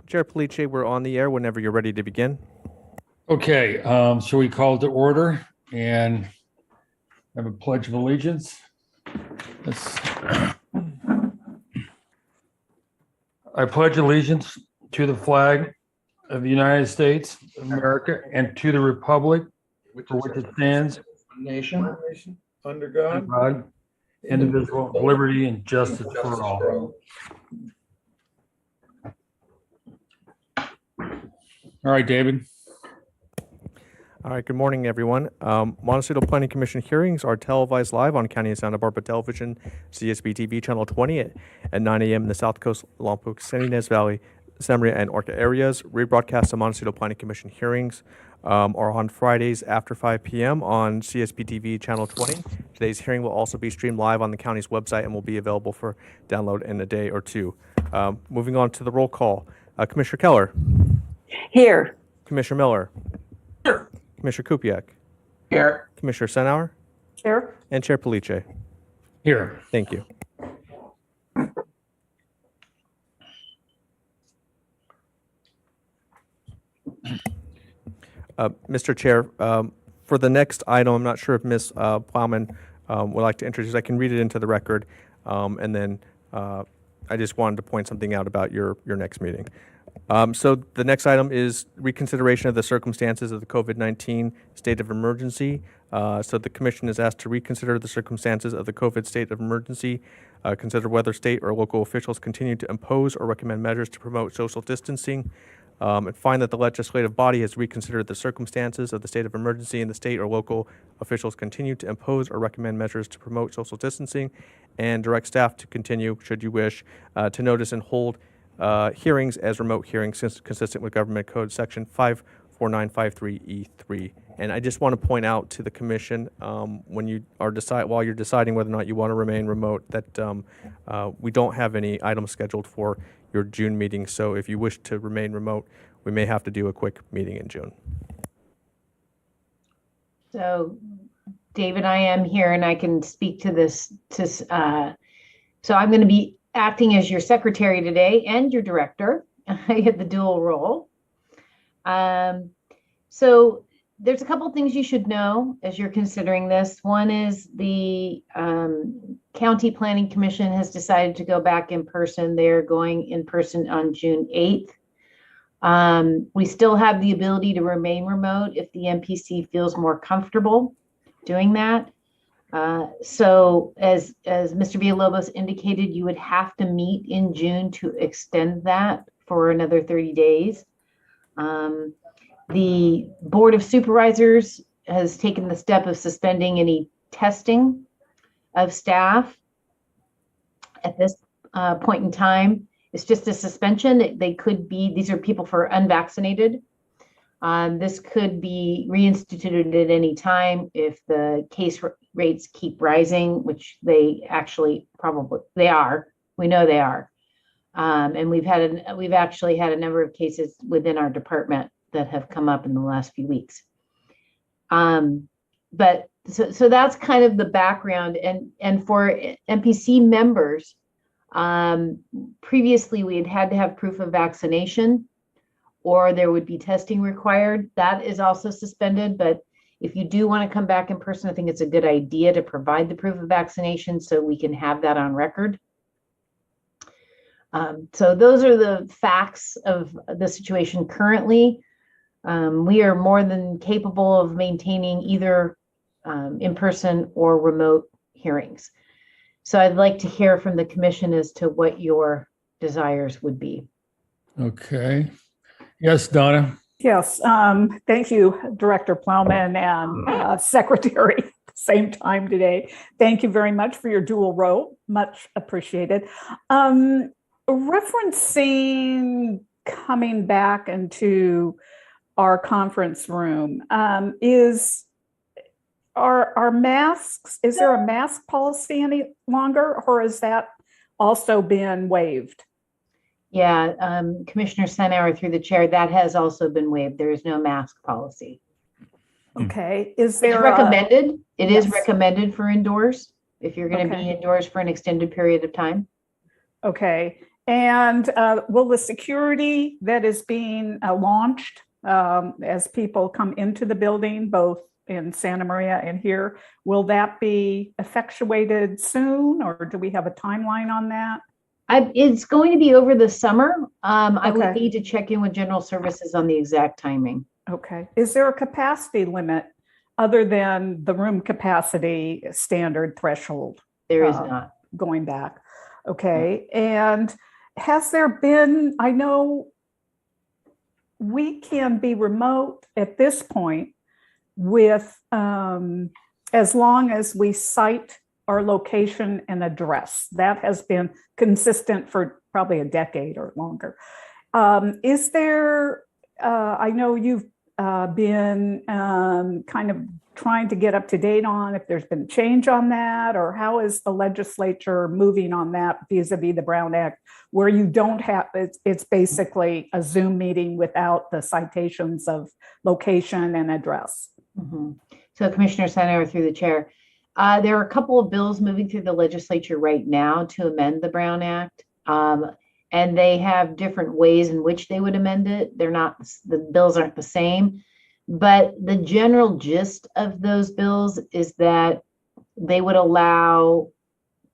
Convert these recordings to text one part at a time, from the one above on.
Chair Police, we're on the air whenever you're ready to begin. Okay, so we call to order and have a pledge of allegiance. I pledge allegiance to the flag of the United States of America and to the republic for which it stands, Nation, under God, God, indivisible, with liberty and justice for all. All right, David. All right, good morning, everyone. Montecito Planning Commission hearings are televised live on County of Santa Barbara Television, CSB TV Channel 20 at 9 a.m. in the South Coast, Lompoc, San Ynez Valley, Santa Maria, and Orca areas. Rebroadcast of Montecito Planning Commission hearings are on Fridays after 5 p.m. on CSB TV Channel 20. Today's hearing will also be streamed live on the county's website and will be available for download in a day or two. Moving on to the roll call. Commissioner Keller. Here. Commissioner Miller. Here. Commissioner Kupiak. Here. Commissioner Senauer. Here. And Chair Police. Here. Thank you. Mr. Chair, for the next item, I'm not sure if Ms. Plowman would like to introduce. I can read it into the record, and then I just wanted to point something out about your next meeting. So the next item is reconsideration of the circumstances of the COVID-19 state of emergency. So the commission is asked to reconsider the circumstances of the COVID state of emergency, consider whether state or local officials continue to impose or recommend measures to promote social distancing, and find that the legislative body has reconsidered the circumstances of the state of emergency and the state or local officials continue to impose or recommend measures to promote social distancing, and direct staff to continue, should you wish, to notice and hold hearings as remote hearings consistent with Government Code Section 54953E3. And I just want to point out to the commission, when you are while you're deciding whether or not you want to remain remote, that we don't have any items scheduled for your June meeting. So if you wish to remain remote, we may have to do a quick meeting in June. So, David, I am here and I can speak to this. So I'm going to be acting as your secretary today and your director. I had the dual role. So there's a couple things you should know as you're considering this. One is the County Planning Commission has decided to go back in person. They're going in person on June 8th. We still have the ability to remain remote if the MPC feels more comfortable doing that. So as Mr. Villalobos indicated, you would have to meet in June to extend that for another 30 days. The Board of Supervisors has taken the step of suspending any testing of staff at this point in time. It's just a suspension. They could be, these are people for unvaccinated. This could be reinstituted at any time if the case rates keep rising, which they actually they are. We know they are. And we've actually had a number of cases within our department that have come up in the last few weeks. But so that's kind of the background. And for MPC members, previously we had to have proof of vaccination, or there would be testing required. That is also suspended. But if you do want to come back in person, I think it's a good idea to provide the proof of vaccination so we can have that on record. So those are the facts of the situation currently. We are more than capable of maintaining either in-person or remote hearings. So I'd like to hear from the commission as to what your desires would be. Okay. Yes, Donna. Yes, thank you, Director Plowman and Secretary at the same time today. Thank you very much for your dual role. Much appreciated. Referencing coming back into our conference room, are masks, is there a mask policy any longer, or has that also been waived? Yeah, Commissioner Senauer, through the chair, that has also been waived. There is no mask policy. Okay, is there It's recommended? It is Yes. recommended for indoors if you're going to be Okay. indoors for an extended period of time. Okay, And will the security that is being launched as people come into the building, both in Santa Maria and here, will that be effectuated soon, or do we have a timeline on that? It's going to be over the summer. I would Okay. need to check in with General Services on the exact timing. Okay. Is there a capacity limit other than the room capacity standard threshold There is not. going back? Okay. And has there been, I know we can be remote at this point with, as long as we cite our location and address. That has been consistent for probably a decade or longer. Is there, I know you've been kind of trying to get up to date on if there's been change on that, or how is the legislature moving on that vis-a-vis the Brown Act, where you don't have, it's basically a Zoom meeting without the citations of location and address? Mhm. So Commissioner Senator, through the chair, there are a couple of bills moving through the legislature right now to amend the Brown Act. And they have different ways in which they would amend it. They're not, the bills aren't the same, but the general gist of those bills is that they would allow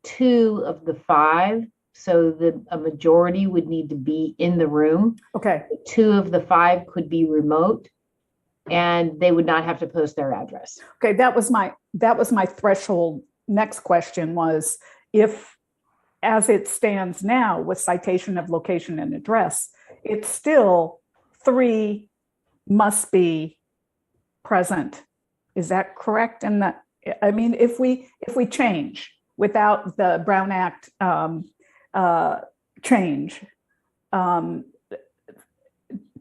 2 of the 5. So a majority would need to be in the room. Okay. 2 of the 5 could be remote, and they would not have to post their address. Okay, that was my threshold. Next question was, if, as it stands now with citation of location and address, it's still 3 must be present. Is that correct? And that, I mean, if we change without the Brown Act change,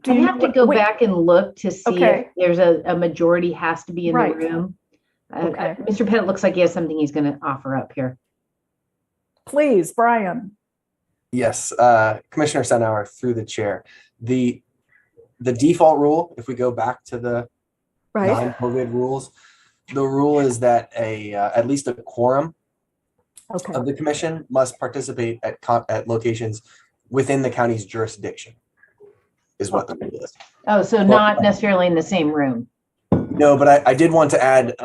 Do you have to go back and look to see Okay. if there's a majority has to be in Right. the room? Okay. Mr. Pettit looks like he has something he's going to offer up here. Please, Brian. Yes, Commissioner Senauer, through the chair. The default rule, if we go back to the Right. non-COVID rules, the rule is that at least a quorum Okay. of the commission must participate at locations within the county's jurisdiction, is what the rule is. Oh, so not necessarily in the same room. No, but I did want to add,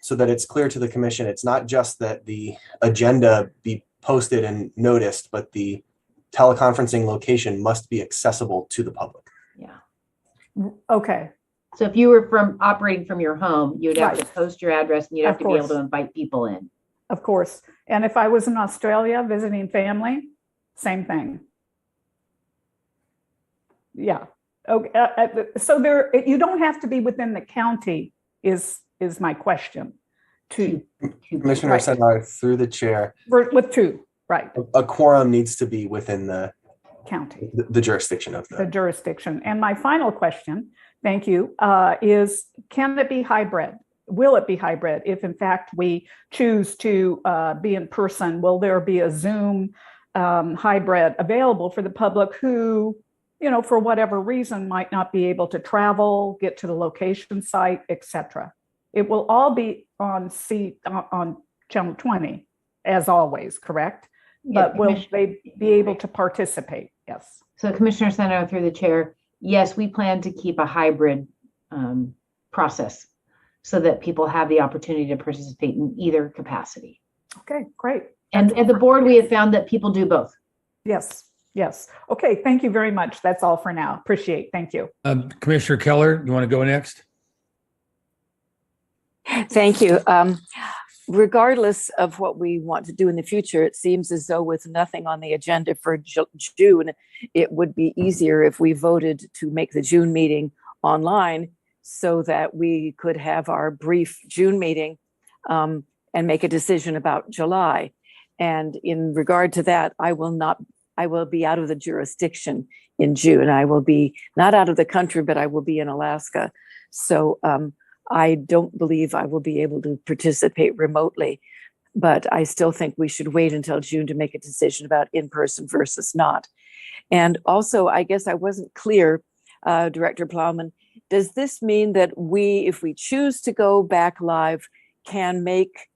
so that it's clear to the commission, it's not just that the agenda be posted and noticed, but the teleconferencing location must be accessible to the public. Yeah. Okay. So if you were operating from your home, you'd have to Right. post your address and you'd have Of to be able course. to invite people in. Of course. And if I was in Australia visiting family, same thing. Yeah. Okay. So you don't have to be within the county is my question. Commissioner Right. Senauer, through the chair, With 2, right, a quorum needs to be within the county, jurisdiction of the the. jurisdiction. And my final question, thank you, is can it be hybrid? Will it be hybrid? If in fact we choose to be in person, will there be a Zoom hybrid available for the public who, for whatever reason, might not be able to travel, get to the location site, etc.? It will all be on channel 20, as always, correct? Yeah, But will Commissioner- they be able to participate? Yes. So Commissioner Senator, through the chair, yes, we plan to keep a hybrid process so that people have the opportunity to participate in either capacity. Okay, great. And at the board, we have found that people do both. Yes, yes. Okay, thank you very much. That's all for now. Appreciate, thank you. Commissioner Keller, you want to go next? Thank you. Regardless of what we want to do in the future, it seems as though with nothing on the agenda for June, it would be easier if we voted to make the June meeting online so that we could have our brief June meeting and make a decision about July. And in regard to that, I will be out of the jurisdiction in June. I will be not out of the country, but I will be in Alaska. So I don't believe I will be able to participate remotely, but I still think we should wait until June to make a decision about in-person versus not. And also, I guess I wasn't clear, Director Plowman, does this mean that if we choose to go back live, can make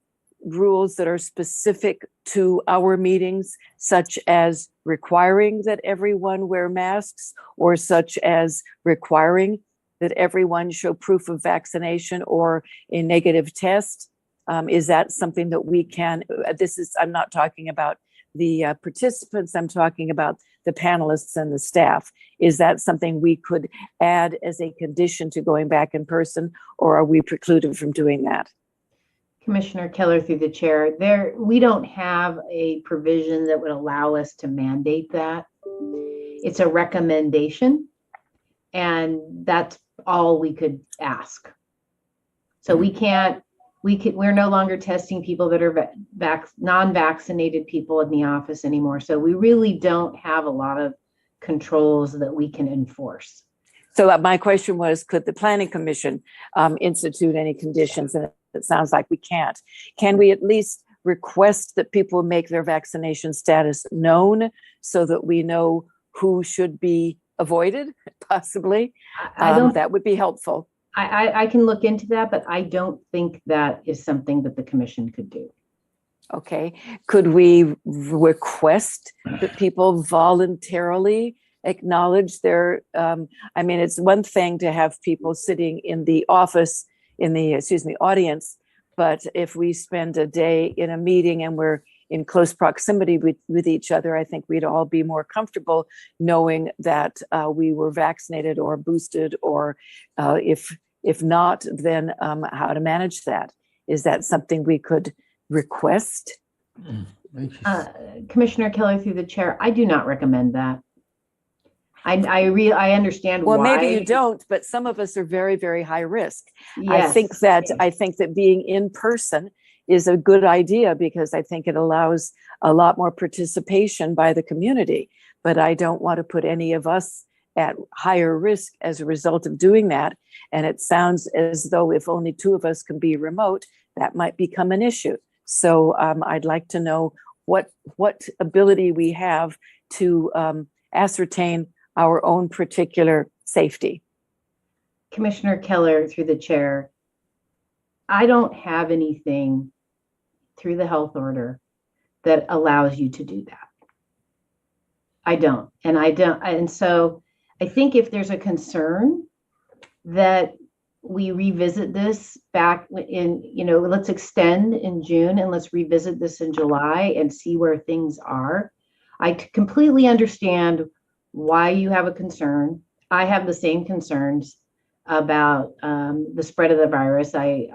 rules that are specific to our meetings, such as requiring that everyone wear masks, or such as requiring that everyone show proof of vaccination or a negative test? Is that something that we can, I'm not talking about the participants, I'm talking about the panelists and the staff. Is that something we could add as a condition to going back in person, or are we precluded from doing that? Commissioner Keller, through the chair, we don't have a provision that would allow us to mandate that. It's a recommendation, and that's all we could ask. So we're no longer testing people that are non-vaccinated people in the office anymore. So we really don't have a lot of controls that we can enforce. So my question was, could the Planning Commission institute any conditions? And it sounds like we can't. Can we at least request that people make their vaccination status known so that we know who should be avoided, possibly? That would be helpful. I can look into that, but I don't think that is something that the commission could do. Okay. Could we request that people voluntarily acknowledge their, it's one thing to have people sitting in the office, audience, but if we spend a day in a meeting and we're in close proximity with each other, I think we'd all be more comfortable knowing that we were vaccinated or boosted, or if not, then how to manage that. Is that something we could request? Commissioner Keller, through the chair, I do not recommend that. I understand why. Well, maybe you don't, but some of us are very, very high risk. Yes. I think that being in person is a good idea, because I think it allows a lot more participation by the community. But I don't want to put any of us at higher risk as a result of doing that. And it sounds as though if only two of us can be remote, that might become an issue. So I'd like to know what ability we have to ascertain our own particular safety. Commissioner Keller, through the chair, I don't have anything through the health order that allows you to do that. I don't. And so I think if there's a concern that we revisit this back in, let's extend in June and let's revisit this in July and see where things are. I completely understand why you have a concern. I have the same concerns about the spread of the virus. I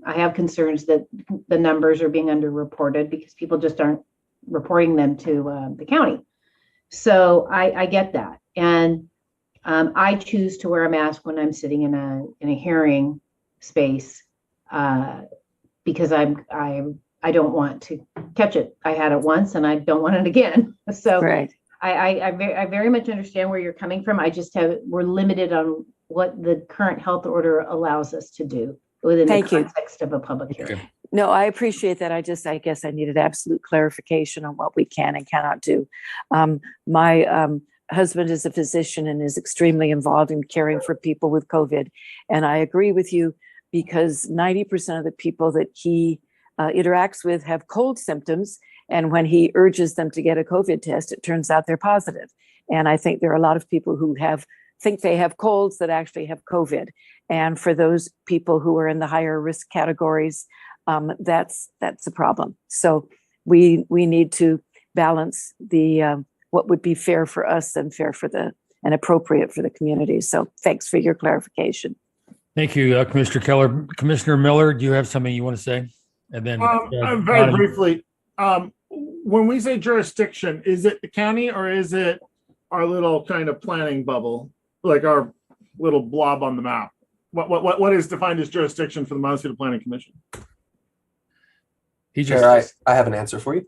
have concerns that the numbers are being underreported because people just aren't reporting them to the county. So I get that. And I choose to wear a mask when I'm sitting in a hearing space because I don't want to catch it. I had it once and I don't want it again. So right. I very much understand where you're coming from. We're limited on what the current health order allows us to do within the context of a public hearing. No, I appreciate that. I guess I needed absolute clarification on what we can and cannot do. My husband is a physician and is extremely involved in caring for people with COVID. And I agree with you, because 90% of the people that he interacts with have cold symptoms. And when he urges them to get a COVID test, it turns out they're positive. And I think there are a lot of people who think they have colds that actually have COVID. And for those people who are in the higher risk categories, that's a problem. So we need to balance the what would be fair for us and fair for and appropriate for the community. So thanks for your clarification. Thank you, Commissioner Keller. Commissioner Miller, do you have something you want to say? And then very briefly, when we say jurisdiction, is it the county or is it our little kind of planning bubble, like our little blob on the map? What is defined as jurisdiction for the Montecito Planning Commission? Chair, I have an answer for you.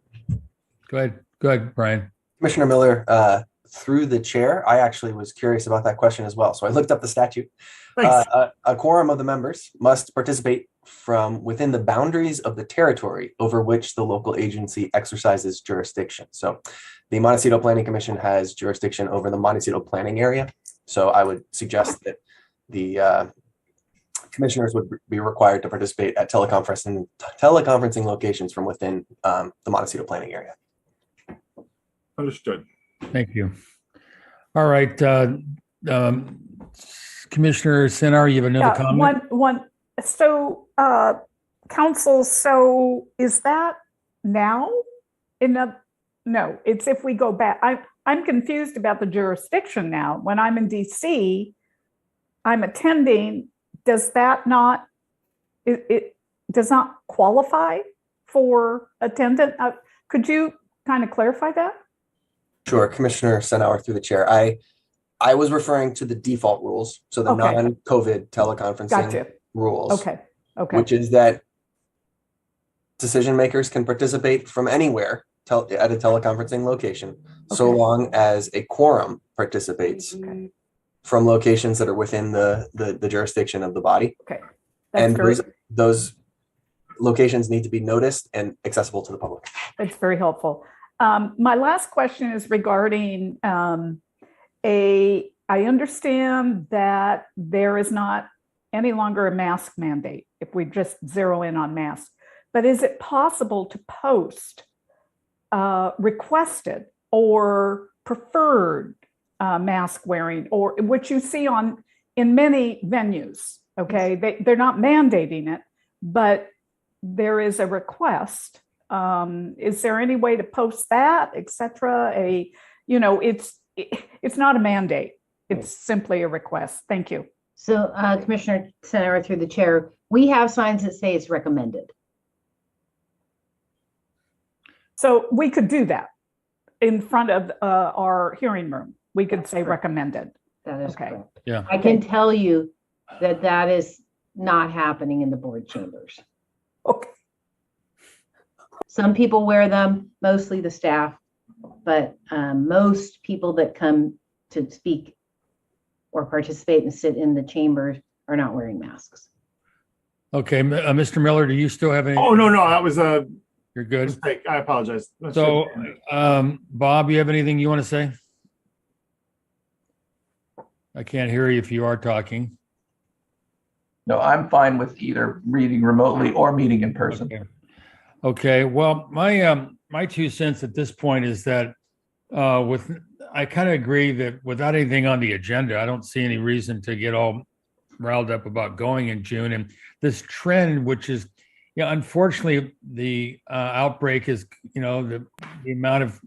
Go ahead, Brian. Commissioner Miller, through the chair, I actually was curious about that question as well. So I looked up the statute. A quorum of the members must participate from within the boundaries of the territory over which the local agency exercises jurisdiction. So the Montecito Planning Commission has jurisdiction over the Montecito planning area. So I would suggest that the commissioners would be required to participate at teleconferencing locations from within the Montecito planning area. Understood. Thank you. All right, Commissioner Sinar, you have another Yeah, comment? So, council, so is that now? No, it's if we go back. I'm confused about the jurisdiction now. When I'm in DC, I'm attending, does that not, it does not qualify for attendant? Could you kind of clarify that? Sure, Commissioner Senauer through the chair. I was referring to the default rules, so the Okay. non-COVID teleconferencing Gotcha. rules, Okay, which is that decision makers can participate from anywhere at a teleconferencing location, so Okay. long as a quorum participates from locations that are within the jurisdiction of the body. Okay. That's And very, those locations need to be noticed and accessible to the public. that's very helpful. My last question is regarding I understand that there is not any longer a mask mandate if we just zero in on masks. But is it possible to post requested or preferred mask wearing, or which you see in many venues? Okay, they're not mandating it, but there is a request. Is there any way to post that, etc.? It's not a mandate. It's simply a request. Thank you. So Commissioner Senator, through the chair, we have signs that say it's recommended. So we could do that in front of our hearing room. We could say recommended. That is Okay. correct. Yeah. I can tell you that is not happening in the board chambers. Okay. Some people wear them, mostly the staff, but most people that come to speak or participate and sit in the chambers are not wearing masks. Okay, Mr. Miller, do you still have any? Oh, no, that was a You're good. mistake. I apologize. So, Bob, you have anything you want to say? I can't hear you if you are talking. No, I'm fine with either reading remotely or meeting in person. Okay. Well, my 2 cents at this point is that I kind of agree that without anything on the agenda, I don't see any reason to get all riled up about going in June. And this trend, which is, unfortunately, the outbreak is, the amount of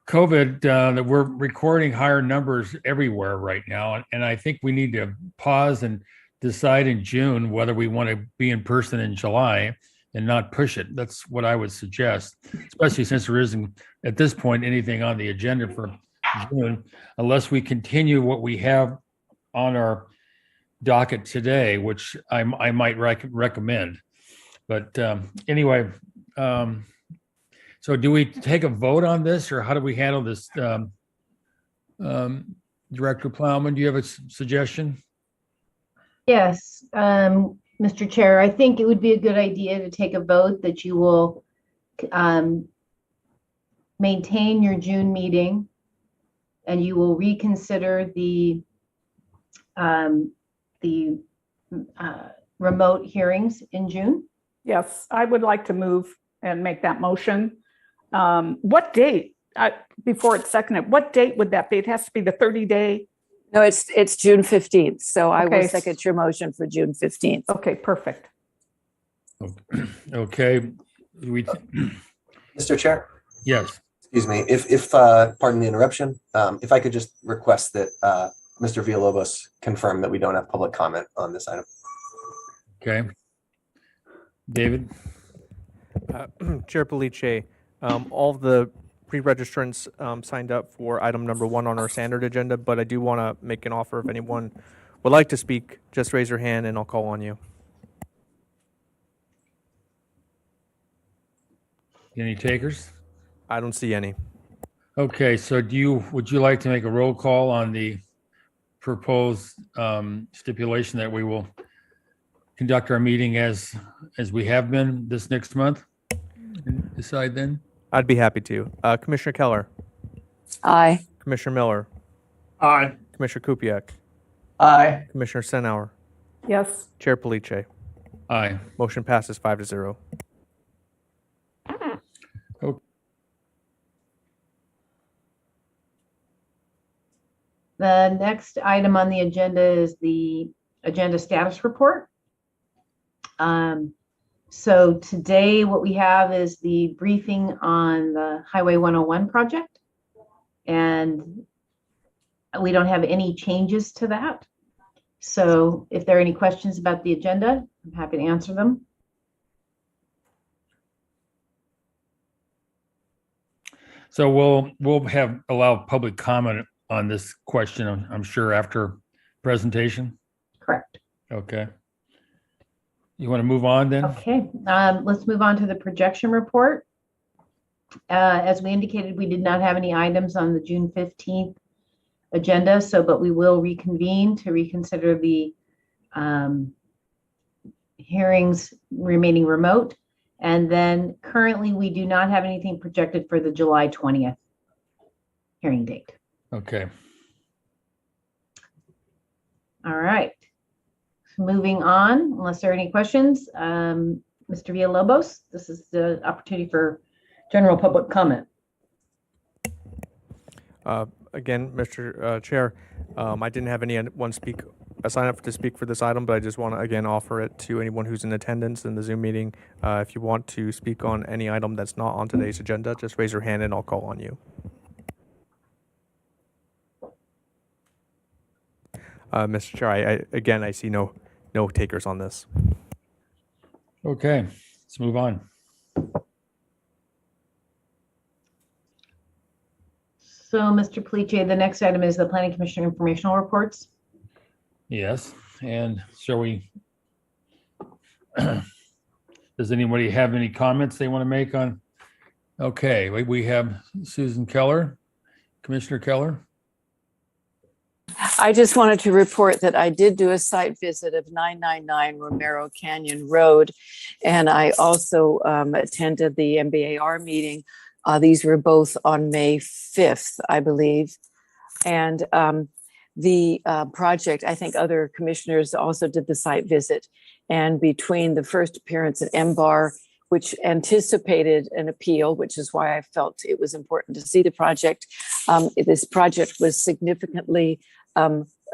COVID that we're recording higher numbers everywhere right now. And I think we need to pause and decide in June whether we want to be in person in July and not push it. That's what I would suggest, especially since there isn't at this point anything on the agenda for June, unless we continue what we have on our docket today, which I might recommend. But anyway, so do we take a vote on this, or how do we handle this? Director Plowman, do you have a suggestion? Yes, Mr. Chair, I think it would be a good idea to take a vote that you will maintain your June meeting and you will reconsider the remote hearings in June. Yes, I would like to move and make that motion. What date? Before it's seconded, what date would that be? It has to be the 30-day. No, it's June 15th. So I will Okay. second your motion for June 15th. Okay, perfect. Okay. Mr. Chair, Yes. excuse me, if pardon the interruption, if I could just request that Mr. Villalobos confirm that we don't have public comment on this item. Okay. David? Chair Palice, all of the pre-registrants signed up for item number 1 on our standard agenda, but I do want to make an offer. If anyone would like to speak, just raise your hand and I'll call on you. Any takers? I don't see any. Okay, so would you like to make a roll call on the proposed stipulation that we will conduct our meeting as we have been this next month? And decide then? I'd be happy to. Commissioner Keller, Aye. Commissioner Miller, Aye. Commissioner Kupiak, Aye. Commissioner Senauer, Yes. Chair Police. Aye. Motion passes 5-0. The next item on the agenda is the agenda status report. So today what we have is the briefing on the Highway 101 project. And we don't have any changes to that. So if there are any questions about the agenda, I'm happy to answer them. So we'll allow public comment on this question, I'm sure, after presentation. Correct. Okay. You want to move on then? Okay, let's move on to the projection report. As we indicated, we did not have any items on the June 15th agenda, but we will reconvene to reconsider the hearings remaining remote. And then currently we do not have anything projected for the July 20th hearing date. Okay. All right. Moving on, unless there are any questions, Mr. Villalobos, this is the opportunity for general public comment. Again, Mr. Chair, I didn't have anyone sign up to speak for this item, but I just want to again offer it to anyone who's in attendance in the Zoom meeting. If you want to speak on any item that's not on today's agenda, just raise your hand and I'll call on you. Mr. Chair, I see no takers on this. Okay, let's move on. So, Mr. Police, the next item is the Planning Commission informational reports. Yes, and shall we, does anybody have any comments they want to make on? Okay, we have Susan Keller, Commissioner Keller. I just wanted to report that I did do a site visit of 999 Romero Canyon Road. And I also attended the MBAR meeting. These were both on May 5th, I believe. And the project, I think other commissioners also did the site visit. And between the first appearance at MBAR, which anticipated an appeal, which is why I felt it was important to see the project. This project was significantly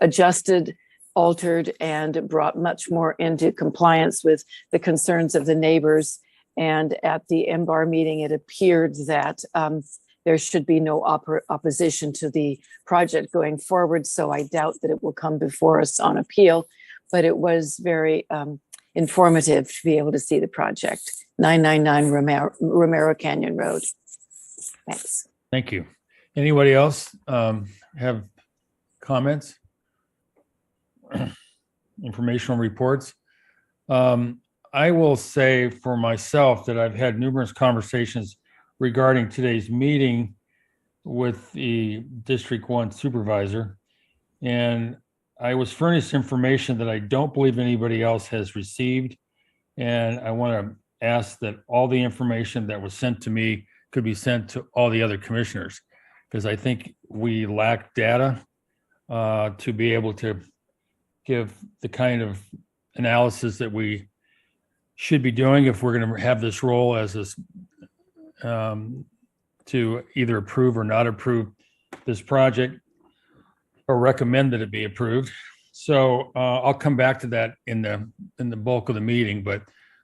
adjusted, altered, and brought much more into compliance with the concerns of the neighbors. And at the MBAR meeting, it appeared that there should be no opposition to the project going forward. So I doubt that it will come before us on appeal, but it was very informative to be able to see the project. 999 Romero Canyon Road. Thanks. Thank you. Anybody else have comments? Informational reports? I will say for myself that I've had numerous conversations regarding today's meeting with the District 1 supervisor, and I was furnished information that I don't believe anybody else has received, and I want to ask that all the information that was sent to me could be sent to all the other commissioners, because I think we lack data to be able to give the kind of analysis that we should be doing if we're going to have this role as this to either approve or not approve this project or recommend that it be approved. So I'll come back to that in the bulk of the meeting, but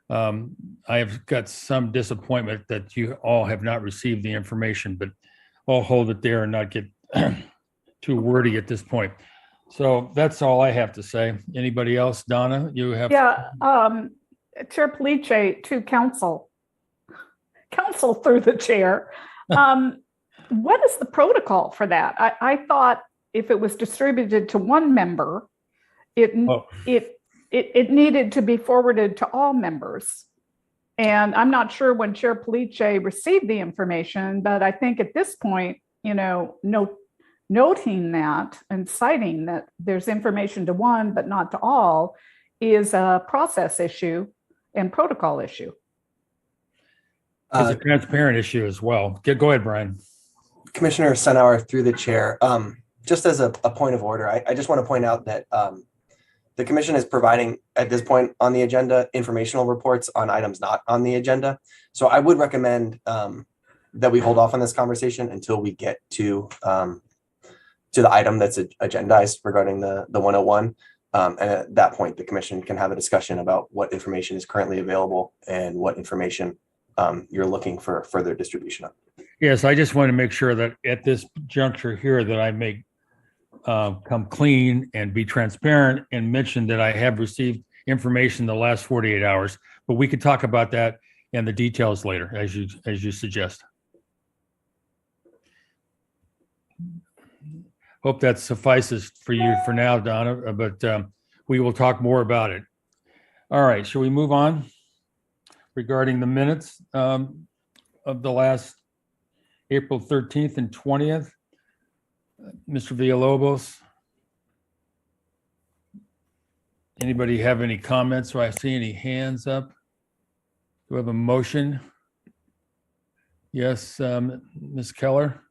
I have got some disappointment that you all have not received the information, but I'll hold it there and not get too wordy at this point. So that's all I have to say. Anybody else? Donna, you have? Yeah, Chair Police to council through the chair. What is the protocol for that? I thought if it was distributed to one member, it needed to be forwarded to all members. And I'm not sure when Chair Police received the information, but I think at this point, noting that and citing that there's information to one but not to all is a process issue and protocol issue. It's a transparent issue as well. Go ahead, Brian. Commissioner Senauer, through the chair, just as a point of order, I just want to point out that the commission is providing at this point on the agenda informational reports on items not on the agenda. So I would recommend that we hold off on this conversation until we get to the item that's agendized regarding the 101. And at that point, the commission can have a discussion about what information is currently available and what information you're looking for further distribution of. Yes, I just want to make sure that at this juncture here that I make come clean and be transparent and mention that I have received information the last 48 hours, but we could talk about that and the details later, as you suggest. Hope that suffices for you for now, Donna, but we will talk more about it. All right, shall we move on regarding the minutes of the last April 13th and 20th? Mr. Villalobos? Anybody have any comments? Do I see any hands up? Do we have a motion? Yes, Ms. Keller?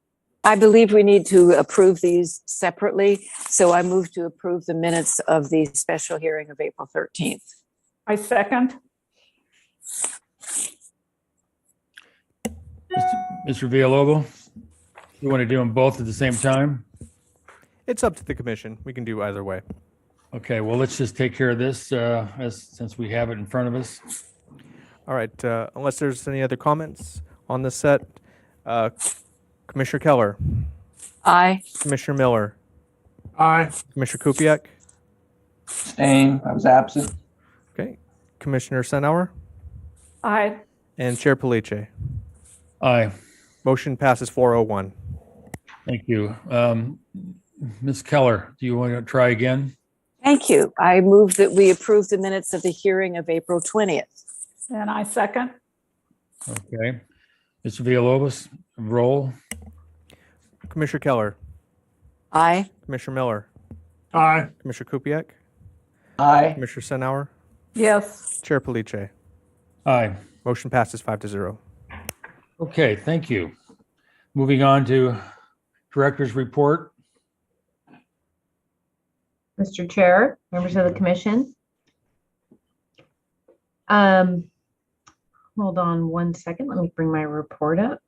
I believe we need to approve these separately, so I move to approve the minutes of the special hearing of April 13th. I second. Mr. Villalobos, you want to do them both at the same time? It's up to the commission. We can do either way. Okay, well, let's just take care of this since we have it in front of us. All right, unless there's any other comments on this set, Commissioner Keller, Aye. Commissioner Miller, Aye. Commissioner Kupiec, Abstain. I was absent. okay, Commissioner Senauer, Aye. and Chair Palice. Aye, Motion passes 401. thank you. Ms. Keller, do you want to try again? Thank you. I move that we approve the minutes of the hearing of April 20th. And I second. Okay. Mr. Villalobos, roll. Commissioner Keller, Aye. Commissioner Miller, Aye. Commissioner Kupiec, Aye. Commissioner Senauer, Yes. Chair Palice. Aye. Motion passes 5-0. Okay, thank you. Moving on to Director's Report. Mr. Chair, members of the commission. Hold on one second. Let me bring my report up.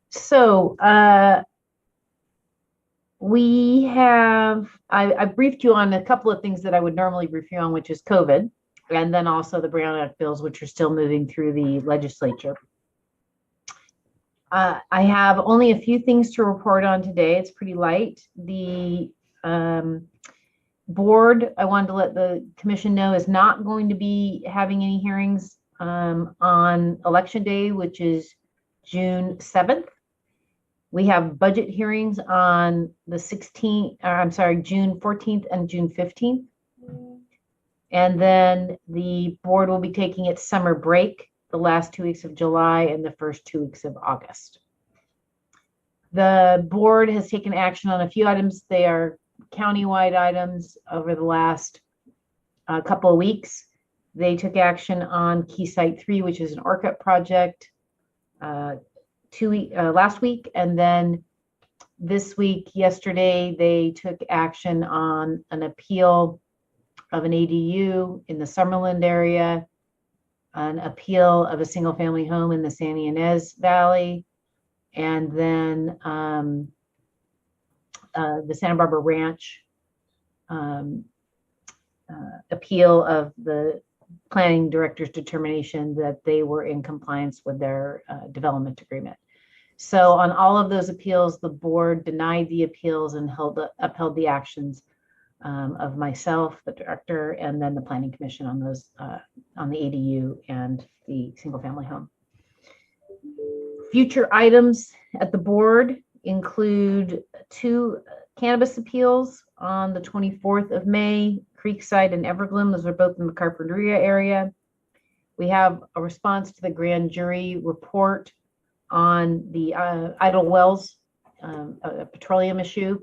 So we have, I briefed you on a couple of things that I would normally brief you on, which is COVID, and then also the Brown Act bills, which are still moving through the legislature. I have only a few things to report on today. It's pretty light. The board, I wanted to let the commission know, is not going to be having any hearings on election day, which is June 7th. We have budget hearings on the 16th, or I'm sorry, June 14th and June 15th. And then the board will be taking its summer break the last 2 weeks of July and the first 2 weeks of August. The board has taken action on a few items. They are countywide items over the last couple of weeks. They took action on Key Site 3, which is an ORCUP project, last week. And then this week, yesterday, they took action on an appeal of an ADU in the Summerlin area, an appeal of a single family home in the San Ynez Valley, and then the Santa Barbara Ranch appeal of the planning director's determination that they were in compliance with their development agreement. So on all of those appeals, the board denied the appeals and upheld the actions of myself, the director, and then the planning commission on those on the ADU and the single family home. Future items at the board include 2 cannabis appeals on the 24th of May, Creekside and Everglade. Those are both in the Carpinteria area. We have a response to the grand jury report on the idle wells, a petroleum issue.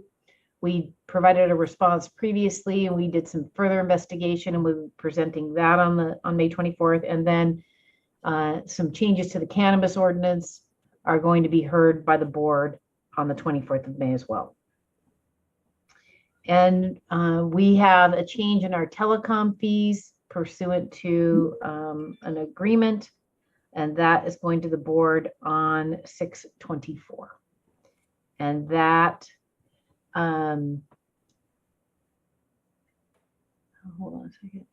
We provided a response previously, and we did some further investigation, and we'll be presenting that on May 24th. And then some changes to the cannabis ordinance are going to be heard by the board on the 24th of May as well. And we have a change in our telecom fees pursuant to an agreement, and that is going to the board on 6/24. And that, hold on a second.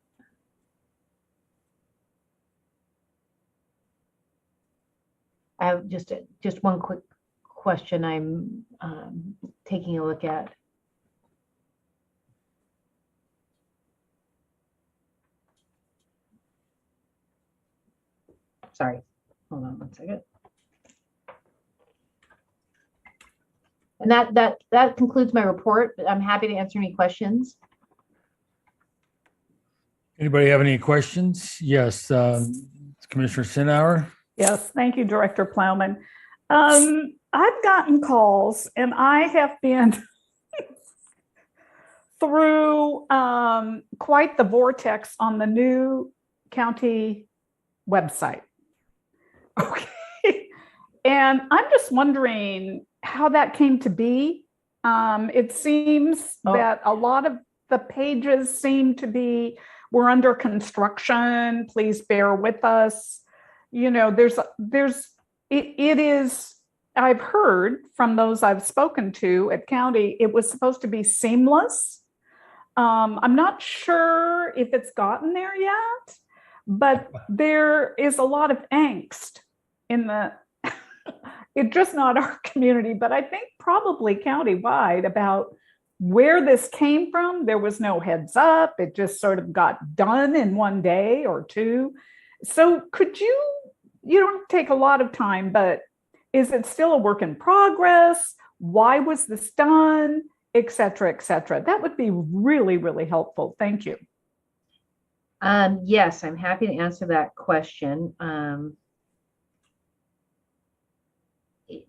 I have just one quick question I'm taking a look at. Sorry, hold on one second. And that concludes my report, but I'm happy to answer any questions. Anybody have any questions? Yes, Commissioner Sinauer. Yes, thank you, Director Plowman. I've gotten calls and I have been through quite the vortex on the new county website. Okay. And I'm just wondering how that came to be. It seems that a lot of the pages seem to be, we're under construction, please bear with us. You know, it is, I've heard from those I've spoken to at county, it was supposed to be seamless. I'm not sure if it's gotten there yet, but there is a lot of angst in the, it's just not our community, but I think probably countywide about where this came from. There was no heads up. It just sort of got done in one day or two. So could you don't take a lot of time, but is it still a work in progress? Why was this done? Et cetera, et cetera. That would be really, really helpful. Thank you. Yes, I'm happy to answer that question.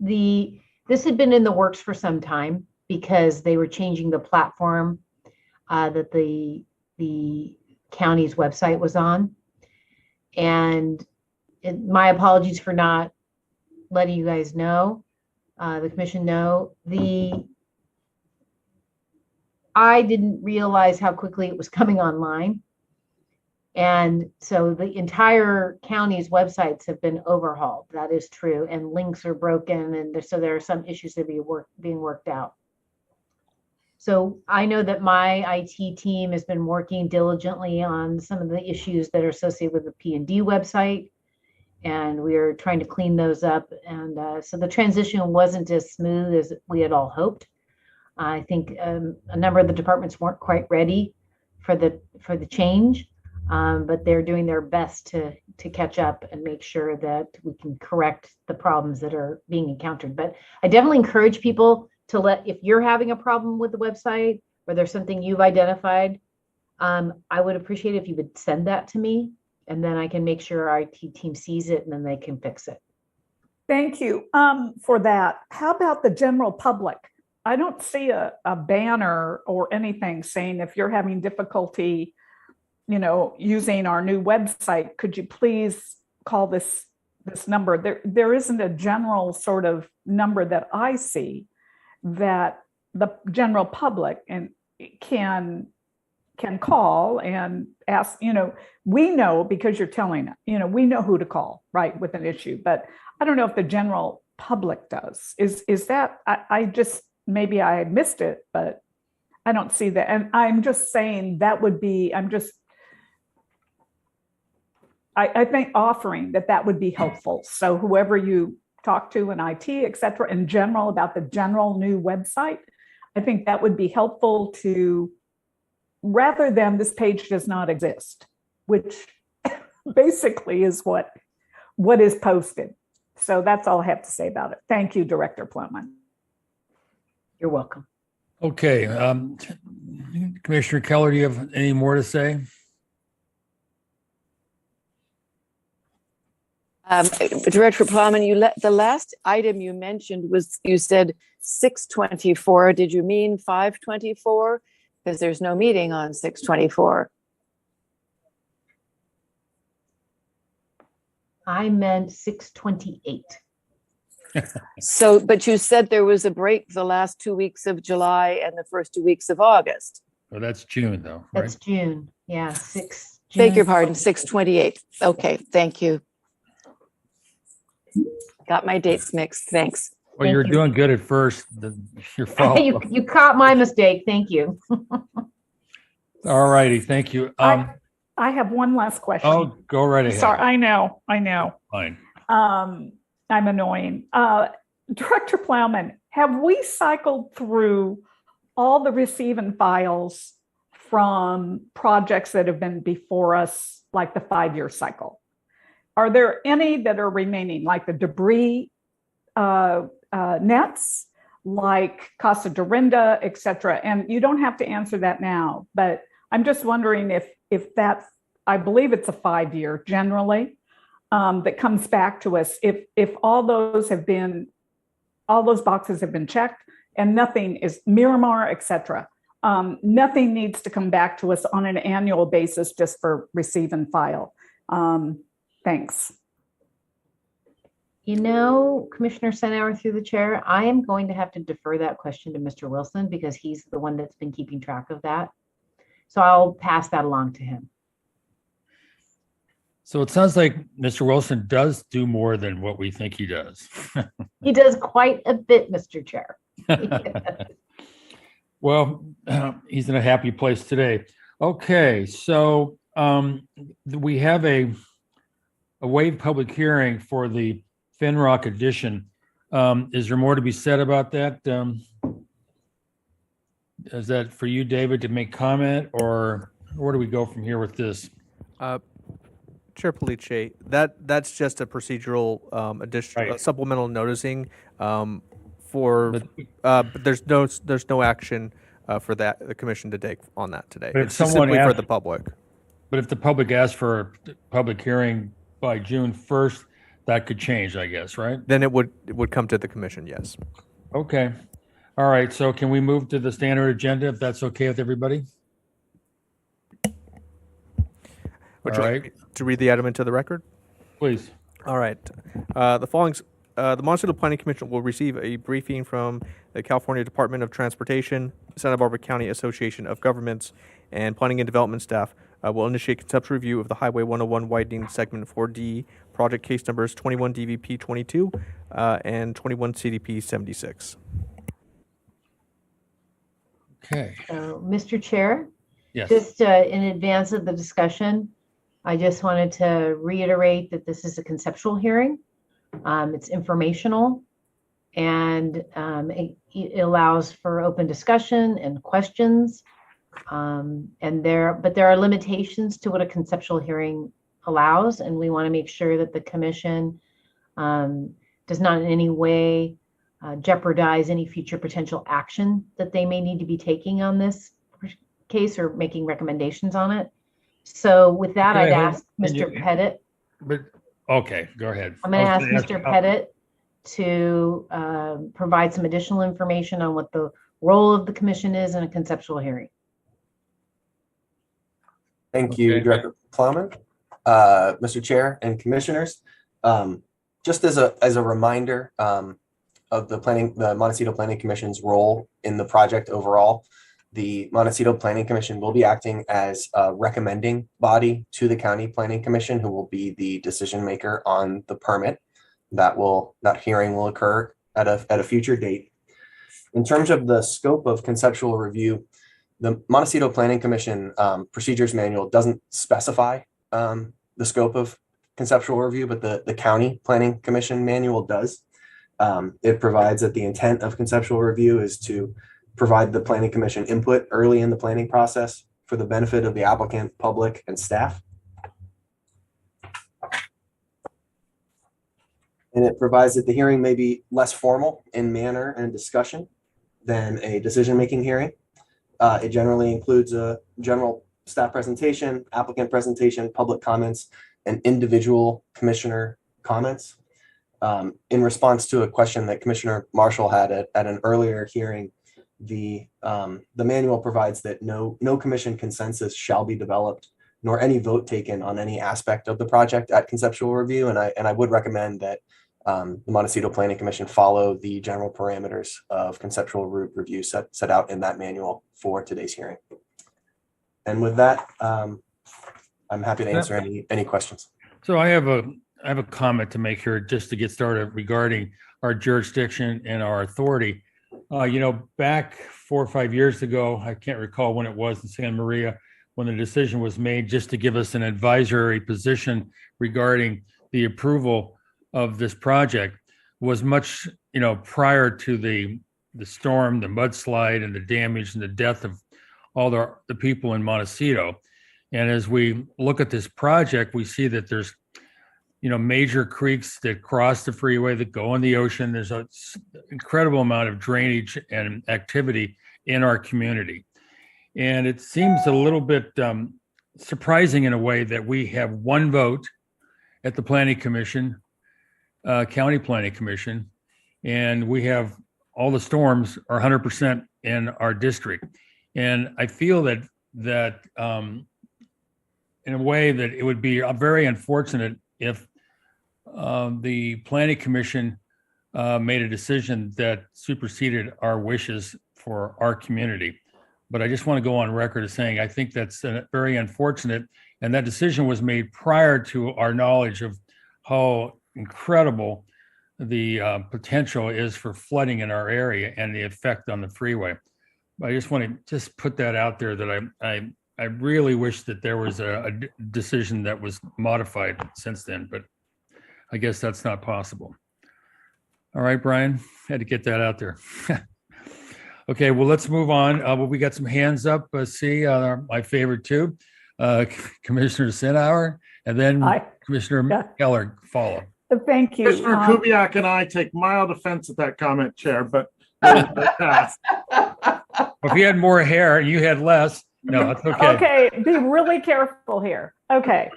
This had been in the works for some time because they were changing the platform that the county's website was on. And my apologies for not letting you guys know, the commission know. I didn't realize how quickly it was coming online. And so the entire county's websites have been overhauled. That is true. And links are broken. And so there are some issues that are being worked out. So I know that my IT team has been working diligently on some of the issues that are associated with the P&D website. And we are trying to clean those up. And so the transition wasn't as smooth as we had all hoped. I think a number of the departments weren't quite ready for the change. But they're doing their best to catch up and make sure that we can correct the problems that are being encountered. But I definitely encourage people to if you're having a problem with the website or there's something you've identified, I would appreciate it if you would send that to me, and then I can make sure our IT team sees it and then they can fix it. Thank you for that. How about the general public? I don't see a banner or anything saying if you're having difficulty using our new website, could you please call this number? There isn't a general sort of number that I see that the general public can call and ask. We know because you're telling us. We know who to call, right, with an issue. But I don't know if the general public does. Is that? I just maybe I had missed it, but I don't see that. And I'm just saying that would be. I think offering that would be helpful. So whoever you talk to in IT, et cetera, in general about the general new website, I think that would be helpful to, rather than this page does not exist, which basically is what is posted. So that's all I have to say about it. Thank you, Director Plowman. You're welcome. Okay. Commissioner Keller, do you have any more to say? Director Plowman, the last item you mentioned was, you said 6/24. Did you mean 5/24? Because there's no meeting on 6/24. I meant 6/28. So, but you said there was a break the last 2 weeks of July and the first 2 weeks of August. Well, that's June though, That's right? June. Yeah, 6. Beg your June. pardon, 6/28. Okay, thank you. Got my dates mixed. Thanks. Well, Thank you're you. doing good at first. Your fault. You caught my mistake. Thank you. All righty, thank you. I have one last question. Oh, go right ahead. Sorry, I know. Fine. I'm annoying. Director Plowman, have we cycled through all the receiving files from projects that have been before us, like the 5-year cycle? Are there any that are remaining, like the debris nets, like Casa Dorinda, et cetera? And you don't have to answer that now, but I'm just wondering if that's, I believe it's a 5-year generally, that comes back to us. If all those boxes have been checked and nothing is Miramar, et cetera, nothing needs to come back to us on an annual basis just for receive and file. Thanks. You know, Commissioner Sennauer through the chair, I am going to have to defer that question to Mr. Wilson because he's the one that's been keeping track of that. So I'll pass that along to him. So it sounds like Mr. Wilson does do more than what we think he does. He does quite a bit, Mr. Chair. Well, he's in a happy place today. Okay, so we have a waived public hearing for the Finrock edition. Is there more to be said about that? Is that for you, David, to make comment, or where do we go from here with this? Chair Police, that's just a procedural addition, Right. supplemental noticing for, But- but there's no action for that, the commission to take on that today. But if It's just someone simply for asked- the public. But if the public asks for a public hearing by June 1st, that could change, I guess, right? Then it would come to the commission, yes. Okay. All right, so can we move to the standard agenda if that's okay with everybody? Would All you right. like me to read the item into the record? Please. All right. The Montecito Planning Commission will receive a briefing from the California Department of Transportation, Santa Barbara County Association of Governments, and Planning and Development staff will initiate conceptual review of the Highway 101 widening segment 4D project case numbers 21 DVP 22 and 21 CDP 76. Okay. So, Mr. Chair, Yes. just in advance of the discussion, I just wanted to reiterate that this is a conceptual hearing. It's informational, and it allows for open discussion and questions. But there are limitations to what a conceptual hearing allows, and we want to make sure that the commission does not in any way jeopardize any future potential action that they may need to be taking on this case or making recommendations on it. So with that, Okay, I'd hold- ask Mr. Pettit. But, okay, go ahead. I'm going to I ask was gonna Mr. Pettit to provide some additional information on what the role of the commission is in a conceptual hearing. Thank you, Okay. Director Plowman, Mr. Chair and Commissioners. Just as a reminder of the Montecito Planning Commission's role in the project overall, the Montecito Planning Commission will be acting as a recommending body to the County Planning Commission, who will be the decision maker on the permit. That hearing will occur at a future date. In terms of the scope of conceptual review, the Montecito Planning Commission procedures manual doesn't specify the scope of conceptual review, but the County Planning Commission manual does. It provides that the intent of conceptual review is to provide the Planning Commission input early in the planning process for the benefit of the applicant, public, and staff. And it provides that the hearing may be less formal in manner and discussion than a decision-making hearing. It generally includes a general staff presentation, applicant presentation, public comments, and individual commissioner comments. In response to a question that Commissioner Marshall had at an earlier hearing, the manual provides that no commission consensus shall be developed, nor any vote taken on any aspect of the project at conceptual review. And I would recommend that the Montecito Planning Commission follow the general parameters of conceptual route review set out in that manual for today's hearing. And with that, I'm happy to answer any questions. So I have a comment to make here just to get started regarding our jurisdiction and our authority. Back 4 or 5 years ago, I can't recall when it was in Santa Maria, when the decision was made just to give us an advisory position regarding the approval of this project, was much, prior to the storm, the mudslide, and the damage and the death of all the people in Montecito. And as we look at this project, we see that there's, major creeks that cross the freeway that go in the ocean. There's an incredible amount of drainage and activity in our community. And it seems a little bit surprising in a way that we have one vote at the Planning Commission, County Planning Commission, and we have all the storms are 100% in our district. And I feel that in a way that it would be very unfortunate if the Planning Commission made a decision that superseded our wishes for our community. But I just want to go on record as saying I think that's very unfortunate. And that decision was made prior to our knowledge of how incredible the potential is for flooding in our area and the effect on the freeway. I just want to just put that out there that I really wish that there was a decision that was modified since then, but I guess that's not possible. All right, Brian, had to get that out there. Okay, well, let's move on. We got some hands up. See, my favorite two, Commissioner Sinauer, and then Commissioner Keller follow. Thank you. Commissioner Kubiak and I take mild offense at that comment, Chair, but pass. If you had more hair and you had less, no, it's okay. Okay, be really careful here. Okay,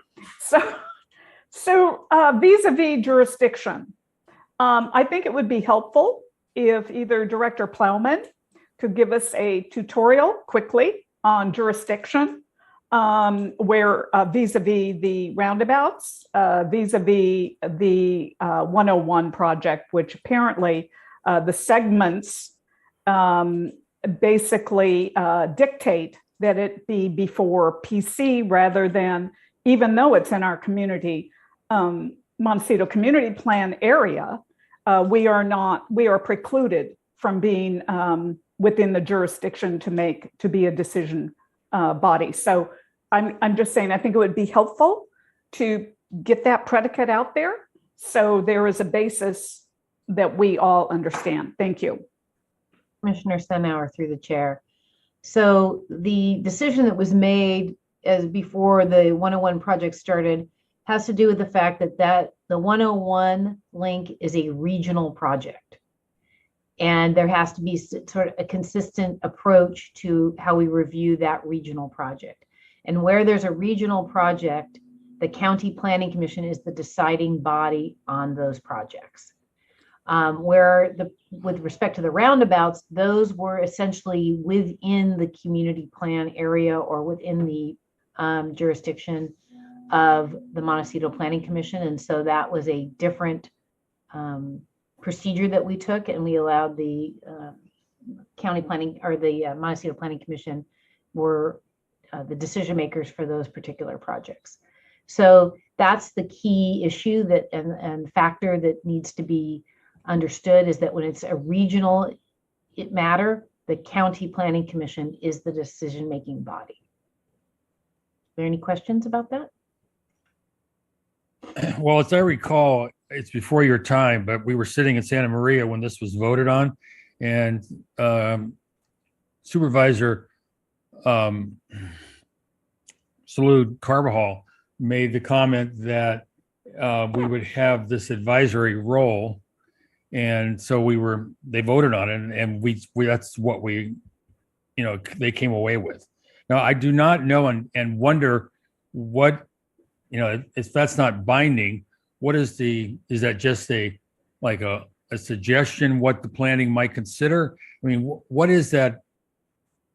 so vis-a-vis jurisdiction, I think it would be helpful if either Director Plowman could give us a tutorial quickly on jurisdiction, where vis-a-vis the roundabouts, vis-a-vis the 101 project, which apparently the segments basically dictate that it be before PC rather than, even though it's in our community, Montecito Community Plan area, we are precluded from being within the jurisdiction to be a decision body. So I'm just saying, I think it would be helpful to get that predicate out there so there is a basis that we all understand. Thank you. Commissioner Stenauer through the chair. So the decision that was made as before the 101 project started has to do with the fact that the 101 link is a regional project. And there has to be sort of a consistent approach to how we review that regional project. And where there's a regional project, the County Planning Commission is the deciding body on those projects. With respect to the roundabouts, those were essentially within the community plan area or within the jurisdiction of the Montecito Planning Commission. And so that was a different procedure that we took, and we allowed the county planning or the Montecito Planning Commission were the decision makers for those particular projects. So that's the key issue that and factor that needs to be understood, is that when it's a regional matter, the County Planning Commission is the decision-making body. Are there any questions about that? Well, as I recall, it's before your time, but we were sitting in Santa Maria when this was voted on, and Supervisor Salud Carbajal made the comment that we would have this advisory role. And so they voted on it, and we that's what they came away with. Now, I do not know and wonder what, if that's not binding, what is that just a suggestion what the planning might consider? I mean, what is that?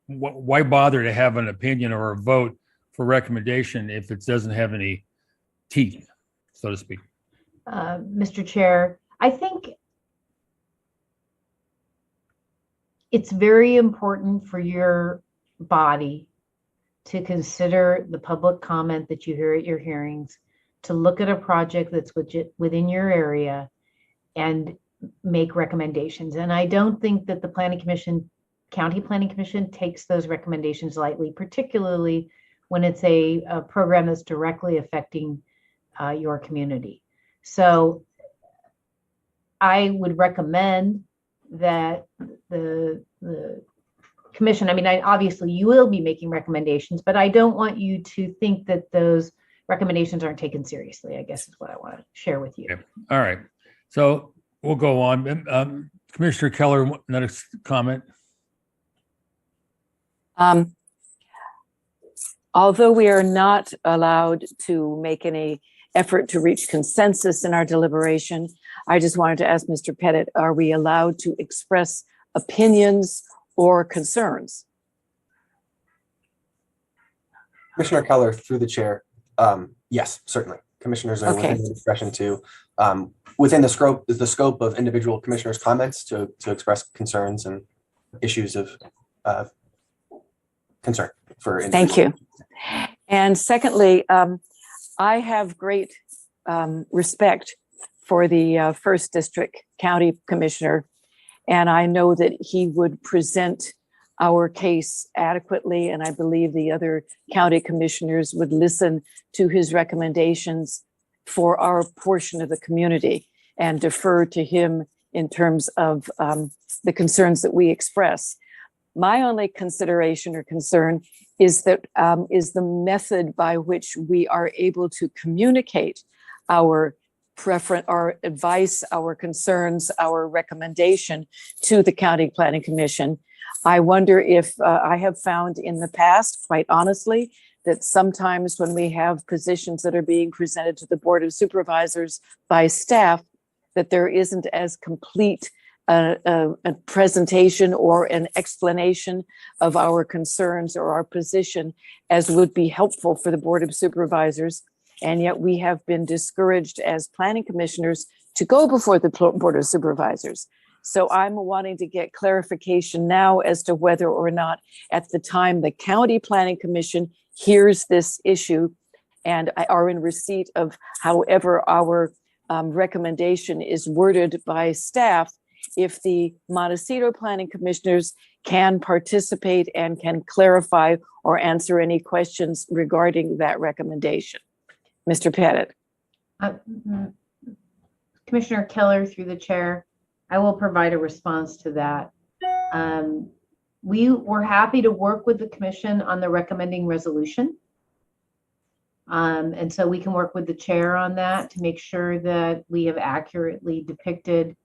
Why bother to have an opinion or a vote for recommendation if it doesn't have any teeth, so to speak? Mr. Chair, I think it's very important for your body to consider the public comment that you hear at your hearings, to look at a project that's within your area and make recommendations. And I don't think that the Planning Commission, County Planning Commission, takes those recommendations lightly, particularly when it's a program that's directly affecting your community. So I would recommend that the commission, I mean, obviously you will be making recommendations, but I don't want you to think that those recommendations aren't taken seriously, I guess is what I want to share with you. Okay. All right. So we'll go on. Commissioner Keller, another comment. Although we are not allowed to make any effort to reach consensus in our deliberation, I just wanted to ask Mr. Pettit, are we allowed to express opinions or concerns? Commissioner Keller, through the chair, yes, certainly. Commissioners are Okay. within the discretion to, within the scope of individual commissioners' comments to express concerns and issues of concern for. Thank you. And secondly, I have great respect for the First District County Commissioner, and I know that he would present our case adequately, and I believe the other county commissioners would listen to his recommendations for our portion of the community and defer to him in terms of the concerns that we express. My only consideration or concern is that is the method by which we are able to communicate our preference, our advice, our concerns, our recommendation to the County Planning Commission. I wonder if I have found in the past, quite honestly, that sometimes when we have positions that are being presented to the Board of Supervisors by staff, that there isn't as complete a presentation or an explanation of our concerns or our position as would be helpful for the Board of Supervisors. And yet we have been discouraged as planning commissioners to go before the Board of Supervisors. So I'm wanting to get clarification now as to whether or not at the time the County Planning Commission hears this issue and are in receipt of however our recommendation is worded by staff, if the Montecito Planning Commissioners can participate and can clarify or answer any questions regarding that recommendation. Mr. Pettit. Commissioner Keller, through the chair, I will provide a response to that. We were happy to work with the commission on the recommending resolution. And so we can work with the chair on that to make sure that we have accurately depicted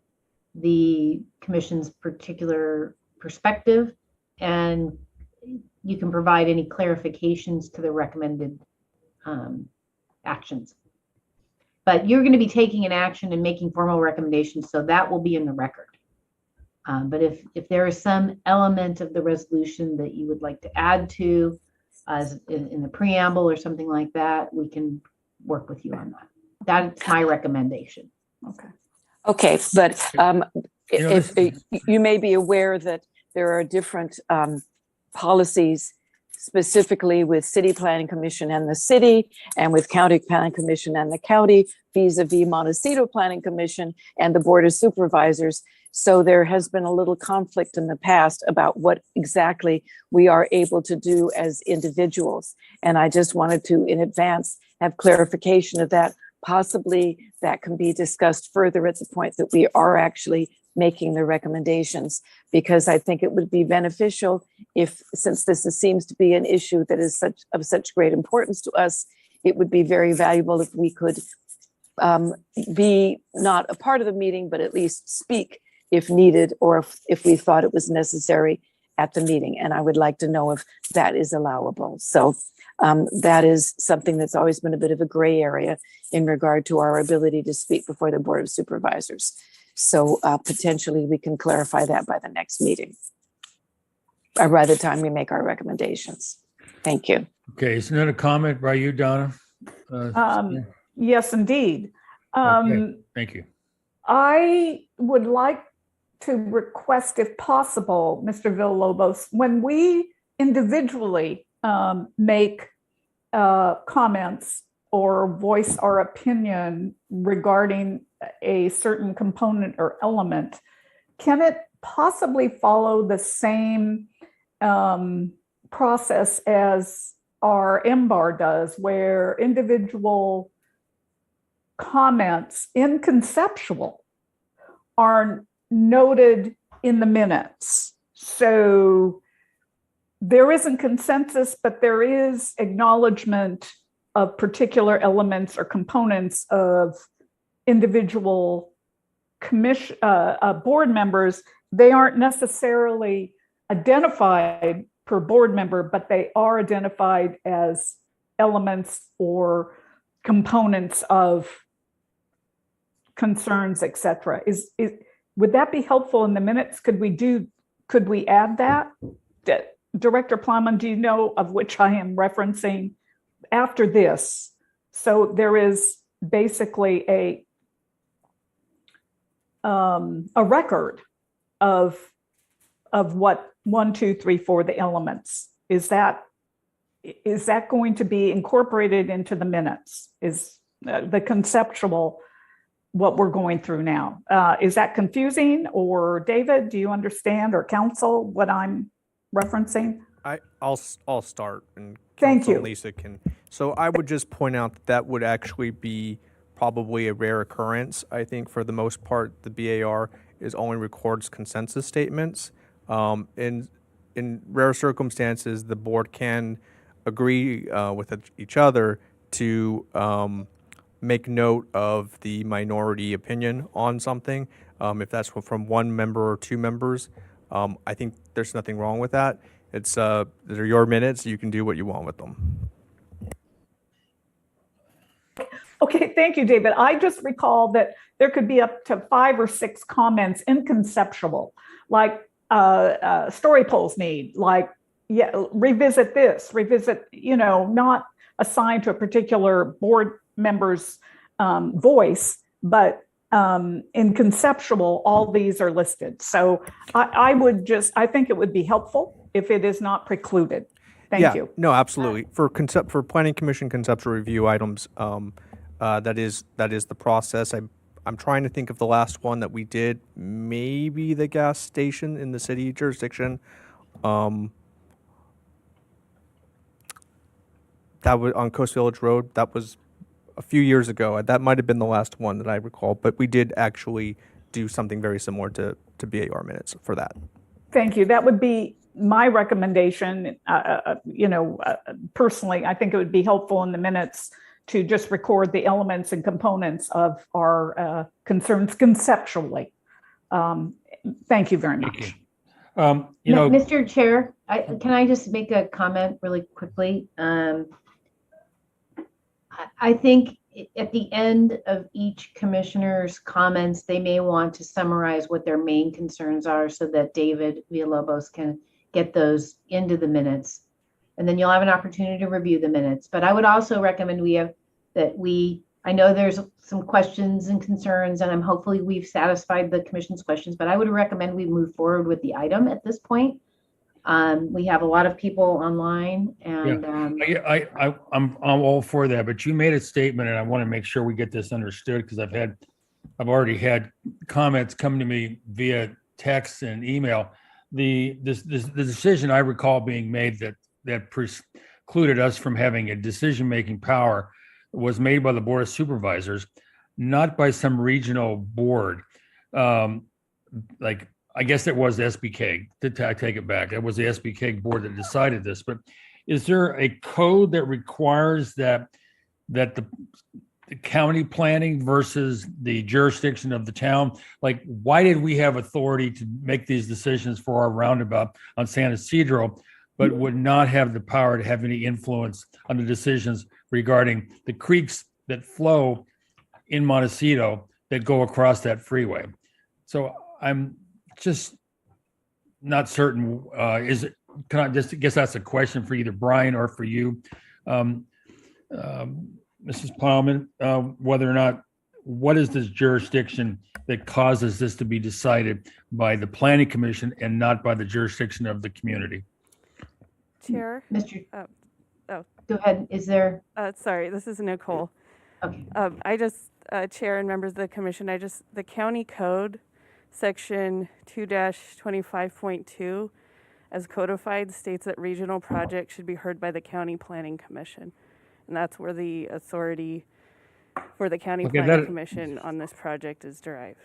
the commission's particular perspective, and you can provide any clarifications to the recommended actions. But you're going to be taking an action and making formal recommendations, so that will be in the record. But if there is some element of the resolution that you would like to add to as in the preamble or something like that, we can work with you on that. That's my recommendation. Okay. Okay, but if this- you may be aware that there are different policies specifically with City Planning Commission and the city, and with County Planning Commission and the county, vis-a-vis Montecito Planning Commission and the Board of Supervisors. So there has been a little conflict in the past about what exactly we are able to do as individuals. And I just wanted to, in advance, have clarification of that. Possibly that can be discussed further at the point that we are actually making the recommendations, because I think it would be beneficial if, since this seems to be an issue that is of such great importance to us, it would be very valuable if we could be not a part of the meeting, but at least speak if needed, or if we thought it was necessary at the meeting. And I would like to know if that is allowable. So that is something that's always been a bit of a gray area in regard to our ability to speak before the Board of Supervisors. So potentially we can clarify that by the next meeting, or by the time we make our recommendations. Thank you. Okay, is another comment by you, Donna? Yes, indeed. Okay, thank you. I would like to request, if possible, Mr. Villalobos, when we individually make comments or voice our opinion regarding a certain component or element, can it possibly follow the same process as our MBAR does, where individual comments in conceptual are noted in the minutes? So there isn't consensus, but there is acknowledgement of particular elements or components of individual board members. They aren't necessarily identified per board member, but they are identified as elements or components of concerns, etc. Would that be helpful in the minutes? Could we add that? Director Plowman, do you know of which I am referencing after this? So there is basically a record of what 1, 2, 3, 4, the elements. Is that going to be incorporated into the minutes? Is the conceptual what we're going through now? Is that confusing? Or David, do you understand, or counsel, what I'm referencing? I'll start, and Thank Council you. Lisa can. So I would just point out that would actually be probably a rare occurrence. I think for the most part, the BAR only records consensus statements. In rare circumstances, the board can agree with each other to make note of the minority opinion on something. If that's from one member or two members, I think there's nothing wrong with that. They're your minutes. You can do what you want with them. Okay, thank you, David. I just recall that there could be up to 5 or 6 comments in conceptual, like story polls need, like, yeah, revisit this, not assigned to a particular board member's voice, but in conceptual, all these are listed. So I think it would be helpful if it is not precluded. Thank you. No, absolutely. For Planning Commission conceptual review items, that is the process. I'm trying to think of the last one that we did. Maybe the gas station in the city jurisdiction. That was on Coast Village Road. That was a few years ago. That might have been the last one that I recall. But we did actually do something very similar to BAR minutes for that. Thank you. That would be my recommendation. Personally, I think it would be helpful in the minutes to just record the elements and components of our concerns conceptually. Thank you very much. Mr. Chair, can I just make a comment really quickly? I think at the end of each commissioner's comments, they may want to summarize what their main concerns are so that David Villalobos can get those into the minutes. And then you'll have an opportunity to review the minutes. But I would also recommend I know there's some questions and concerns, and hopefully we've satisfied the commission's questions, but I would recommend we move forward with the item at this point. We have a lot of people online, and I'm all for that, but you made a statement, and I want to make sure we get this understood, because I've already had comments come to me via text and email. The decision I recall being made that precluded us from having a decision-making power was made by the Board of Supervisors, not by some regional board. I guess it was the SBK. I take it back. It was the SBK board that decided this. But is there a code that requires that the county planning versus the jurisdiction of the town? Like, why did we have authority to make these decisions for our roundabout on San Ysidro, but would not have the power to have any influence on the decisions regarding the creeks that flow in Montecito that go across that freeway? So I'm just not certain. Can I just guess that's a question for either Brian or for you, Mrs. Plowman, whether or not what is this jurisdiction that causes this to be decided by the planning commission and not by the jurisdiction of the community? Chair, Mr. oh. Go ahead. Is there? Sorry, this is Nicole. Okay. I just, Chair and members of the commission, the county code, section 2-25.2, as codified, states that regional projects should be heard by the county planning commission. And that's where the authority for the county planning commission on this project is derived.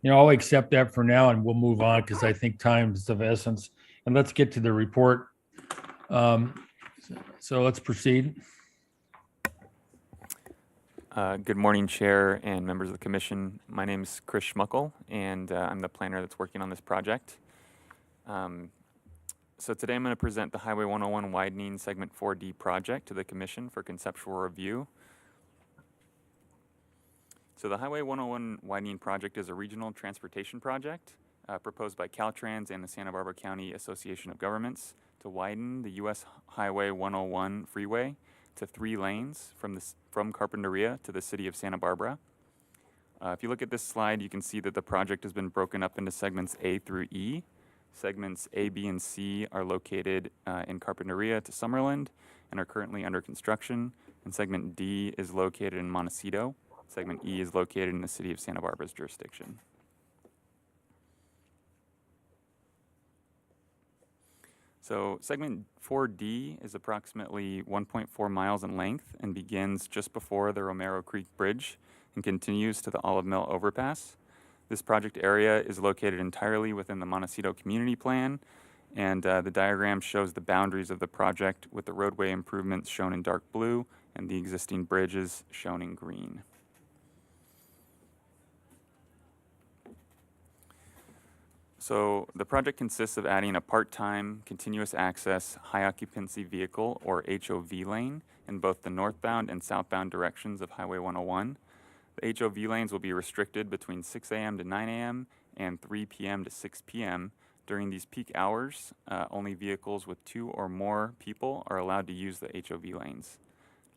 I'll accept that for now and we'll move on because I think time is of essence. And let's get to the report. So let's proceed. Good morning, Chair and members of the Commission. My name is Chris Schmuckel, and I'm the planner that's working on this project. So today I'm going to present the Highway 101 Widening Segment 4D project to the Commission for conceptual review. So the Highway 101 Widening project is a regional transportation project proposed by Caltrans and the Santa Barbara County Association of Governments to widen the U.S. Highway 101 freeway to 3 lanes from Carpinteria to the city of Santa Barbara. If you look at this slide, you can see that the project has been broken up into segments A through E. Segments A, B, and C are located in Carpinteria to Summerland and are currently under construction. And segment D is located in Montecito. Segment E is located in the city of Santa Barbara's jurisdiction. So segment 4D is approximately 1.4 miles in length and begins just before the Romero Creek Bridge and continues to the Olive Mill Overpass. This project area is located entirely within the Montecito Community Plan, and the diagram shows the boundaries of the project with the roadway improvements shown in dark blue and the existing bridges shown in green. So the project consists of adding a part-time continuous access high occupancy vehicle or HOV lane in both the northbound and southbound directions of Highway 101. The HOV lanes will be restricted between 6 a.m. to 9 a.m. and 3 p.m. to 6 p.m. During these peak hours, only vehicles with 2 or more people are allowed to use the HOV lanes.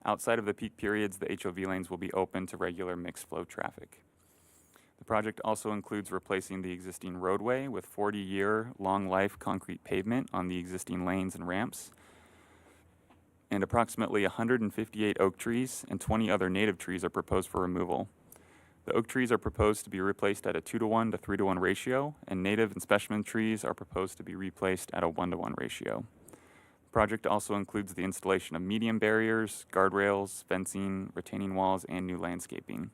Outside of the peak periods, the HOV lanes will be open to regular mixed flow traffic. The project also includes replacing the existing roadway with 40-year long life concrete pavement on the existing lanes and ramps. And approximately 158 oak trees and 20 other native trees are proposed for removal. The oak trees are proposed to be replaced at a 2-to-1 to 3-to-1 ratio, and native and specimen trees are proposed to be replaced at a 1-to-1 ratio. The project also includes the installation of median barriers, guardrails, fencing, retaining walls, and new landscaping.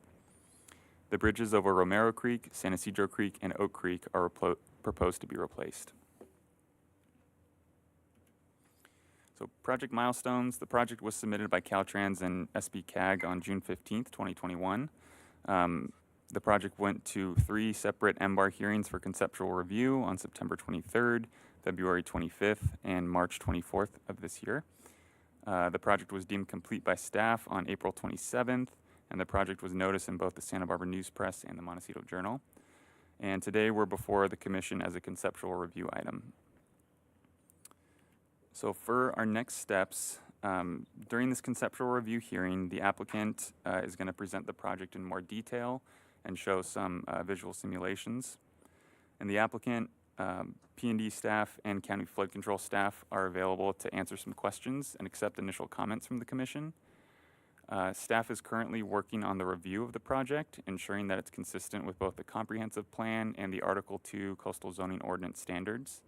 The bridges over Romero Creek, San Ysidro Creek, and Oak Creek are proposed to be replaced. So project milestones. The project was submitted by Caltrans and SB-CAG on June 15th, 2021. The project went to 3 separate MBAR hearings for conceptual review on September 23rd, February 25th, and March 24th of this year. The project was deemed complete by staff on April 27th, and the project was noticed in both the Santa Barbara News Press and the Montecito Journal. And today we're before the Commission as a conceptual review item. So for our next steps, during this conceptual review hearing, the applicant is going to present the project in more detail and show some visual simulations. And the applicant, P&D staff, and county flood control staff are available to answer some questions and accept initial comments from the Commission. Staff is currently working on the review of the project, ensuring that it's consistent with both the comprehensive plan and the Article 2 Coastal Zoning Ordinance standards.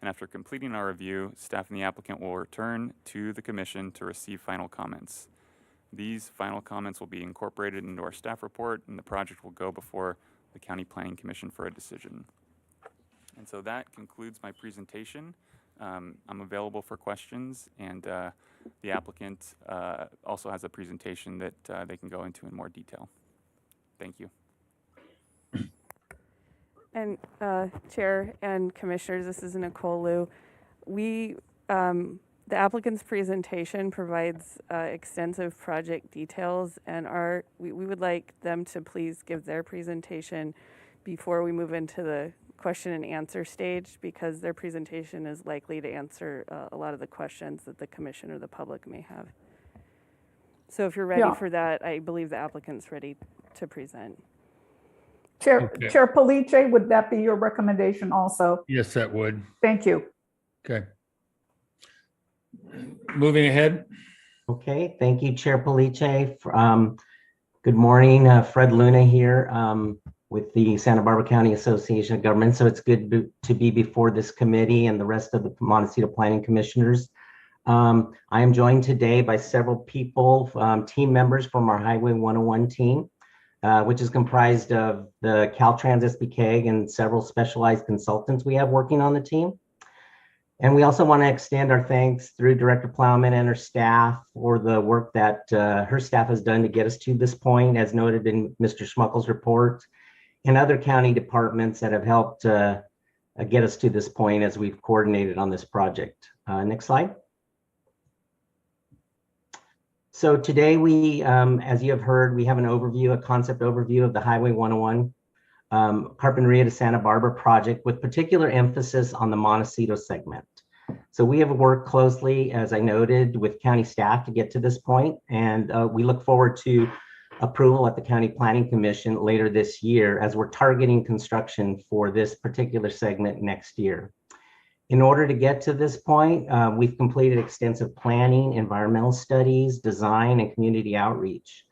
And after completing our review, staff and the applicant will return to the Commission to receive final comments. These final comments will be incorporated into our staff report, and the project will go before the County Planning Commission for a decision. And so that concludes my presentation. I'm available for questions, and the applicant also has a presentation that they can go into in more detail. Thank you. And Chair and Commissioners, this is Nicole Liu. The applicant's presentation provides extensive project details, and we would like them to please give their presentation before we move into the question and answer stage, because their presentation is likely to answer a lot of the questions that the Commission or the public may have. So if you're ready for that, I believe the applicant's ready to present. Chair, Okay. Chair Police, would that be your recommendation also? Yes, that would. Thank you. Okay. Moving ahead. Okay, thank you, Chair Police. Good morning, Fred Luna here with the Santa Barbara County Association of Governments. So it's good to be before this committee and the rest of the Montecito Planning Commissioners. I am joined today by several people, team members from our Highway 101 team, which is comprised of the Caltrans SBK and several specialized consultants we have working on the team. And we also want to extend our thanks through Director Plowman and her staff for the work that her staff has done to get us to this point, as noted in Mr. Schmuckel's report, and other county departments that have helped get us to this point as we've coordinated on this project. Next slide. So today we, as you have heard, we have an overview, a concept overview of the Highway 101 Carpinteria to Santa Barbara project with particular emphasis on the Montecito segment. So we have worked closely, as I noted, with county staff to get to this point, and we look forward to approval at the County Planning Commission later this year as we're targeting construction for this particular segment next year. In order to get to this point, we've completed extensive planning, environmental studies, design, and community outreach.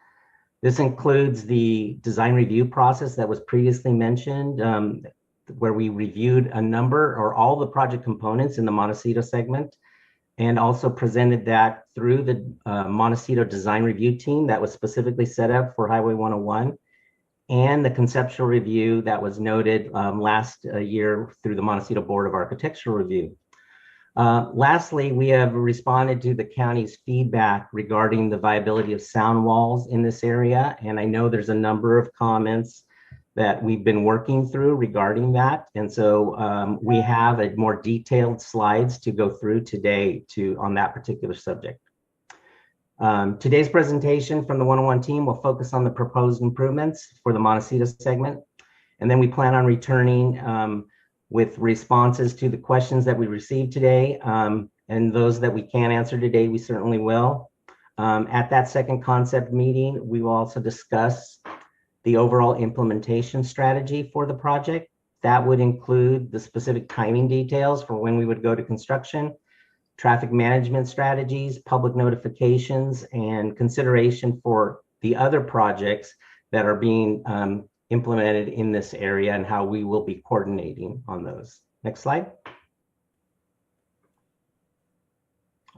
This includes the design review process that was previously mentioned, where we reviewed a number or all the project components in the Montecito segment, and also presented that through the Montecito design review team that was specifically set up for Highway 101, and the conceptual review that was noted last year through the Montecito Board of Architectural Review. Lastly, we have responded to the county's feedback regarding the viability of sound walls in this area. And I know there's a number of comments that we've been working through regarding that. And so we have a more detailed slides to go through today on that particular subject. Today's presentation from the 101 team will focus on the proposed improvements for the Montecito segment. And then we plan on returning with responses to the questions that we received today, and those that we can't answer today, we certainly will. At that second concept meeting, we will also discuss the overall implementation strategy for the project. That would include the specific timing details for when we would go to construction, traffic management strategies, public notifications, and consideration for the other projects that are being implemented in this area and how we will be coordinating on those. Next slide.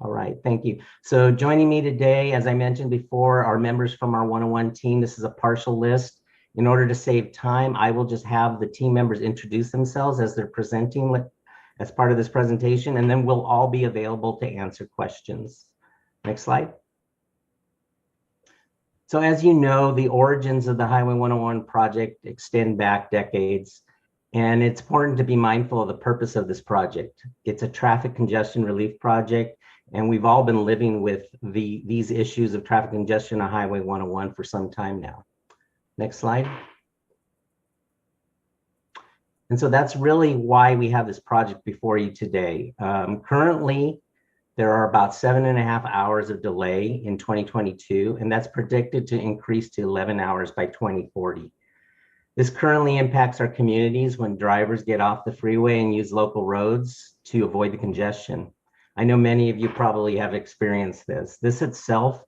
All right, thank you. So joining me today, as I mentioned before, are members from our 101 team. This is a partial list. In order to save time, I will just have the team members introduce themselves as they're presenting as part of this presentation, and then we'll all be available to answer questions. Next slide. So as you know, the origins of the Highway 101 project extend back decades, and it's important to be mindful of the purpose of this project. It's a traffic congestion relief project, and we've all been living with these issues of traffic congestion on Highway 101 for some time now. Next slide. And so that's really why we have this project before you today. Currently, there are about 7.5 hours of delay in 2022, and that's predicted to increase to 11 hours by 2040. This currently impacts our communities when drivers get off the freeway and use local roads to avoid the congestion. I know many of you probably have experienced this. This itself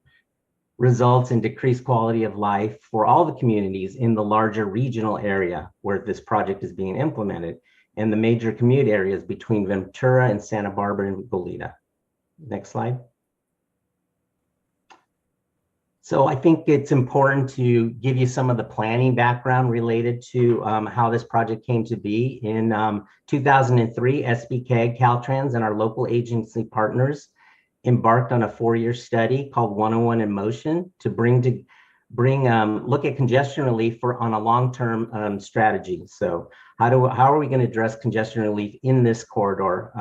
results in decreased quality of life for all the communities in the larger regional area where this project is being implemented, and the major commute areas between Ventura and Santa Barbara and Goleta. Next slide. So I think it's important to give you some of the planning background related to how this project came to be. In 2003, SBK, Caltrans, and our local agency partners embarked on a 4-year study called 101 in Motion to look at congestion relief on a long-term strategy. So how are we going to address congestion relief in this corridor?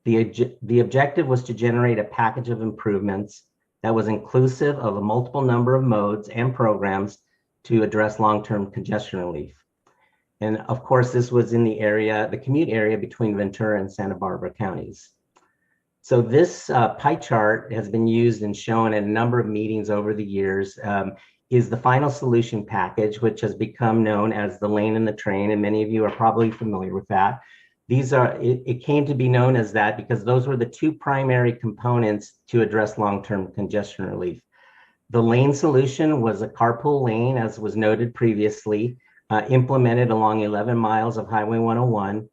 The objective was to generate a package of improvements that was inclusive of a multiple number of modes and programs to address long-term congestion relief. And of course, this was in the commute area between Ventura and Santa Barbara counties. So this pie chart has been used and shown at a number of meetings over the years, is the final solution package, which has become known as the lane and the train, and many of you are probably familiar with that. These are, it came to be known as that because those were the two primary components to address long-term congestion relief. The lane solution was a carpool lane, as was noted previously, implemented along 11 miles of Highway 101,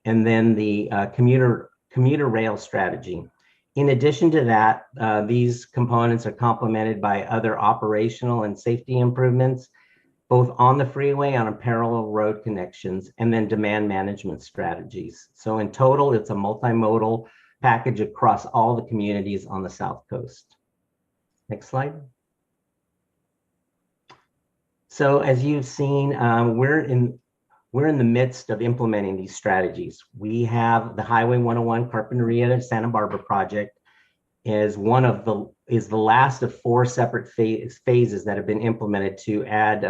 and then the commuter rail strategy. In addition to that, these components are complemented by other operational and safety improvements, both on the freeway and on parallel road connections, and then demand management strategies. So in total, it's a multimodal package across all the communities on the South Coast. Next slide. So as you've seen, we're in the midst of implementing these strategies. We have the Highway 101 Carpinteria to Santa Barbara project is the last of 4 separate phases that have been implemented to add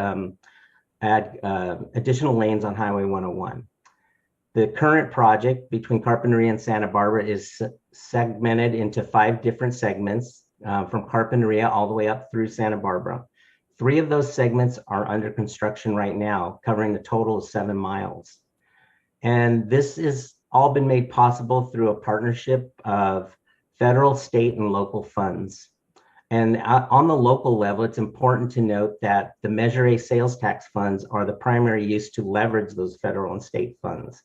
additional lanes on Highway 101. The current project between Carpinteria and Santa Barbara is segmented into 5 different segments from Carpinteria all the way up through Santa Barbara. 3 of those segments are under construction right now, covering a total of 7 miles. And this has all been made possible through a partnership of federal, state, and local funds. And on the local level, it's important to note that the Measure A sales tax funds are the primary use to leverage those federal and state funds.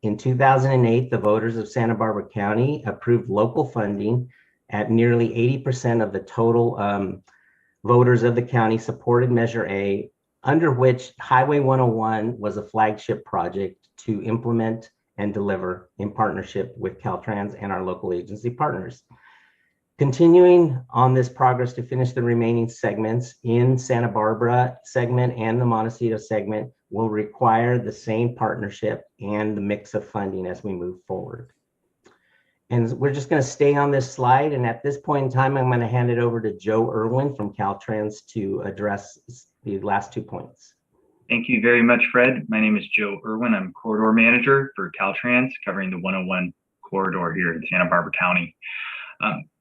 In 2008, the voters of Santa Barbara County approved local funding at nearly 80% of the total voters of the county supported Measure A, under which Highway 101 was a flagship project to implement and deliver in partnership with Caltrans and our local agency partners. Continuing on this progress to finish the remaining segments in Santa Barbara segment and the Montecito segment will require the same partnership and the mix of funding as we move forward. And we're just going to stay on this slide. And at this point in time, I'm going to hand it over to Joe Irwin from Caltrans to address the last 2 points. Thank you very much, Fred. My name is Joe Irwin. I'm corridor manager for Caltrans, covering the 101 corridor here in Santa Barbara County.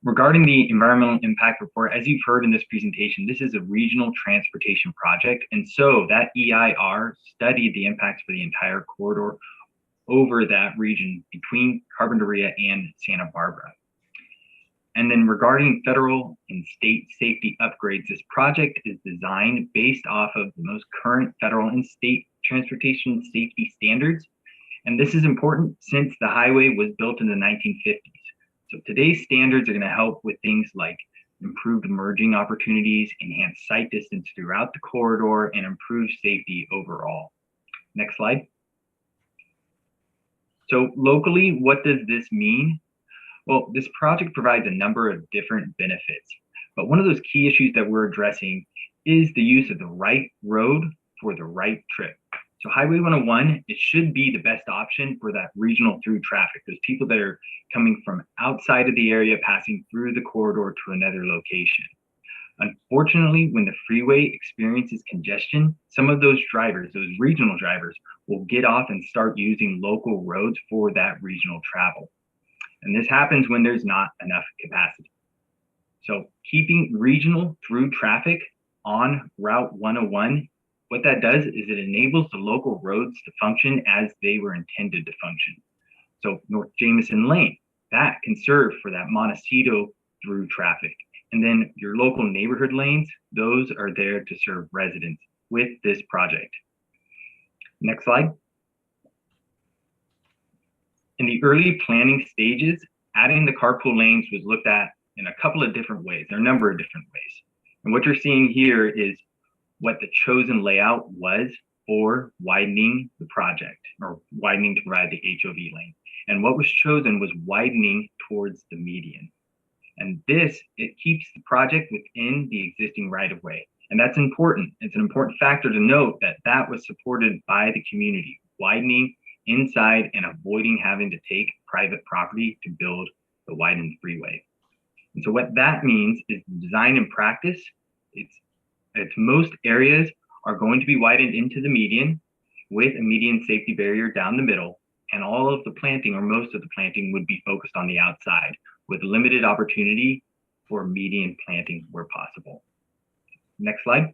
Regarding the environmental impact report, as you've heard in this presentation, this is a regional transportation project. And so that EIR studied the impacts for the entire corridor over that region between Carpinteria and Santa Barbara. And then regarding federal and state safety upgrades, this project is designed based off of the most current federal and state transportation safety standards. And this is important since the highway was built in the 1950s. So today's standards are going to help with things like improved merging opportunities, enhanced sight distance throughout the corridor, and improved safety overall. Next slide. So locally, what does this mean? Well, this project provides a number of different benefits, but one of those key issues that we're addressing is the use of the right road for the right trip. So Highway 101, it should be the best option for that regional through traffic. There's people that are coming from outside of the area, passing through the corridor to another location. Unfortunately, when the freeway experiences congestion, some of those drivers, those regional drivers, will get off and start using local roads for that regional travel. And this happens when there's not enough capacity. So keeping regional through traffic on Route 101, what that does is it enables the local roads to function as they were intended to function. So North Jameson Lane, that can serve for that Montecito through traffic. And then your local neighborhood lanes, those are there to serve residents with this project. Next slide. In the early planning stages, adding the carpool lanes was looked at in a couple of different ways. There are a number of different ways. And what you're seeing here is what the chosen layout was for widening the project, or widening to provide the HOV lane. And what was chosen was widening towards the median. And this, it keeps the project within the existing right-of-way. And that's important. It's an important factor to note that that was supported by the community, widening inside and avoiding having to take private property to build the widened freeway. And so what that means is design and practice, it's most areas are going to be widened into the median with a median safety barrier down the middle, and all of the planting, or most of the planting, would be focused on the outside, with limited opportunity for median planting where possible. Next slide.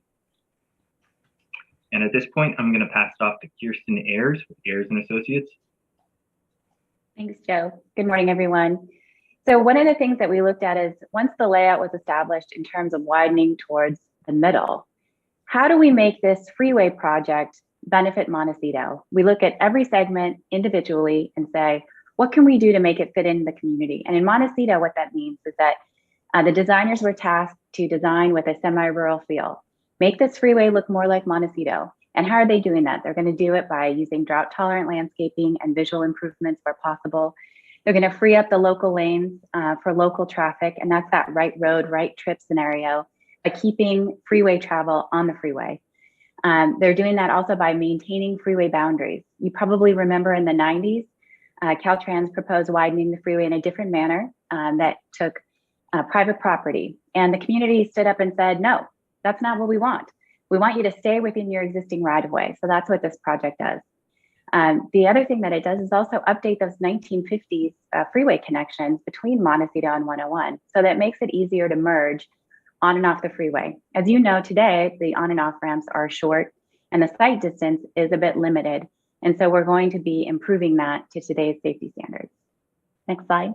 And at this point, I'm going to pass it off to Kirsten Ayers with Ayers and Associates. Thanks, Joe. Good morning, everyone. So one of the things that we looked at is once the layout was established in terms of widening towards the middle, how do we make this freeway project benefit Montecito? We look at every segment individually and say, what can we do to make it fit in the community? And in Montecito, what that means is that the designers were tasked to design with a semi-rural feel. Make this freeway look more like Montecito. And how are they doing that? They're going to do it by using drought-tolerant landscaping and visual improvements where possible. They're going to free up the local lanes for local traffic, and that's that right road, right trip scenario, by keeping freeway travel on the freeway. They're doing that also by maintaining freeway boundaries. You probably remember in the 90s, Caltrans proposed widening the freeway in a different manner that took private property. And the community stood up and said, no, that's not what we want. We want you to stay within your existing right-of-way. So that's what this project does. The other thing that it does is also update those 1950s freeway connections between Montecito and 101. So that makes it easier to merge on and off the freeway. As you know, today, the on and off ramps are short and the sight distance is a bit limited. And so we're going to be improving that to today's safety standards. Next slide.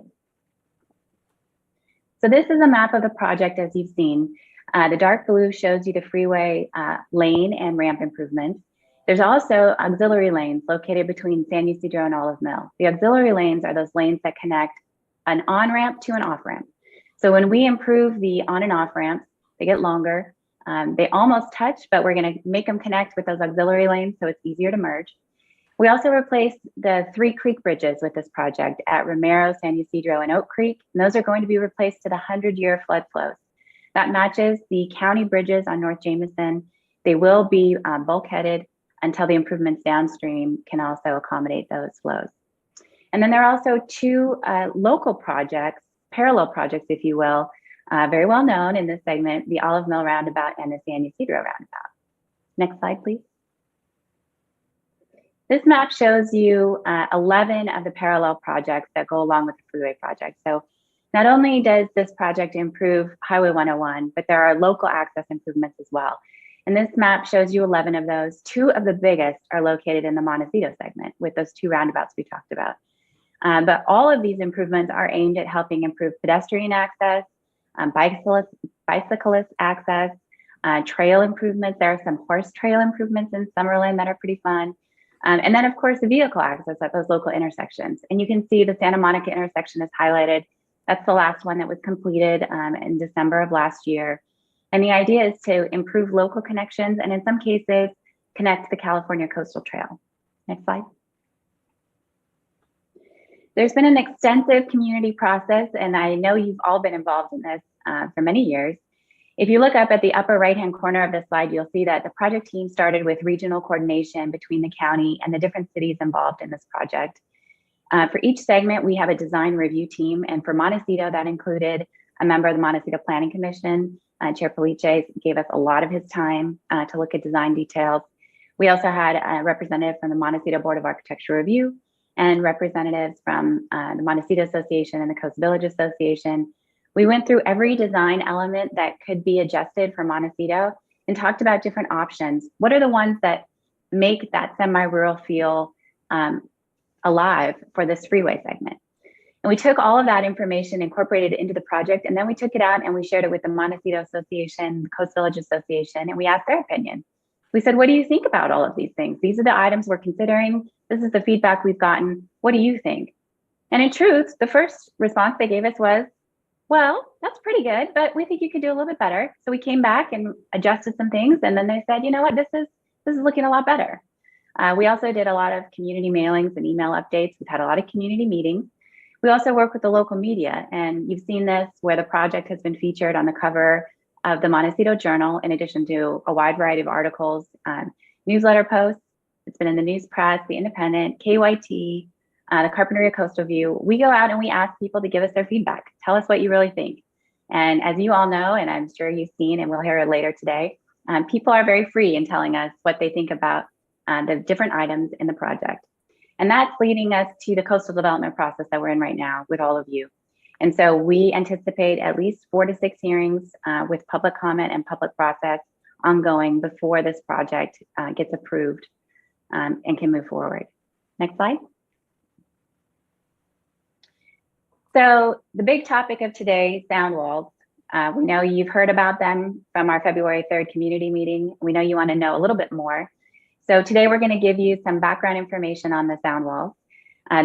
So this is a map of the project as you've seen. The dark blue shows you the freeway lane and ramp improvements. There's also auxiliary lanes located between San Ysidro and Olive Mill. The auxiliary lanes are those lanes that connect an on-ramp to an off-ramp. So when we improve the on and off ramps, they get longer. They almost touch, but we're going to make them connect with those auxiliary lanes so it's easier to merge. We also replaced the 3 creek bridges with this project at Romero, San Ysidro, and Oak Creek. And those are going to be replaced to the 100-year flood flows. That matches the county bridges on North Jameson. They will be bulkheaded until the improvements downstream can also accommodate those flows. And then there are also 2 local projects, parallel projects, if you will, very well known in this segment, the Olive Mill Roundabout and the San Ysidro Roundabout. Next slide, please. This map shows you 11 of the parallel projects that go along with the freeway project. So not only does this project improve Highway 101, but there are local access improvements as well. And this map shows you 11 of those. 2 of the biggest are located in the Montecito segment with those 2 roundabouts we talked about. But all of these improvements are aimed at helping improve pedestrian access, bicyclist access, trail improvements. There are some horse trail improvements in Summerlin that are pretty fun. And then, of course, the vehicle access at those local intersections. And you can see the Santa Monica intersection is highlighted. That's the last one that was completed in December of last year. And the idea is to improve local connections and in some cases, connect the California Coastal Trail. Next slide. There's been an extensive community process, and I know you've all been involved in this for many years. If you look up at the upper right-hand corner of this slide, you'll see that the project team started with regional coordination between the county and the different cities involved in this project. For each segment, we have a design review team, and for Montecito, that included a member of the Montecito Planning Commission. Chair Police gave us a lot of his time to look at design details. We also had a representative from the Montecito Board of Architecture Review and representatives from the Montecito Association and the Coast Village Association. We went through every design element that could be adjusted for Montecito and talked about different options. What are the ones that make that semi-rural feel alive for this freeway segment? And we took all of that information, incorporated it into the project, and then we took it out and we shared it with the Montecito Association, the Coast Village Association, and we asked their opinion. We said, what do you think about all of these things? These are the items we're considering. This is the feedback we've gotten. What do you think? And in truth, the first response they gave us was, well, that's pretty good, but we think you could do a little bit better. So we came back and adjusted some things. And then they said, you know what, this is looking a lot better. We also did a lot of community mailings and email updates. We've had a lot of community meetings. We also work with the local media, and you've seen this where the project has been featured on the cover of the Montecito Journal, in addition to a wide variety of articles, newsletter posts. It's been in the News Press, the Independent, KYT, the Carpinteria Coastal View. We go out and we ask people to give us their feedback. Tell us what you really think. And as you all know, and I'm sure you've seen, and we'll hear it later today, people are very free in telling us what they think about the different items in the project. And that's leading us to the coastal development process that we're in right now with all of you. And so we anticipate at least 4 to 6 hearings with public comment and public process ongoing before this project gets approved and can move forward. Next slide. So the big topic of today, sound walls. We know you've heard about them from our February 3rd community meeting. We know you want to know a little bit more. So today we're going to give you some background information on the sound walls.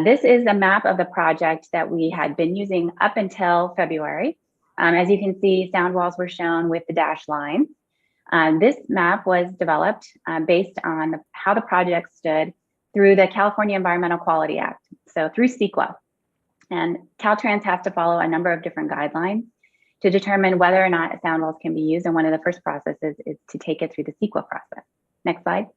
This is a map of the project that we had been using up until February. As you can see, sound walls were shown with the dashed lines. This map was developed based on how the project stood through the California Environmental Quality Act, so through CEQA. And Caltrans has to follow a number of different guidelines to determine whether or not sound walls can be used. And one of the first processes is to take it through the CEQA process. Next slide.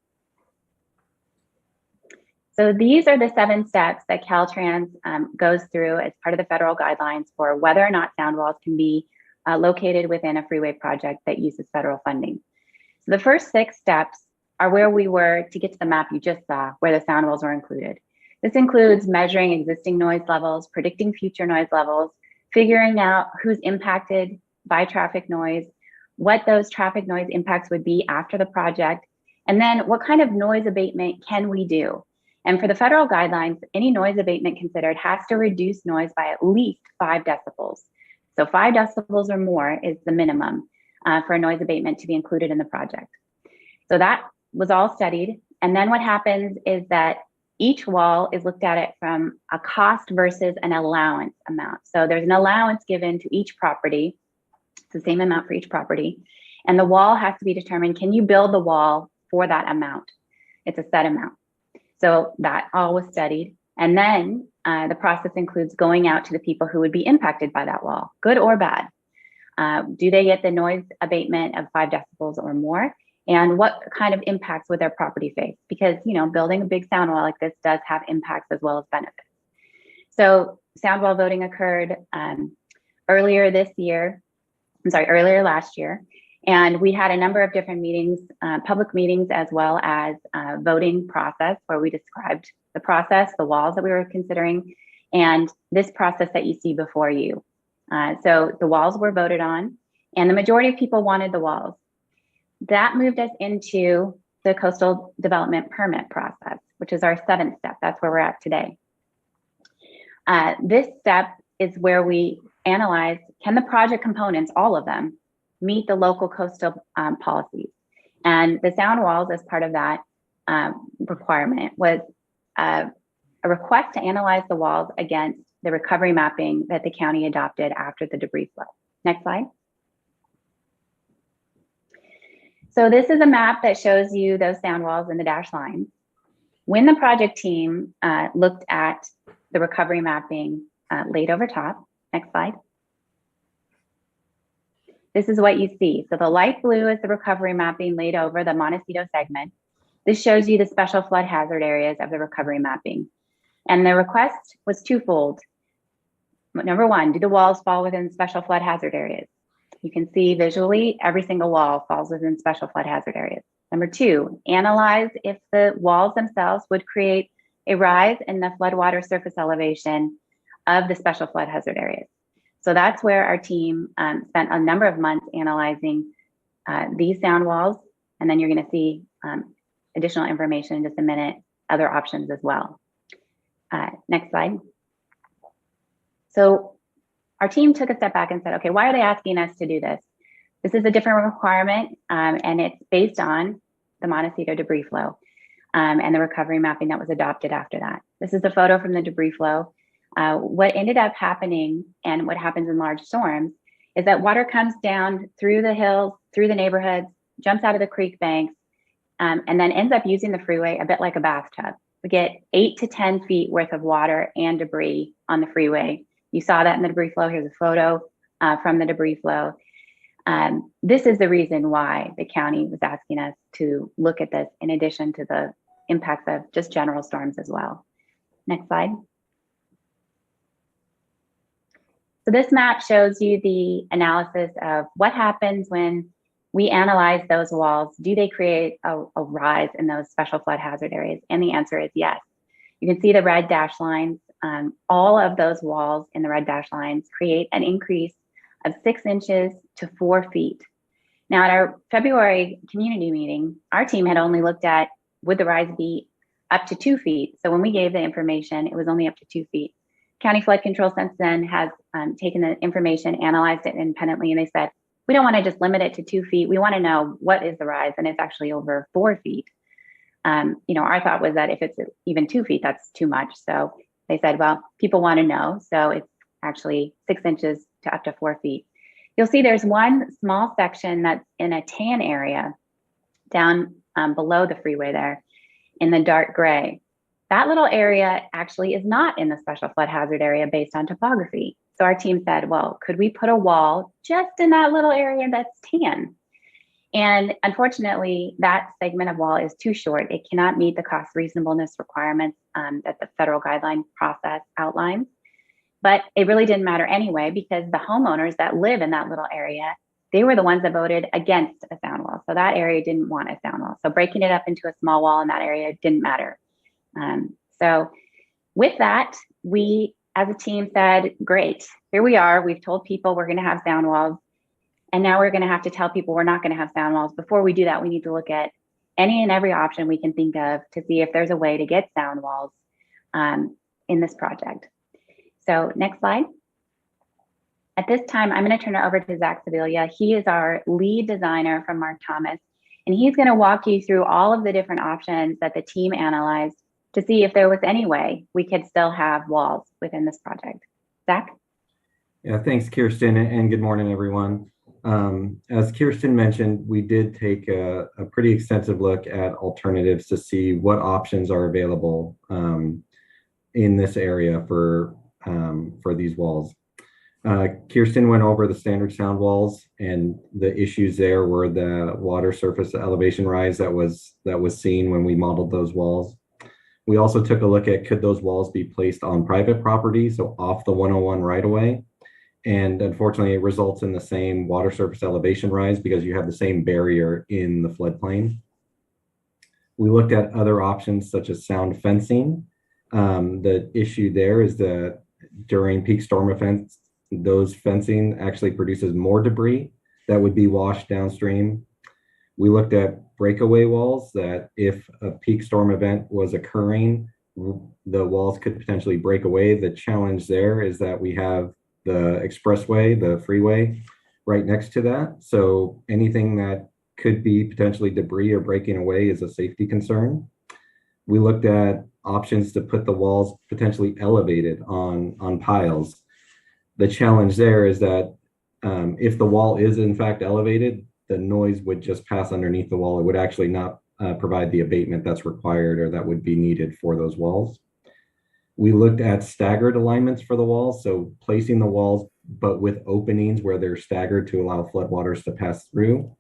So these are the 7 steps that Caltrans goes through as part of the federal guidelines for whether or not sound walls can be located within a freeway project that uses federal funding. So the first 6 steps are where we were to get to the map you just saw, where the sound walls were included. This includes measuring existing noise levels, predicting future noise levels, figuring out who's impacted by traffic noise, what those traffic noise impacts would be after the project, and then what kind of noise abatement can we do? And for the federal guidelines, any noise abatement considered has to reduce noise by at least 5 decibels. So 5 decibels or more is the minimum for a noise abatement to be included in the project. So that was all studied. And then what happens is that each wall is looked at it from a cost versus an allowance amount. So there's an allowance given to each property. It's the same amount for each property. And the wall has to be determined, can you build the wall for that amount? It's a set amount. So that all was studied. And then the process includes going out to the people who would be impacted by that wall, good or bad. Do they get the noise abatement of 5 decibels or more? And what kind of impacts would their property face? Because, you know, building a big sound wall like this does have impacts as well as benefits. So sound wall voting occurred earlier last year. And we had a number of different meetings, public meetings, as well as voting process where we described the process, the walls that we were considering, and this process that you see before you. So the walls were voted on, and the majority of people wanted the walls. That moved us into the coastal development permit process, which is our 7th step. That's where we're at today. This step is where we analyze, can the project components, all of them, meet the local coastal policies? And the sound walls, as part of that requirement, was a request to analyze the walls against the recovery mapping that the county adopted after the debris flow. Next slide. So this is a map that shows you those sound walls and the dashed lines. When the project team looked at the recovery mapping laid over top, next slide. This is what you see. So the light blue is the recovery mapping laid over the Montecito segment. This shows you the special flood hazard areas of the recovery mapping. And the request was twofold. Number 1, do the walls fall within special flood hazard areas? You can see visually every single wall falls within special flood hazard areas. Number 2, analyze if the walls themselves would create a rise in the floodwater surface elevation of the special flood hazard areas. So that's where our team spent a number of months analyzing these sound walls. And then you're going to see additional information in just a minute, other options as well. Next slide. So our team took a step back and said, okay, why are they asking us to do this? This is a different requirement, and it's based on the Montecito debris flow and the recovery mapping that was adopted after that. This is a photo from the debris flow. What ended up happening, and what happens in large storms, is that water comes down through the hills, through the neighborhoods, jumps out of the creek banks, and then ends up using the freeway a bit like a bathtub. We get 8 to 10 feet worth of water and debris on the freeway. You saw that in the debris flow. Here's a photo from the debris flow. This is the reason why the county was asking us to look at this in addition to the impacts of just general storms as well. Next slide. So this map shows you the analysis of what happens when we analyze those walls. Do they create a rise in those special flood hazard areas? And the answer is yes. You can see the red dashed lines all of those walls in the red dashed lines create an increase of 6 inches to 4 feet. Now, at our February community meeting, our team had only looked at would the rise be up to 2 feet. So when we gave the information, it was only up to 2 feet. County Flood Control since then has taken the information, analyzed it independently, and they said, we don't want to just limit it to 2 feet. We want to know what is the rise, and it's actually over 4 feet. Our thought was that if it's even 2 feet, that's too much. So they said, well, people want to know. So it's actually 6 inches to up to 4 feet. You'll see there's one small section that's in a tan area down below the freeway there in the dark gray. That little area actually is not in the special flood hazard area based on topography. So our team said, well, could we put a wall just in that little area that's tan? And unfortunately, that segment of wall is too short. It cannot meet the cost reasonableness requirements that the federal guideline process outlines. But it really didn't matter anyway, because the homeowners that live in that little area, they were the ones that voted against a sound wall. So that area didn't want a sound wall. So breaking it up into a small wall in that area didn't matter. So with that, we as a team said, great, here we are. We've told people we're going to have sound walls. And now we're going to have to tell people we're not going to have sound walls. Before we do that, we need to look at any and every option we can think of to see if there's a way to get sound walls in this project. So next slide. At this time, I'm going to turn it over to Zach Sevilla. He is our lead designer from Mark Thomas, and he's going to walk you through all of the different options that the team analyzed to see if there was any way we could still have walls within this project. Zach? Yeah, thanks, Kirsten, and good morning, everyone. As Kirsten mentioned, we did take a pretty extensive look at alternatives to see what options are available in this area for these walls. Kirsten went over the standard sound walls, and the issues there were the water surface elevation rise that was seen when we modeled those walls. We also took a look at could those walls be placed on private property, so off the 101 right away. And unfortunately, it results in the same water surface elevation rise because you have the same barrier in the floodplain. We looked at other options such as sound fencing. The issue there is that during peak storm events, those fencing actually produces more debris that would be washed downstream. We looked at breakaway walls that if a peak storm event was occurring, the walls could potentially break away. The challenge there is that we have the expressway, the freeway, right next to that. So anything that could be potentially debris or breaking away is a safety concern. We looked at options to put the walls potentially elevated on piles. The challenge there is that if the wall is in fact elevated, the noise would just pass underneath the wall. It would actually not provide the abatement that's required or that would be needed for those walls. We looked at staggered alignments for the walls, so placing the walls, but with openings where they're staggered to allow floodwaters to pass through.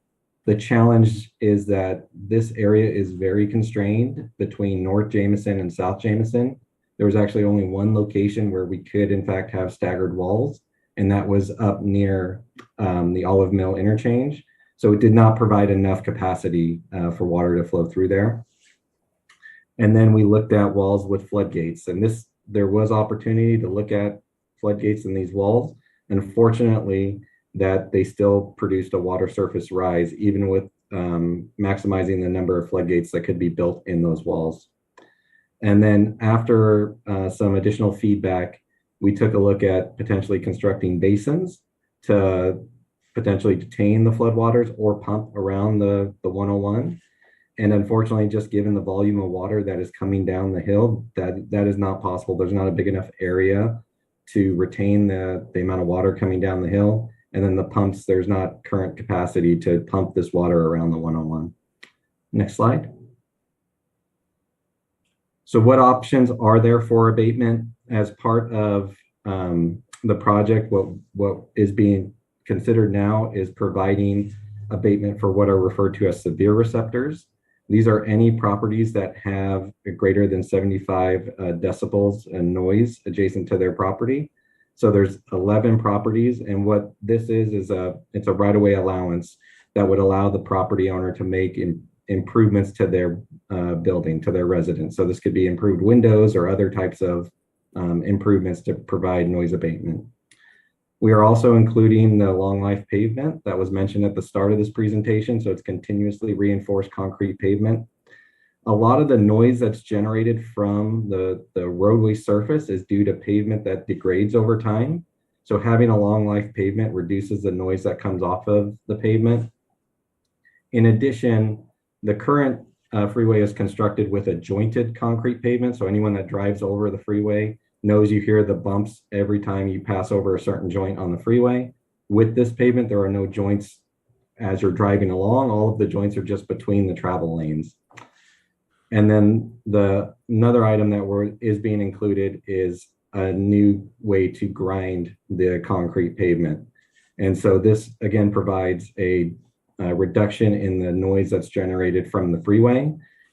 The challenge is that this area is very constrained between North Jameson and South Jameson. There was actually only one location where we could, in fact, have staggered walls, and that was up near the Olive Mill interchange. So it did not provide enough capacity for water to flow through there. And then we looked at walls with floodgates, and there was opportunity to look at floodgates in these walls. Unfortunately, that they still produced a water surface rise, even with maximizing the number of floodgates that could be built in those walls. And then after some additional feedback, we took a look at potentially constructing basins to potentially detain the floodwaters or pump around the 101. And unfortunately, just given the volume of water that is coming down the hill, that is not possible. There's not a big enough area to retain the amount of water coming down the hill. And then the pumps, there's not current capacity to pump this water around the 101. Next slide. So what options are there for abatement as part of the project? What is being considered now is providing abatement for what are referred to as severe receptors. These are any properties that have greater than 75 decibels and noise adjacent to their property. So there's 11 properties, and what this is it's a right-of-way allowance that would allow the property owner to make improvements to their building, to their residence. So this could be improved windows or other types of improvements to provide noise abatement. We are also including the long life pavement that was mentioned at the start of this presentation. So it's continuously reinforced concrete pavement. A lot of the noise that's generated from the roadway surface is due to pavement that degrades over time. So having a long life pavement reduces the noise that comes off of the pavement. In addition, the current freeway is constructed with a jointed concrete pavement. So anyone that drives over the freeway knows you hear the bumps every time you pass over a certain joint on the freeway. With this pavement, there are no joints as you're driving along. All of the joints are just between the travel lanes. And then another item that is being included is a new way to grind the concrete pavement. And so this again provides a reduction in the noise that's generated from the freeway.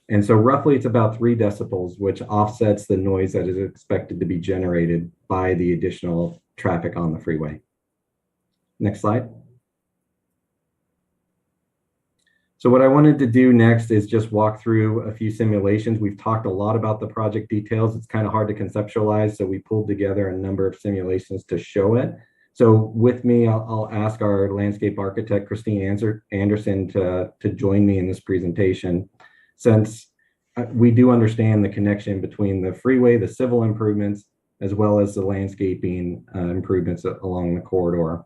And so roughly it's about 3 decibels, which offsets the noise that is expected to be generated by the additional traffic on the freeway. Next slide. So what I wanted to do next is just walk through a few simulations. We've talked a lot about the project details. It's kind of hard to conceptualize, so we pulled together a number of simulations to show it. So with me, I'll ask our landscape architect, Christine Anderson, to join me in this presentation, since we do understand the connection between the freeway, the civil improvements, as well as the landscaping improvements along the corridor.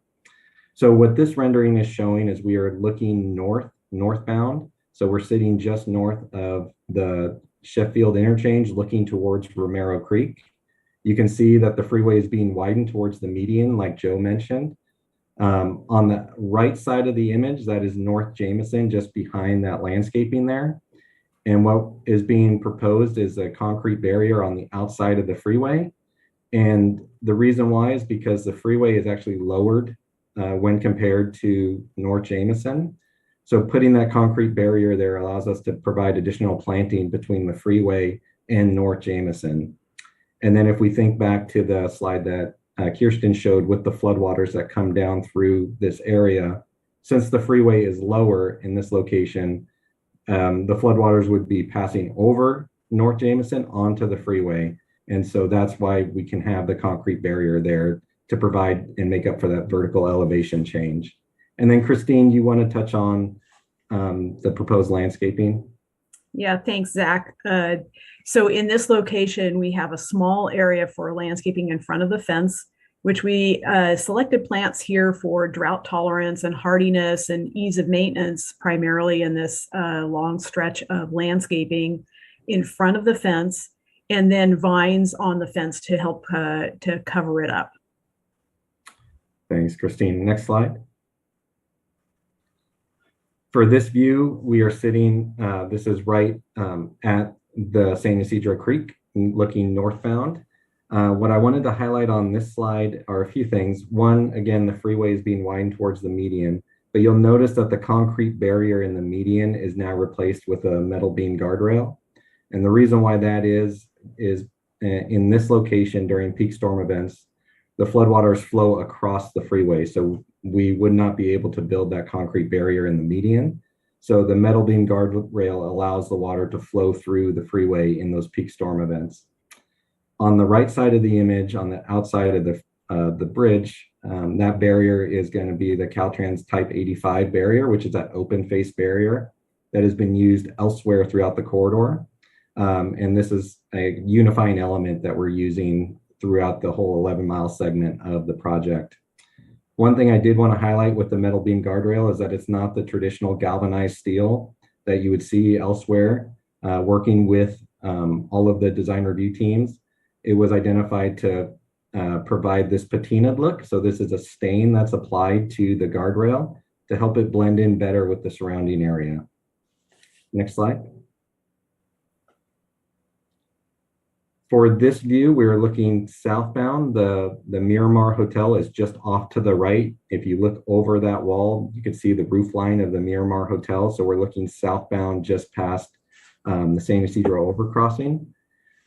So what this rendering is showing is we are looking northbound. So we're sitting just north of the Sheffield interchange, looking towards Romero Creek. You can see that the freeway is being widened towards the median, like Joe mentioned. On the right side of the image, that is North Jameson, just behind that landscaping there. And what is being proposed is a concrete barrier on the outside of the freeway. And the reason why is because the freeway is actually lowered when compared to North Jameson. So putting that concrete barrier there allows us to provide additional planting between the freeway and North Jameson. And then if we think back to the slide that Kirsten showed with the floodwaters that come down through this area, since the freeway is lower in this location, the floodwaters would be passing over North Jameson onto the freeway. And so that's why we can have the concrete barrier there to provide and make up for that vertical elevation change. And then Christine, you want to touch on the proposed landscaping? Yeah, thanks, Zach. So in this location, we have a small area for landscaping in front of the fence, which we selected plants here for drought tolerance and hardiness and ease of maintenance, primarily in this long stretch of landscaping in front of the fence, and then vines on the fence to help to cover it up. Thanks, Christine. Next slide. For this view, we are sitting, this is right at the San Ysidro Creek, looking northbound. What I wanted to highlight on this slide are a few things. One, again, the freeway is being widened towards the median, but you'll notice that the concrete barrier in the median is now replaced with a metal beam guardrail. And the reason why that is in this location during peak storm events, the floodwaters flow across the freeway. So we would not be able to build that concrete barrier in the median. So the metal beam guardrail allows the water to flow through the freeway in those peak storm events. On the right side of the image, on the outside of the bridge, that barrier is going to be the Caltrans Type 85 barrier, which is that open face barrier that has been used elsewhere throughout the corridor. And this is a unifying element that we're using throughout the whole 11-mile segment of the project. One thing I did want to highlight with the metal beam guardrail is that it's not the traditional galvanized steel that you would see elsewhere. Working with all of the design review teams, it was identified to provide this patinaed look. So this is a stain that's applied to the guardrail to help it blend in better with the surrounding area. Next slide. For this view, we're looking southbound. The Miramar Hotel is just off to the right. If you look over that wall, you can see the roof line of the Miramar Hotel. So we're looking southbound just past the San Ysidro overcrossing.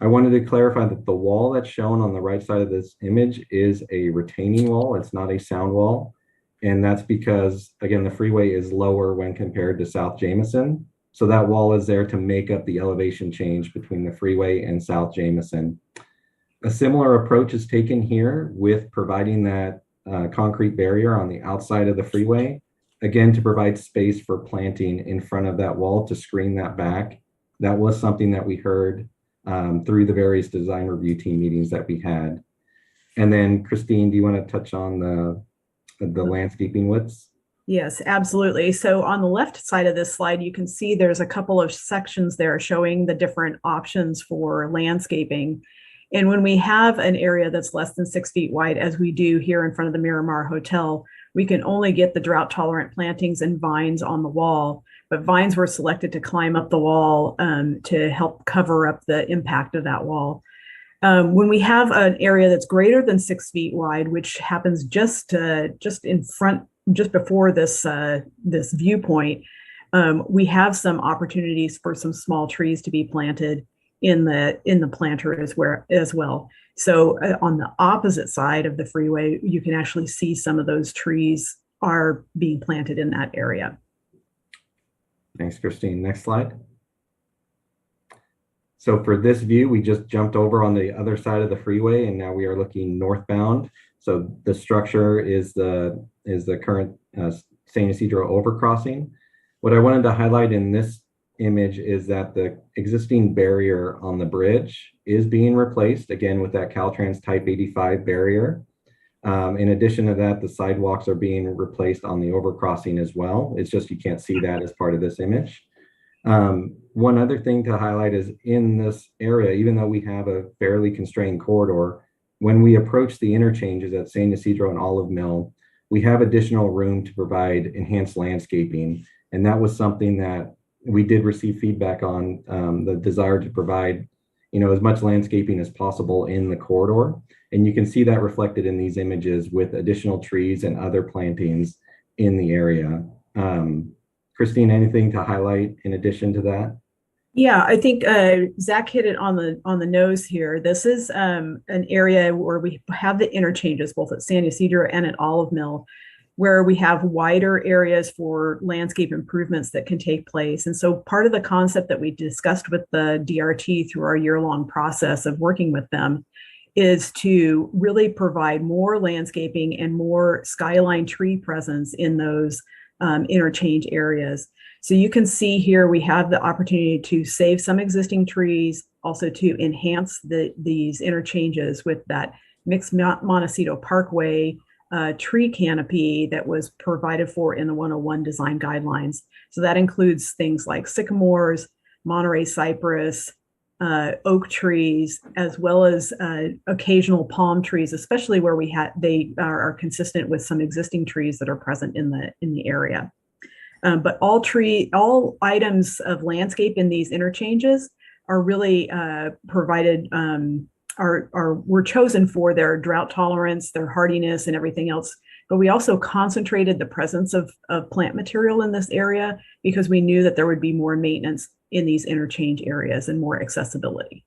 I wanted to clarify that the wall that's shown on the right side of this image is a retaining wall. It's not a sound wall. And that's because, again, the freeway is lower when compared to South Jameson. So that wall is there to make up the elevation change between the freeway and South Jameson. A similar approach is taken here with providing that concrete barrier on the outside of the freeway, again, to provide space for planting in front of that wall to screen that back. That was something that we heard through the various design review team meetings that we had. And then Christine, do you want to touch on the landscaping widths? Yes, absolutely. So on the left side of this slide, you can see there's a couple of sections there showing the different options for landscaping. And when we have an area that's less than 6 feet wide, as we do here in front of the Miramar Hotel, we can only get the drought tolerant plantings and vines on the wall, but vines were selected to climb up the wall to help cover up the impact of that wall. When we have an area that's greater than 6 feet wide, which happens just in front, just before this this viewpoint, we have some opportunities for some small trees to be planted in the planter as well. So on the opposite side of the freeway, you can actually see some of those trees are being planted in that area. Thanks, Christine. Next slide. So for this view, we just jumped over on the other side of the freeway, and now we are looking northbound. So the structure is the current San Ysidro overcrossing. What I wanted to highlight in this image is that the existing barrier on the bridge is being replaced, again, with that Caltrans Type 85 barrier. In addition to that, the sidewalks are being replaced on the overcrossing as well. It's just you can't see that as part of this image. One other thing to highlight is in this area, even though we have a fairly constrained corridor, when we approach the interchanges at San Ysidro and Olive Mill, we have additional room to provide enhanced landscaping. And that was something that we did receive feedback on, the desire to provide, as much landscaping as possible in the corridor. And you can see that reflected in these images with additional trees and other plantings in the area. Christine, anything to highlight in addition to that? Yeah, I think Zach hit it on the nose here. This is an area where we have the interchanges both at San Ysidro and at Olive Mill, where we have wider areas for landscape improvements that can take place. And so part of the concept that we discussed with the DRT through our year-long process of working with them is to really provide more landscaping and more skyline tree presence in those interchange areas. So you can see here we have the opportunity to save some existing trees, also to enhance these interchanges with that mixed Montecito Parkway tree canopy that was provided for in the 101 design guidelines. So that includes things like sycamores, Monterey cypress, oak trees, as well as occasional palm trees, especially where they are consistent with some existing trees that are present in the area. But all items of landscape in these interchanges are really provided, were chosen for their drought tolerance, their hardiness, and everything else. But we also concentrated the presence of plant material in this area because we knew that there would be more maintenance in these interchange areas and more accessibility.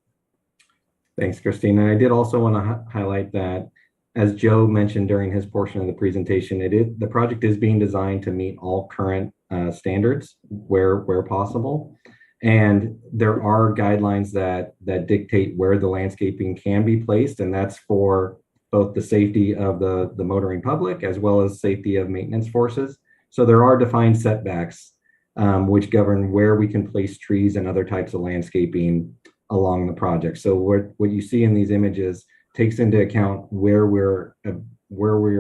Thanks, Christine. And I did also want to highlight that, as Joe mentioned during his portion of the presentation, the project is being designed to meet all current standards where possible. And there are guidelines that dictate where the landscaping can be placed, and that's for both the safety of the motoring public as well as safety of maintenance forces. So there are defined setbacks which govern where we can place trees and other types of landscaping along the project. So what you see in these images takes into account where we're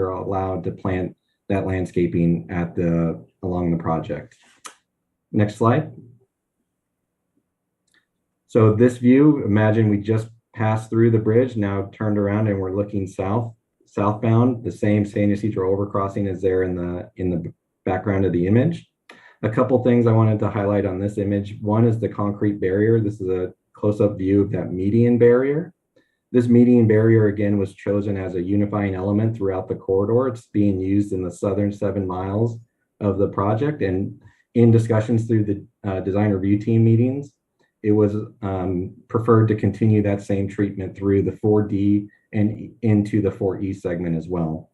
allowed to plant that landscaping along the project. Next slide. So this view, imagine we just passed through the bridge, now turned around and we're looking southbound. The same San Ysidro overcrossing is there in the background of the image. A couple things I wanted to highlight on this image. One is the concrete barrier. This is a close-up view of that median barrier. This median barrier, again, was chosen as a unifying element throughout the corridor. It's being used in the southern 7 miles of the project. And in discussions through the design review team meetings, it was preferred to continue that same treatment through the 4D and into the 4E segment as well.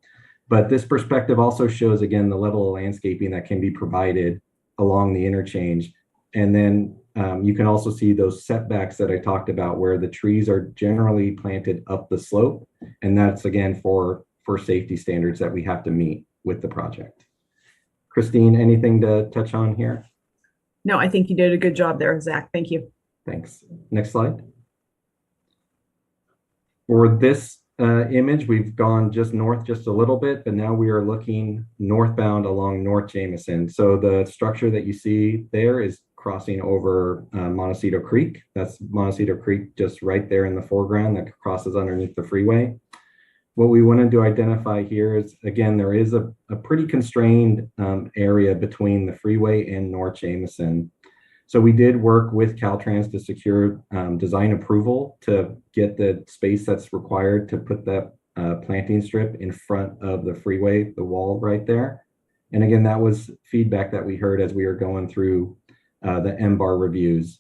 But this perspective also shows, again, the level of landscaping that can be provided along the interchange. And then you can also see those setbacks that I talked about where the trees are generally planted up the slope. And that's again for safety standards that we have to meet with the project. Christine, anything to touch on here? No, I think you did a good job there, Zach. Thank you. Thanks. Next slide. For this image, we've gone just north just a little bit, but now we are looking northbound along North Jameson. So the structure that you see there is crossing over Montecito Creek. That's Montecito Creek just right there in the foreground that crosses underneath the freeway. What we wanted to identify here is, again, there is a pretty constrained area between the freeway and North Jameson. So we did work with Caltrans to secure design approval to get the space that's required to put that planting strip in front of the freeway, the wall right there. And again, that was feedback that we heard as we were going through the MBAR reviews.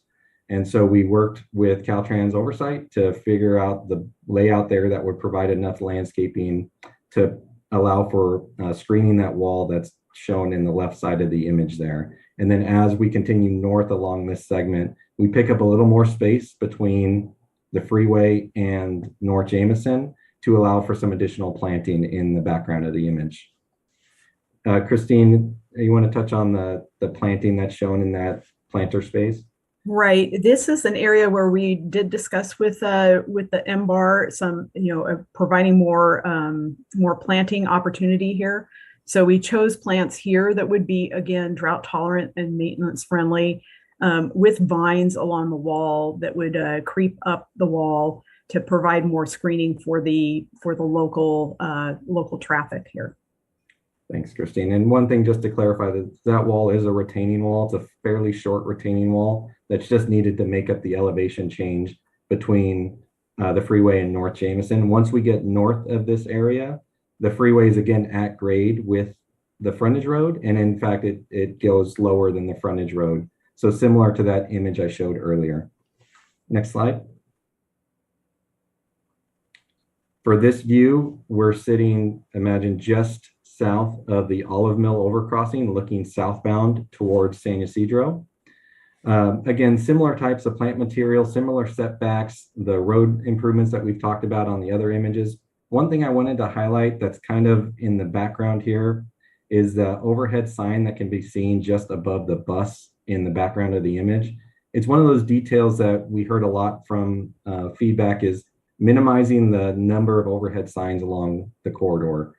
And so we worked with Caltrans oversight to figure out the layout there that would provide enough landscaping to allow for screening that wall that's shown in the left side of the image there. And then as we continue north along this segment, we pick up a little more space between the freeway and North Jameson to allow for some additional planting in the background of the image. Christine, you want to touch on the planting that's shown in that planter space? Right. This is an area where we did discuss with the MBAR some, providing more planting opportunity here. So we chose plants here that would be, again, drought tolerant and maintenance friendly, with vines along the wall that would creep up the wall to provide more screening for the local traffic here. Thanks, Christine. And one thing just to clarify, that wall is a retaining wall. It's a fairly short retaining wall that's just needed to make up the elevation change between the freeway and North Jameson. Once we get north of this area, the freeway is again at grade with the frontage road. And in fact, it goes lower than the frontage road. So similar to that image I showed earlier. Next slide. For this view, we're sitting, imagine, just south of the Olive Mill overcrossing, looking southbound towards San Ysidro. Again, similar types of plant material, similar setbacks, the road improvements that we've talked about on the other images. One thing I wanted to highlight that's kind of in the background here is the overhead sign that can be seen just above the bus in the background of the image. It's one of those details that we heard a lot from feedback is minimizing the number of overhead signs along the corridor.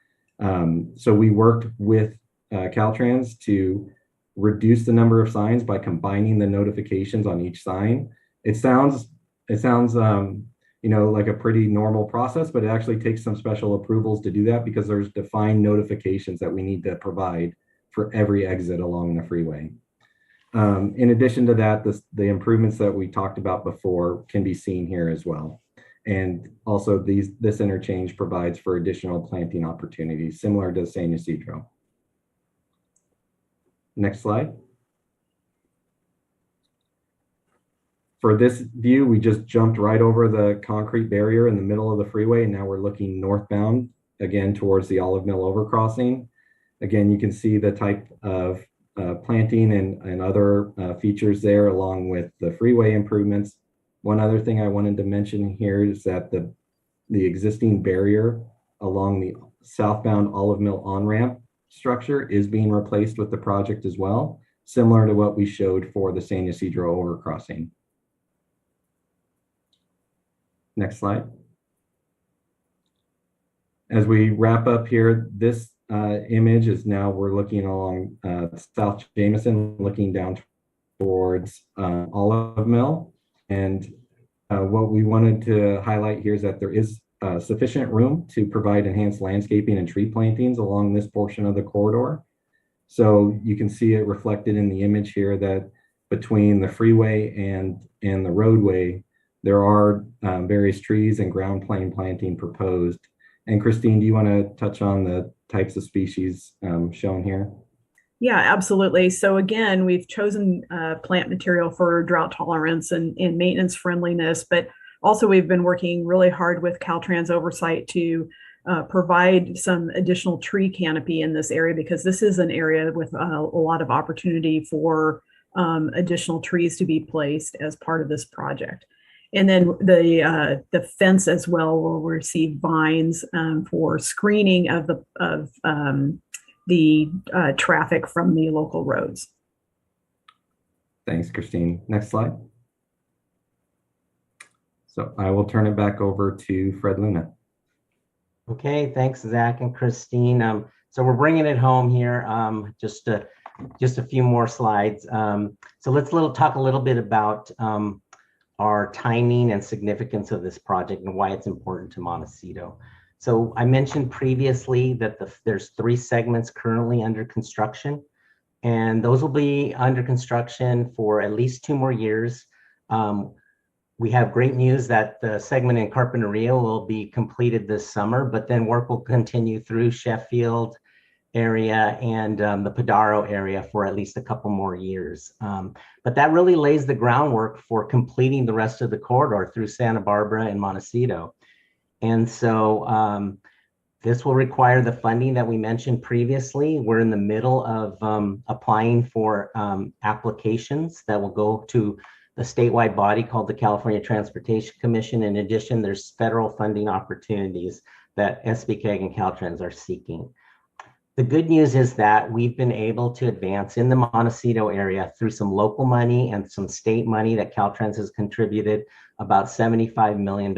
So we worked with Caltrans to reduce the number of signs by combining the notifications on each sign. It sounds like a pretty normal process, but it actually takes some special approvals to do that because there's defined notifications that we need to provide for every exit along the freeway. In addition to that, the improvements that we talked about before can be seen here as well. And also this interchange provides for additional planting opportunities similar to San Ysidro. Next slide. For this view, we just jumped right over the concrete barrier in the middle of the freeway, and now we're looking northbound again towards the Olive Mill overcrossing. Again, you can see the type of planting and other features there along with the freeway improvements. One other thing I wanted to mention here is that the existing barrier along the southbound Olive Mill on-ramp structure is being replaced with the project as well, similar to what we showed for the San Ysidro overcrossing. Next slide. As we wrap up here, this image is now we're looking along South Jameson, looking down towards Olive Mill. And what we wanted to highlight here is that there is sufficient room to provide enhanced landscaping and tree plantings along this portion of the corridor. So you can see it reflected in the image here that between the freeway and the roadway, there are various trees and ground plane planting proposed. And Christine, do you want to touch on the types of species shown here? Yeah, absolutely. So again, we've chosen plant material for drought tolerance and maintenance friendliness, but also we've been working really hard with Caltrans oversight to provide some additional tree canopy in this area because this is an area with a lot of opportunity for additional trees to be placed as part of this project. And then the fence as well will receive vines for screening of the traffic from the local roads. Thanks, Christine. Next slide. So I will turn it back over to Fred Luna. Okay, thanks, Zach and Christine. So we're bringing it home here. Just a few more slides. So let's talk a little bit about our timing and significance of this project and why it's important to Montecito. So I mentioned previously that there's 3 segments currently under construction, and those will be under construction for at least 2 more years. We have great news that the segment in Carpinteria will be completed this summer, but then work will continue through Sheffield area and the Padaro area for at least a couple more years. But that really lays the groundwork for completing the rest of the corridor through Santa Barbara and Montecito. And so this will require the funding that we mentioned previously. We're in the middle of applying for applications that will go to the statewide body called the California Transportation Commission. In addition, there's federal funding opportunities that SBCAG and Caltrans are seeking. The good news is that we've been able to advance in the Montecito area through some local money and some state money that Caltrans has contributed about $75 million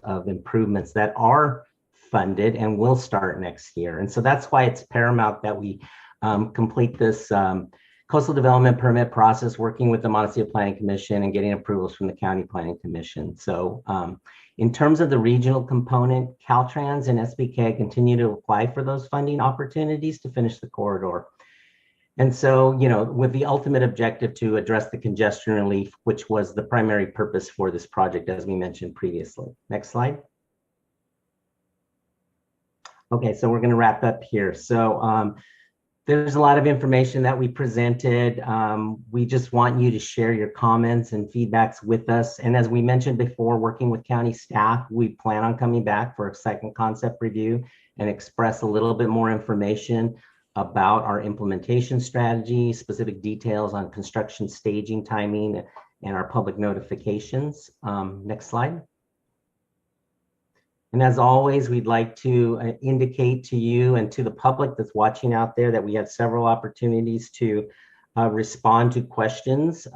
of improvements that are funded and will start next year. And so that's why it's paramount that we complete this coastal development permit process, working with the Montecito Planning Commission and getting approvals from the County Planning Commission. So in terms of the regional component, Caltrans and SBK continue to apply for those funding opportunities to finish the corridor. And so, you know, with the ultimate objective to address the congestion relief, which was the primary purpose for this project, as we mentioned previously. Next slide. Okay, so we're going to wrap up here. So there's a lot of information that we presented. We just want you to share your comments and feedbacks with us. And as we mentioned before, working with county staff, we plan on coming back for a second concept review and express a little bit more information about our implementation strategy, specific details on construction staging timing, and our public notifications. Next slide. And as always, we'd like to indicate to you and to the public that's watching out there that we had several opportunities to respond to questions.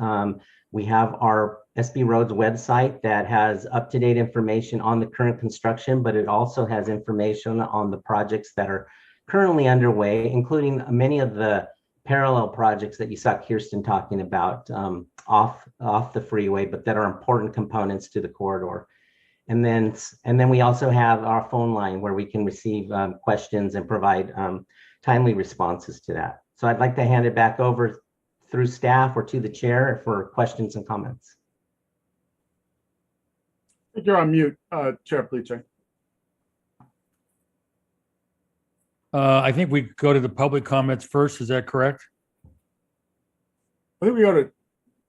We have our SB Roads website that has up-to-date information on the current construction, but it also has information on the projects that are currently underway, including many of the parallel projects that you saw Kirsten talking about off the freeway, but that are important components to the corridor. And then we also have our phone line where we can receive questions and provide timely responses to that. So I'd like to hand it back over through staff or to the chair for questions and comments. You're on mute, Chair Pliche. I think we go to the public comments first. Is that correct? I think we go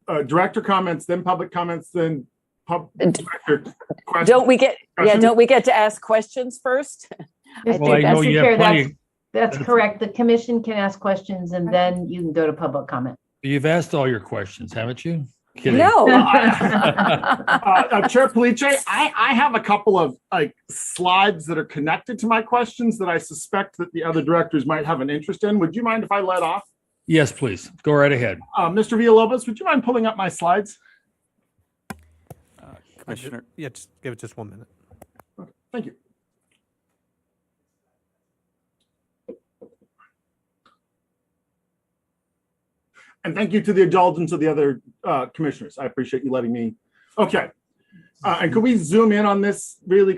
to director comments, then public comments, then director questions. Don't we get to ask questions first? Mr. Chair, that's correct. The commission can ask questions and then you can go to public comment. You've asked all your questions, haven't you? Kidding. No. Chair Pliche, I have a couple of slides that are connected to my questions that I suspect that the other directors might have an interest in. Would you mind if I let off? Yes, please. Go right ahead. Mr. Villalobos, would you mind pulling up my slides? Commissioner, yeah, just give it just 1 minute. Okay, thank you. And thank you to the indulgence of the other commissioners. I appreciate you letting me. Okay. And could we zoom in on this really?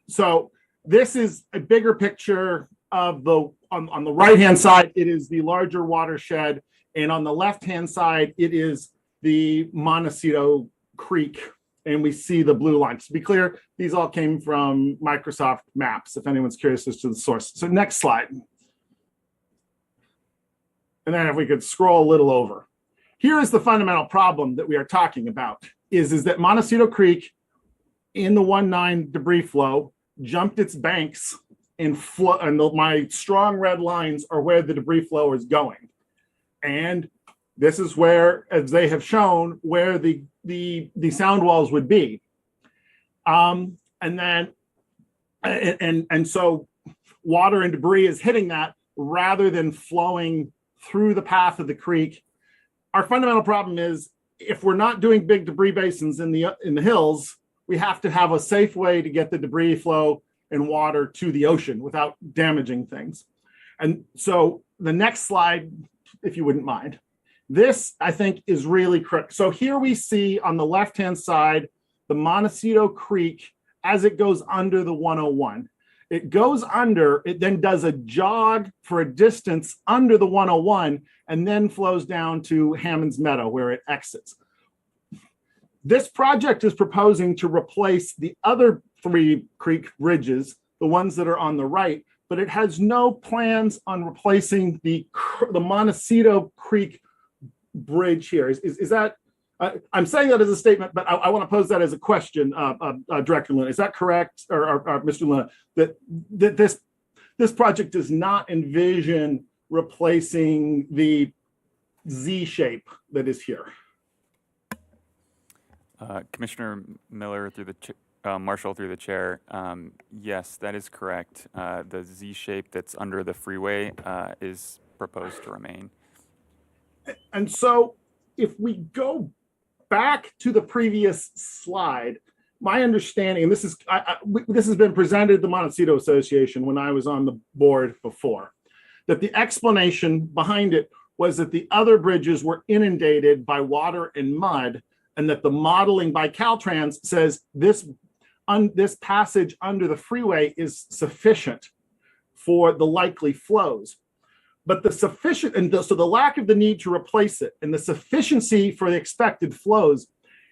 So this is a bigger picture of on the right-hand side, it is the larger watershed. And on the left-hand side, it is the Montecito Creek. And we see the blue line. To be clear, these all came from Microsoft Maps, if anyone's curious as to the source. So next slide. And then if we could scroll a little over. Here is the fundamental problem that we are talking about, is that Montecito Creek in the 1-9 debris flow jumped its banks and my strong red lines are where the debris flow is going. And This is where, as they have shown, where the sound walls would be. And so water and debris is hitting that rather than flowing through the path of the creek. Our fundamental problem is if we're not doing big debris basins in the hills, we have to have a safe way to get the debris flow and water to the ocean without damaging things. And so the next slide, if you wouldn't mind. This, I think, is really critical. So here we see on the left-hand side, the Montecito Creek as it goes under the 101. It goes under, it then does a jog for a distance under the 101 and then flows down to Hammond's Meadow where it exits. This project is proposing to replace the other 3 creek bridges, the ones that are on the right, but it has no plans on replacing the Montecito Creek bridge here. Is that, I'm saying that as a statement, but I want to pose that as a question, Director Luna. Is that correct, or Mr. Luna, that this project does not envision replacing the Z shape that is here? Commissioner Miller through the Marshall through the chair. Yes, that is correct. The Z shape that's under the freeway is proposed to remain. And so if we go back to the previous slide, my understanding, and this has been presented to the Montecito Association when I was on the board before, that the explanation behind it was that the other bridges were inundated by water and mud, and that the modeling by Caltrans says this passage under the freeway is sufficient for the likely flows. But the sufficient, so the lack of the need to replace it and the sufficiency for the expected flows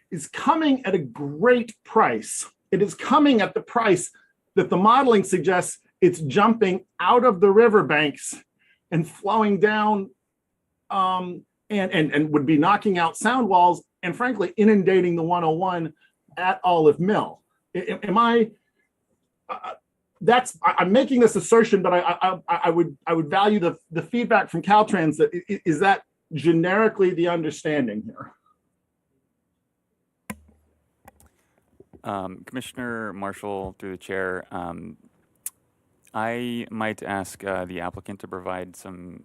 is coming at a great price. It is coming at the price that the modeling suggests it's jumping out of the riverbanks and flowing down and would be knocking out sound walls and frankly inundating the 101 at Olive Mill. Am I? I'm making this assertion, but I would value the feedback from Caltrans. That is that generically the understanding here. Commissioner Marshall through the chair. I might ask the applicant to provide some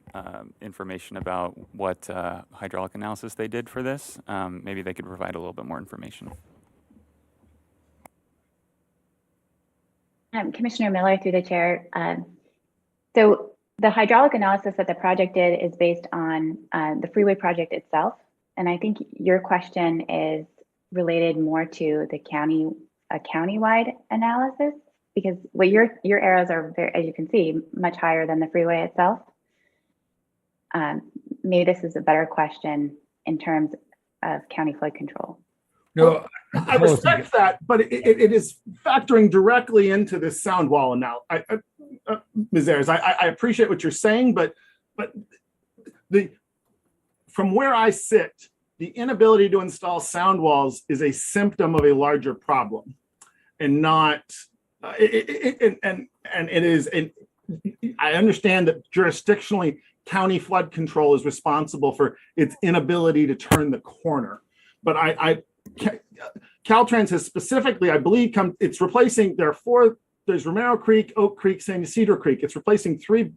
information about what hydraulic analysis they did for this. Maybe they could provide a little bit more information. Commissioner Miller through the chair. So the hydraulic analysis that the project did is based on the freeway project itself. And I think your question is related more to the countywide analysis, because what your arrows are, very, as you can see, much higher than the freeway itself. Maybe this is a better question in terms of county flood control. No, I respect that, but it is factoring directly into this sound wall analysis. Ms. Ayers, I appreciate what you're saying, but from where I sit, the inability to install sound walls is a symptom of a larger problem, and not. And it is. I understand that jurisdictionally, county flood control is responsible for its inability to turn the corner, but Caltrans has specifically, I believe, it's replacing, there's Romero Creek, Oak Creek, San Ysidro Creek. It's replacing three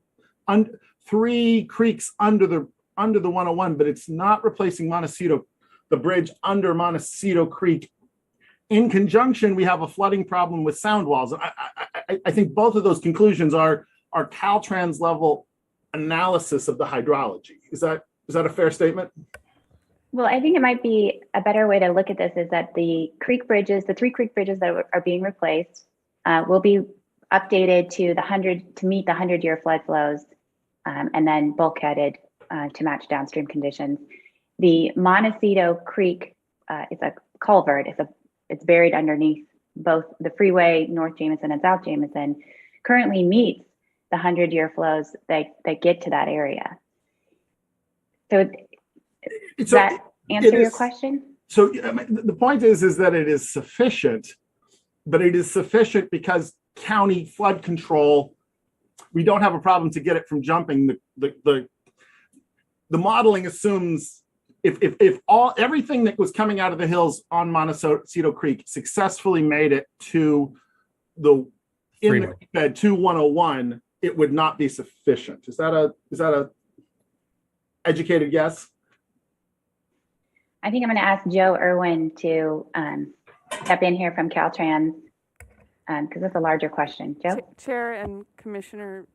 creeks under the 101, but it's not replacing Montecito, the bridge under Montecito Creek. In conjunction, we have a flooding problem with sound walls. I think both of those conclusions are Caltrans level analysis of the hydrology. Is that a fair statement? Well, I think it might be a better way to look at this is that the creek bridges, the 3 creek bridges that are being replaced, will be updated to meet the 100-year flood flows, and then bulkheaded to match downstream conditions. The Montecito Creek is a culvert. It's buried underneath both the freeway, North Jameson and South Jameson, currently meets the 100-year flows that get to that area. So does that answer your question? So the point is that it is sufficient, but it is sufficient because county flood control, we don't have a problem to get it from jumping. The modeling assumes if everything that was coming out of the hills on Montecito Creek successfully made it to the bed to 101, it would not be sufficient. Is that a educated guess? I think I'm going to ask Joe Irwin to step in here from Caltrans because it's a larger question. Joe? Chair and Commissioner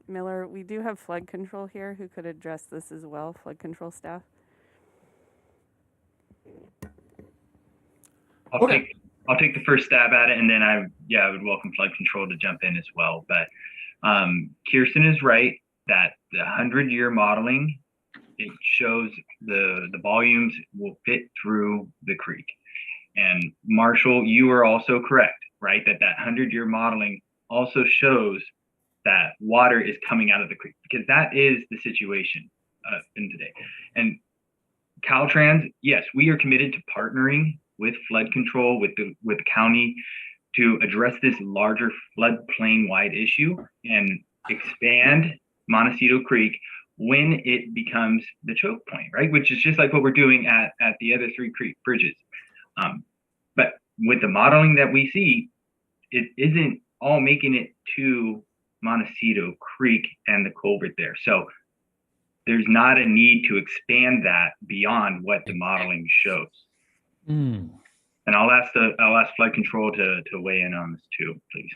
Miller, we do have flood control here who could address this as well, flood control staff. I'll take the first stab at it, and then I would welcome flood control to jump in as well. But Kirsten is right that the 100-year modeling, it shows the volumes will fit through the creek. And Marshall, you are also correct, right? That 100-year modeling also shows that water is coming out of the creek, because that is the situation in today. And Caltrans, yes, we are committed to partnering with flood control, with the county, to address this larger floodplain wide issue and expand Montecito Creek when it becomes the choke point, right? Which is just like what we're doing at the other 3 creek bridges. But with the modeling that we see, it isn't all making it to Montecito Creek and the culvert there. So there's not a need to expand that beyond what the modeling shows. And I'll ask flood control to weigh in on this too, please.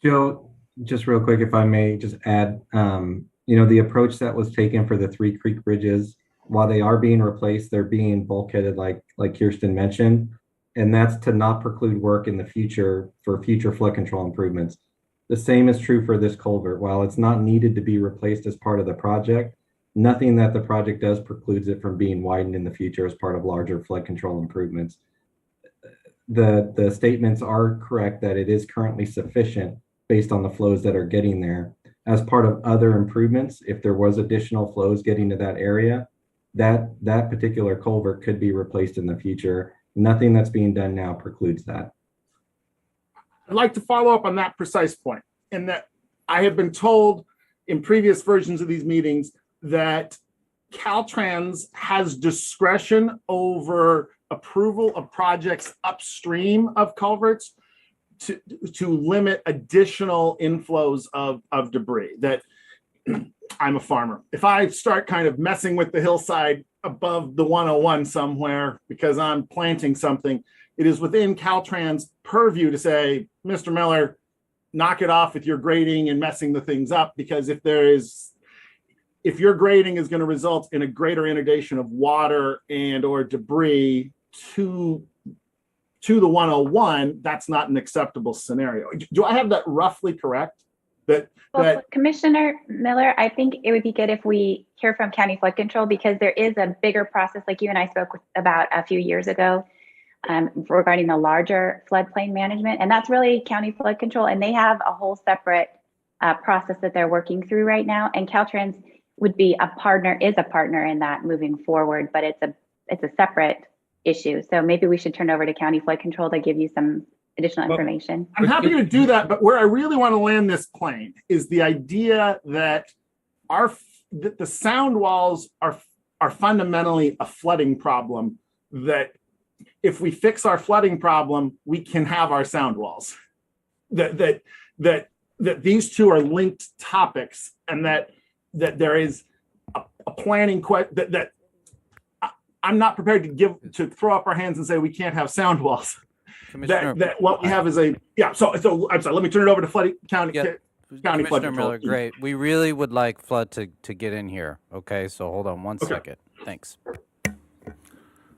Joe, just real quick, if I may just add, the approach that was taken for the 3 creek bridges, while they are being replaced, they're being bulkheaded like Kirsten mentioned, and that's to not preclude work in the future for future flood control improvements. The same is true for this culvert. While it's not needed to be replaced as part of the project, nothing that the project does precludes it from being widened in the future as part of larger flood control improvements. The statements are correct that it is currently sufficient based on the flows that are getting there. As part of other improvements, if there was additional flows getting to that area, that particular culvert could be replaced in the future. Nothing that's being done now precludes that. I'd like to follow up on that precise point, in that I have been told in previous versions of these meetings that Caltrans has discretion over approval of projects upstream of culverts to limit additional inflows of debris. That I'm a farmer. If I start kind of messing with the hillside above the 101 somewhere because I'm planting something, it is within Caltrans' purview to say, Mr. Miller, knock it off with your grading and messing the things up, because if your grading is going to result in a greater inundation of water and or debris to the 101, that's not an acceptable scenario. Do I have that roughly correct? Commissioner Miller, I think it would be good if we hear from County Flood Control, because there is a bigger process like you and I spoke about a few years ago regarding the larger floodplain management. And that's really County Flood Control. And they have a whole separate process that they're working through right now. And Caltrans would be is a partner in that moving forward, but it's a separate issue. So maybe we should turn over to County Flood Control to give you some additional information. I'm happy to do that, but where I really want to land this plane is the idea that the sound walls are fundamentally a flooding problem, that if we fix our flooding problem, we can have our sound walls. That these two are linked topics, and that there is a planning that I'm not prepared to throw up our hands and say we can't have sound walls. That what we have is so I'm sorry, let me turn it over to County Flood Commissioner Control. Miller, great. We really would like Flood to get in here. Okay, so hold on one second. Thanks.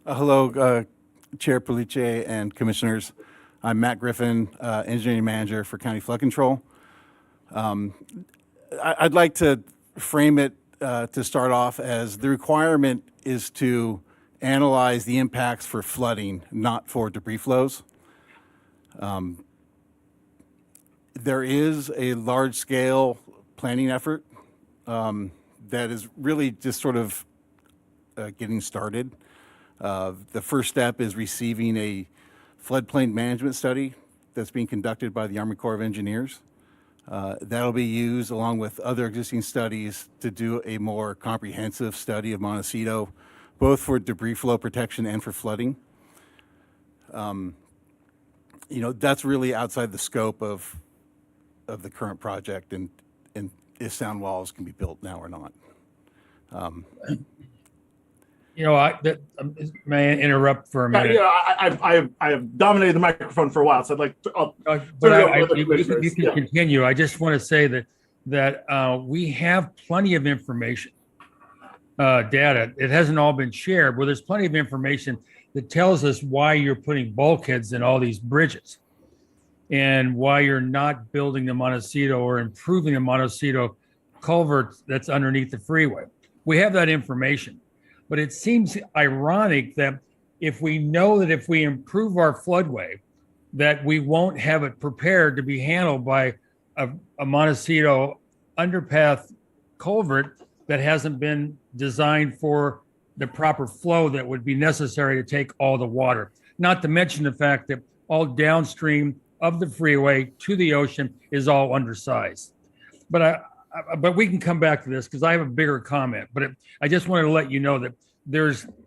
Hello, Chair Puliche and Commissioners. I'm Matt Griffin, Engineering Manager for County Flood Control. I'd like to frame it to start off as the requirement is to analyze the impacts for flooding, not for debris flows. There is a large-scale planning effort that is really just sort of getting started. The first step is receiving a floodplain management study that's being conducted by the Army Corps of Engineers. That'll be used along with other existing studies to do a more comprehensive study of Montecito both for debris flow protection and for flooding. That's really outside the scope of the current project, and if sound walls can be built now or not. May I interrupt for a minute? I have dominated the microphone for a while, so I'd like to. You can continue. I just want to say that we have plenty of information, data. It hasn't all been shared, but there's plenty of information that tells us why you're putting bulkheads in all these bridges and why you're not building the Montecito or improving the Montecito culvert that's underneath the freeway. We have that information, but it seems ironic that if we know that if we improve our floodway, that we won't have it prepared to be handled by a Montecito underpath culvert that hasn't been designed for the proper flow that would be necessary to take all the water. Not to mention the fact that all downstream of the freeway to the ocean is all undersized. But we can come back to this because I have a bigger comment. But I just wanted to let you know that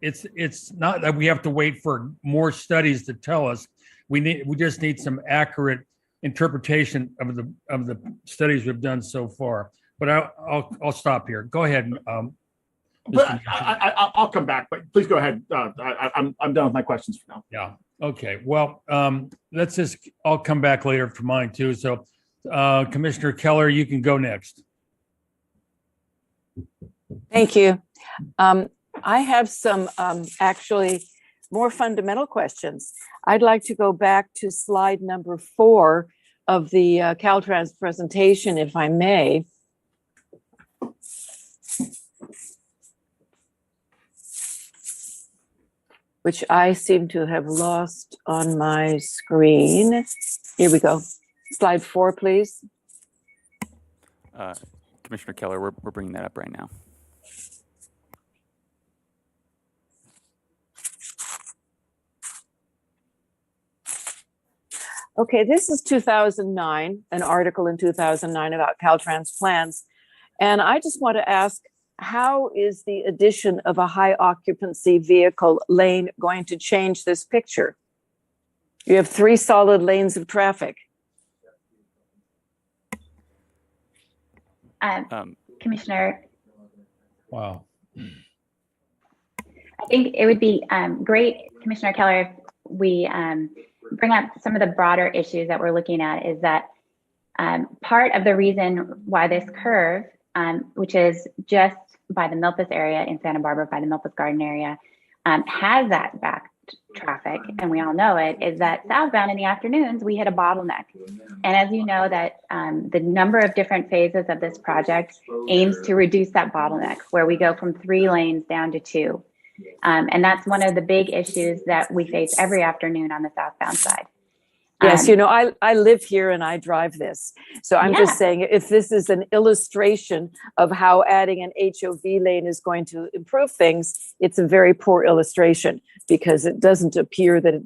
it's not that we have to wait for more studies to tell us. We just need some accurate interpretation of the studies we've done so far. But I'll stop here. Go ahead. But I'll come back, but please go ahead. I'm done with my questions for now. Yeah. Okay. Well, I'll come back later for mine too. So Commissioner Keller, you can go next. Thank you. I have some actually more fundamental questions. I'd like to go back to slide number 4 of the Caltrans presentation, if I may. Which I seem to have lost on my screen. Here we go. Slide 4, please. Commissioner Keller, we're bringing that up right now. Okay, this is 2009, an article in 2009 about Caltrans plans. And I just want to ask, how is the addition of a high occupancy vehicle lane going to change this picture? You have 3 solid lanes of traffic. Commissioner. Wow. I think it would be great, Commissioner Keller, if we bring up some of the broader issues that we're looking at. Is that part of the reason why this curve, which is just by the Milpas area in Santa Barbara, by the Milpas Garden area, has that back traffic, and we all know it, is that southbound in the afternoons, we hit a bottleneck. And as you know, that the number of different phases of this project aims to reduce that bottleneck, where we go from 3 lanes down to 2. And that's one of the big issues that we face every afternoon on the southbound side. Yes, I live here and I drive this. So I'm just saying, if this is an illustration of how adding an HOV lane is going to improve things, it's a very poor illustration, because it doesn't appear that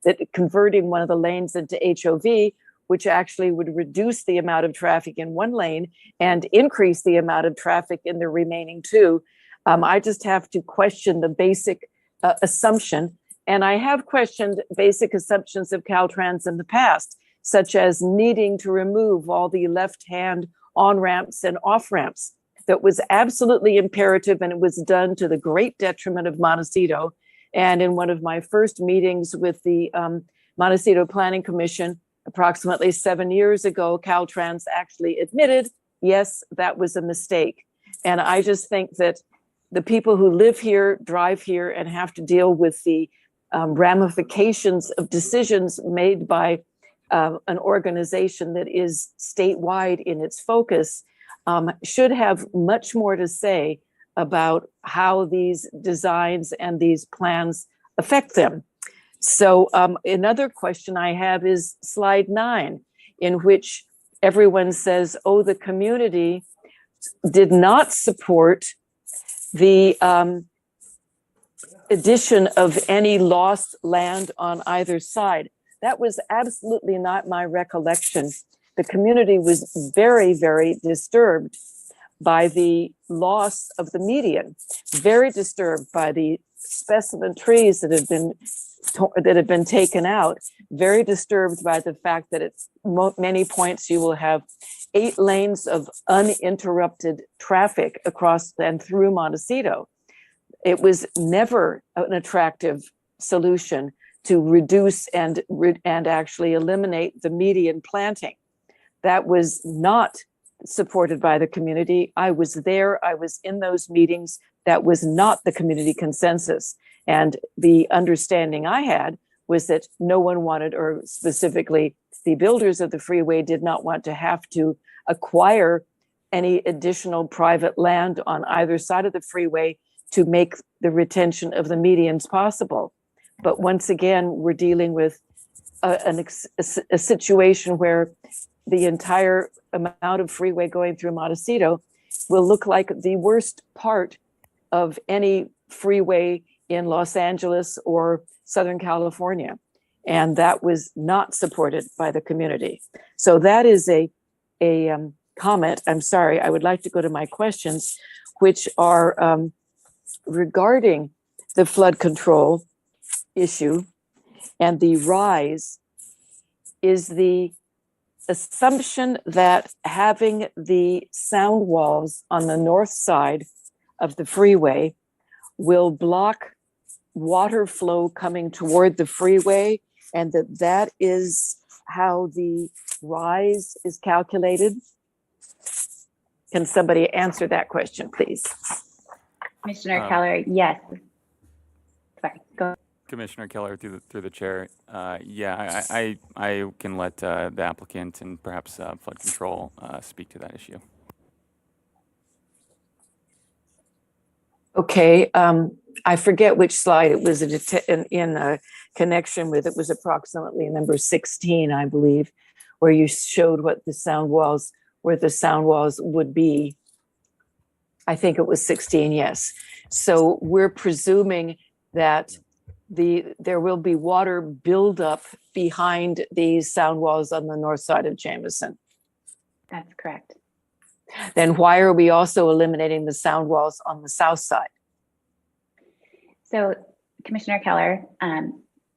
that converting one of the lanes into HOV, which actually would reduce the amount of traffic in one lane and increase the amount of traffic in the remaining 2. I just have to question the basic assumption. And I have questioned basic assumptions of Caltrans in the past, such as needing to remove all the left-hand on-ramps and off-ramps. That was absolutely imperative, and it was done to the great detriment of Montecito. And in one of my first meetings with the Montecito Planning Commission, approximately 7 years ago, Caltrans actually admitted, yes, that was a mistake. And I just think that the people who live here, drive here, and have to deal with the ramifications of decisions made by an organization that is statewide in its focus should have much more to say about how these designs and these plans affect them. So another question I have is slide 9, in which everyone says, oh, the community did not support the addition of any lost land on either side. That was absolutely not my recollection. The community was very, very disturbed by the loss of the median, very disturbed by the specimen trees that have been taken out, very disturbed by the fact that at many points you will have 8 lanes of uninterrupted traffic across and through Montecito. It was never an attractive solution to reduce and actually eliminate the median planting. That was not supported by the community. I was there, I was in those meetings. That was not the community consensus. And the understanding I had was that no one wanted, or specifically the builders of the freeway did not want to have to acquire any additional private land on either side of the freeway to make the retention of the medians possible. But once again, we're dealing with a situation where the entire amount of freeway going through Montecito will look like the worst part of any freeway in Los Angeles or Southern California. And that was not supported by the community. So that is a comment. I'm sorry, I would like to go to my questions, which are regarding the flood control issue and the rise. Is the assumption that having the sound walls on the north side of the freeway will block water flow coming toward the freeway, and that is how the rise is calculated? Can somebody answer that question, please? Commissioner Keller, yes. Sorry, go. Commissioner Keller, through the chair. Yeah, I can let the applicant and perhaps flood control speak to that issue. Okay, I forget which slide it was in connection with. It was approximately number 16, I believe, where you showed what the sound walls, where the sound walls would be. I think it was 16, yes. So we're presuming that there will be water buildup behind these sound walls on the north side of Jameson. That's correct. Then why are we also eliminating the sound walls on the south side? So, Commissioner Keller,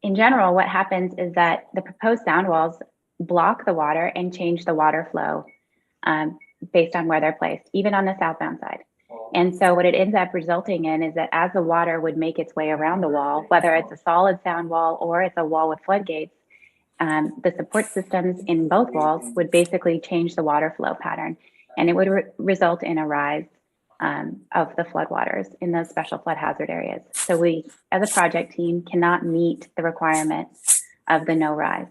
in general, what happens is that the proposed sound walls block the water and change the water flow based on where they're placed, even on the southbound side. And so what it ends up resulting in is that as the water would make its way around the wall, whether it's a solid sound wall or it's a wall with floodgates, the support systems in both walls would basically change the water flow pattern. And it would result in a rise of the floodwaters in those special flood hazard areas. So we, as a project team, cannot meet the requirements of the no rise.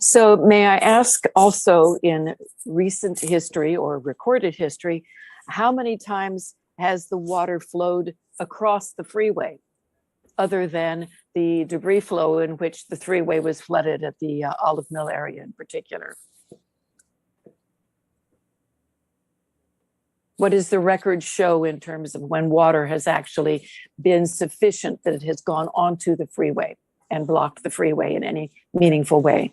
So may I ask also, in recent history or recorded history, how many times has the water flowed across the freeway other than the debris flow in which the freeway was flooded at the Olive Mill area in particular? What does the record show in terms of when water has actually been sufficient that it has gone onto the freeway and blocked the freeway in any meaningful way?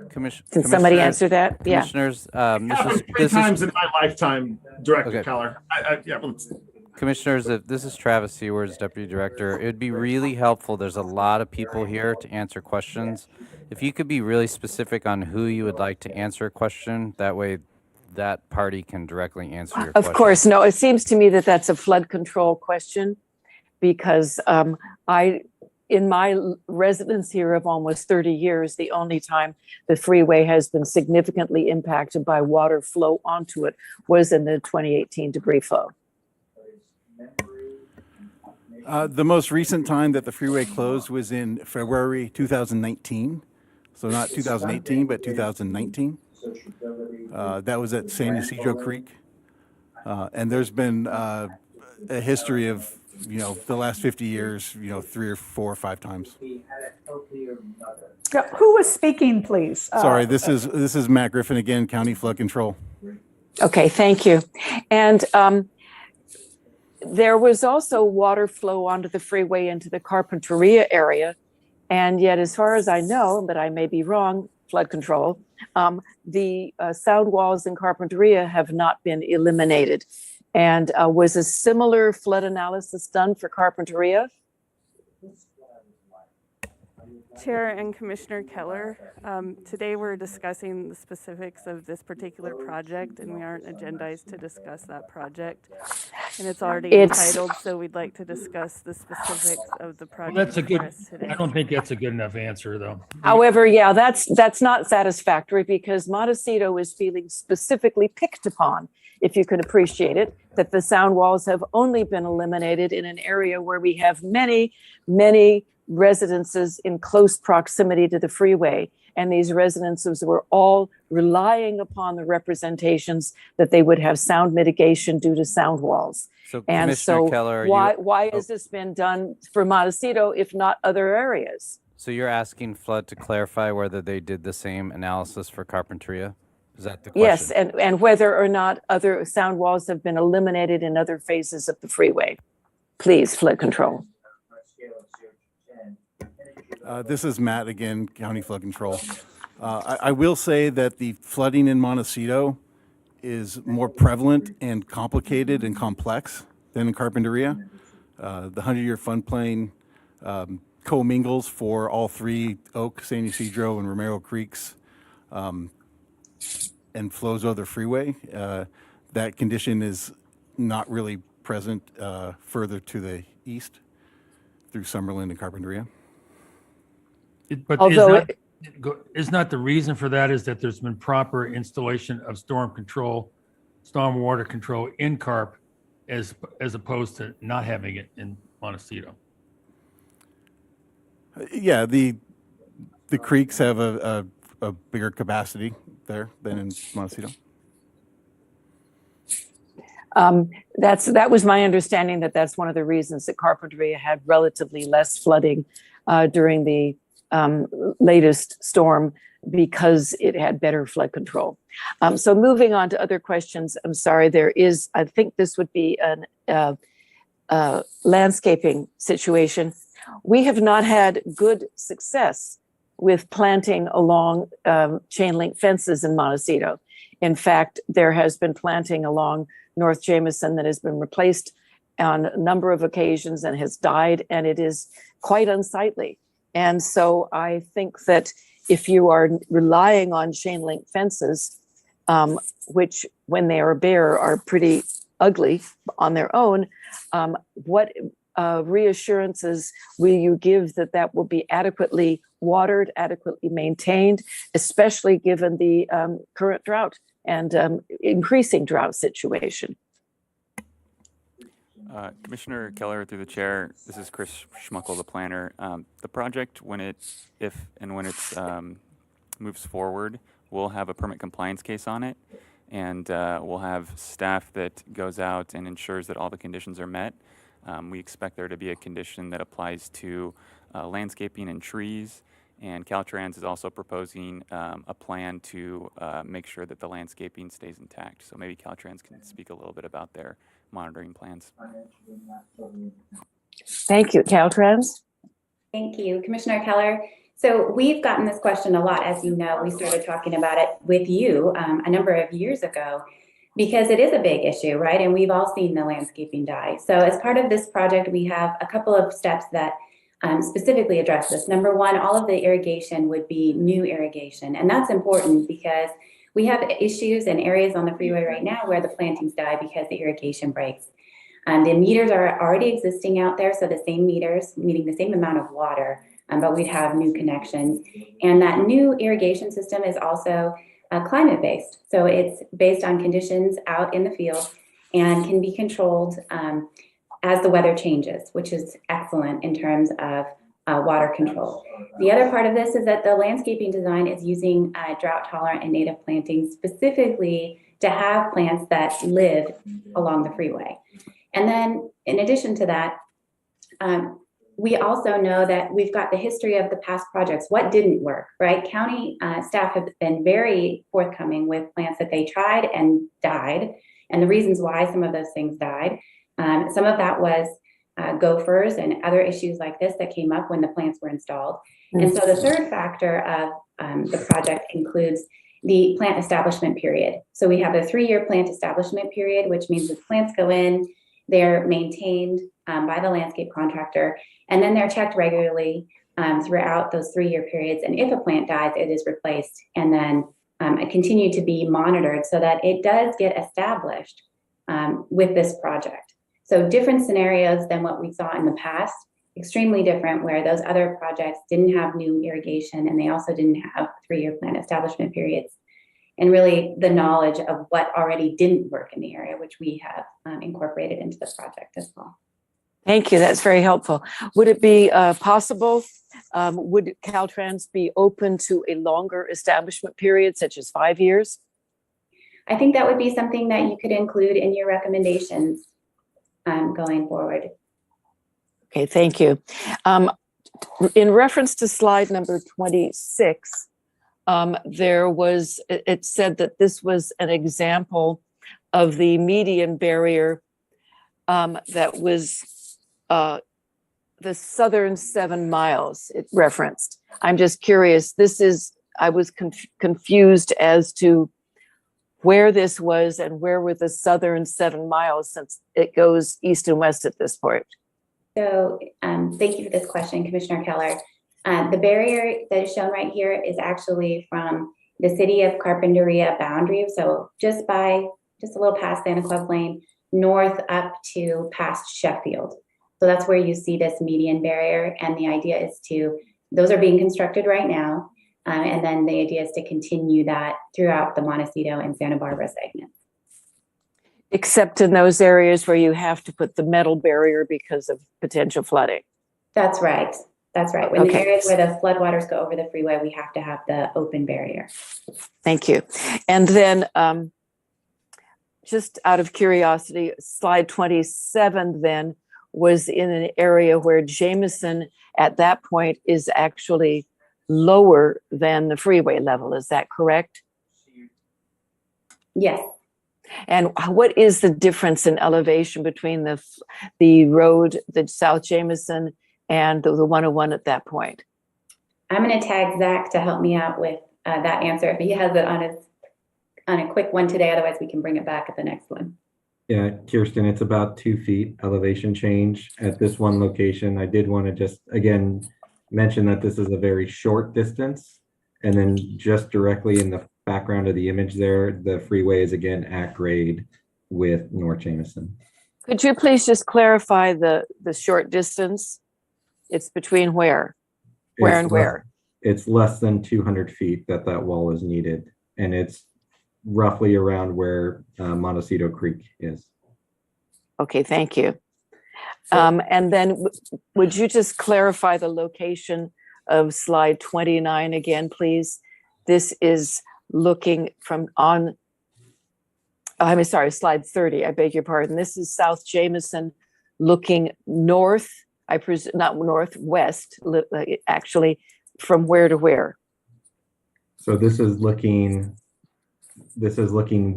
Can somebody answer that? Yeah. Commissioners, Three times in my lifetime, Director Keller. Commissioners, this is Travis Seawards, Deputy Director. It would be really helpful. There's a lot of people here to answer questions. If you could be really specific on who you would like to answer a question, that way that party can directly answer your question. Of course, no, it seems to me that that's a flood control question because in my residence here of almost 30 years, the only time the freeway has been significantly impacted by water flow onto it was in the 2018 debris flow. The most recent time that the freeway closed was in February 2019. So not 2018, but 2019. That was at San Ysidro Creek. And there's been a history of, the last 50 years, 3 or 4 or 5 times. Who was speaking, please? Sorry, this is Matt Griffin again, County Flood Control. Okay, thank you. And there was also water flow onto the freeway into the Carpinteria area. And yet, as far as I know, but I may be wrong, flood control, The sound walls in Carpinteria have not been eliminated. And was a similar flood analysis done for Carpinteria? Chair and Commissioner Keller, today we're discussing the specifics of this particular project, and we aren't agendized to discuss that project. And it's already entitled, so we'd like to discuss the specifics of the project. That's a good, today. I don't think that's a good enough answer, though. However, yeah, that's not satisfactory because Montecito is feeling specifically picked upon, if you can appreciate it, that the sound walls have only been eliminated in an area where we have many, many residences in close proximity to the freeway. And these residences were all relying upon the representations that they would have sound mitigation due to sound walls. So, And Commissioner so Keller, why has this been done for Montecito, if not other areas? So you're asking Flood to clarify whether they did the same analysis for Carpinteria? Is that the question? Yes, and whether or not other sound walls have been eliminated in other phases of the freeway. Please, flood control. This is Matt again, County Flood Control. I will say that the flooding in Montecito is more prevalent and complicated and complex than in Carpinteria. The 100-year floodplain commingles for all three Oak, San Ysidro, and Romero Creeks and flows over the freeway. That condition is not really present further to the east through Summerlin and Carpinteria. But Although is not the reason for that is that there's been proper installation of storm water control in Carp as opposed to not having it in Montecito? Yeah, the creeks have a bigger capacity there than in Montecito. That was my understanding that's one of the reasons that Carpinteria had relatively less flooding during the latest storm, because it had better flood control. So moving on to other questions, I'm sorry, I think this would be an landscaping situation. We have not had good success with planting along chain link fences in Montecito. In fact, there has been planting along North Jameson that has been replaced on a number of occasions and has died, and it is quite unsightly. And so I think that if you are relying on chain link fences, which when they are bare are pretty ugly on their own, what reassurances will you give that will be adequately watered, adequately maintained, especially given the current drought and increasing drought situation? Commissioner Keller, through the chair, this is Chris Schmuckel, the planner. The project, if and when it moves forward, we'll have a permit compliance case on it, and we'll have staff that goes out and ensures that all the conditions are met. We expect there to be a condition that applies to landscaping and trees, and Caltrans is also proposing a plan to make sure that the landscaping stays intact. So maybe Caltrans can speak a little bit about their monitoring plans. Thank you. Caltrans? Thank you, Commissioner Keller. So we've gotten this question a lot. As you know, we started talking about it with you a number of years ago because it is a big issue, right? And we've all seen the landscaping die. So as part of this project, we have a couple of steps that specifically address this. Number one, all of the irrigation would be new irrigation. And that's important because we have issues and areas on the freeway right now where the plantings die because the irrigation breaks. The meters are already existing out there, so the same meters, meaning the same amount of water, but we'd have new connections. And that new irrigation system is also climate-based. So it's based on conditions out in the field and can be controlled as the weather changes, which is excellent in terms of water control. The other part of this is that the landscaping design is using drought tolerant and native plantings specifically to have plants that live along the freeway. And then in addition to that, we also know that we've got the history of the past projects. What didn't work, right? County staff have been very forthcoming with plants that they tried and died, and the reasons why some of those things died. Some of that was gophers and other issues like this that came up when the plants were installed. And so the third factor of the project includes the plant establishment period. So we have a 3-year plant establishment period, which means the plants go in, they're maintained by the landscape contractor, and then they're checked regularly throughout those 3-year periods. And if a plant dies, it is replaced and then continue to be monitored so that it does get established with this project. So different scenarios than what we saw in the past, extremely different, where those other projects didn't have new irrigation and they also didn't have 3-year plant establishment periods. And really the knowledge of what already didn't work in the area, which we have incorporated into the project as well. Thank you. That's very helpful. Would it be possible, would Caltrans be open to a longer establishment period, such as 5 years? I think that would be something that you could include in your recommendations going forward. Okay, thank you. In reference to slide number 26, it said that this was an example of the median barrier that was the southern 7 miles it referenced. I'm just curious, I was confused as to where this was and where were the southern 7 miles, since it goes east and west at this point. So thank you for this question, Commissioner Keller. The barrier that is shown right here is actually from the city of Carpinteria boundary. So just a little past Hov Lane, north up to past Sheffield. So that's where you see this median barrier. And the idea is those are being constructed right now. And then the idea is to continue that throughout the Montecito and Santa Barbara segments. Except in those areas where you have to put the metal barrier because of potential flooding. That's right. That's right. When Okay. the areas where the floodwaters go over the freeway, we have to have the open barrier. Thank you. And then just out of curiosity, slide 27 then was in an area where Jameson at that point is actually lower than the freeway level. Is that correct? Yes. And what is the difference in elevation between the road, the South Jameson, and the 101 at that point? I'm going to tag Zach to help me out with that answer if he has it on a quick one today. Otherwise, we can bring it back at the next one. Yeah, Kirsten, it's about 2 feet elevation change at this one location. I did want to just, again, mention that this is a very short distance. And then just directly in the background of the image there, the freeway is again at grade with North Jameson. Could you please just clarify the short distance? It's between where? Where and where? It's less than 200 feet that wall is needed. And it's roughly around where Montecito Creek is. Okay, thank you. And then would you just clarify the location of slide 29 again, please? This is looking slide 30, I beg your pardon. This is South Jameson looking north, I presume, not northwest, actually, from where to where? So this is looking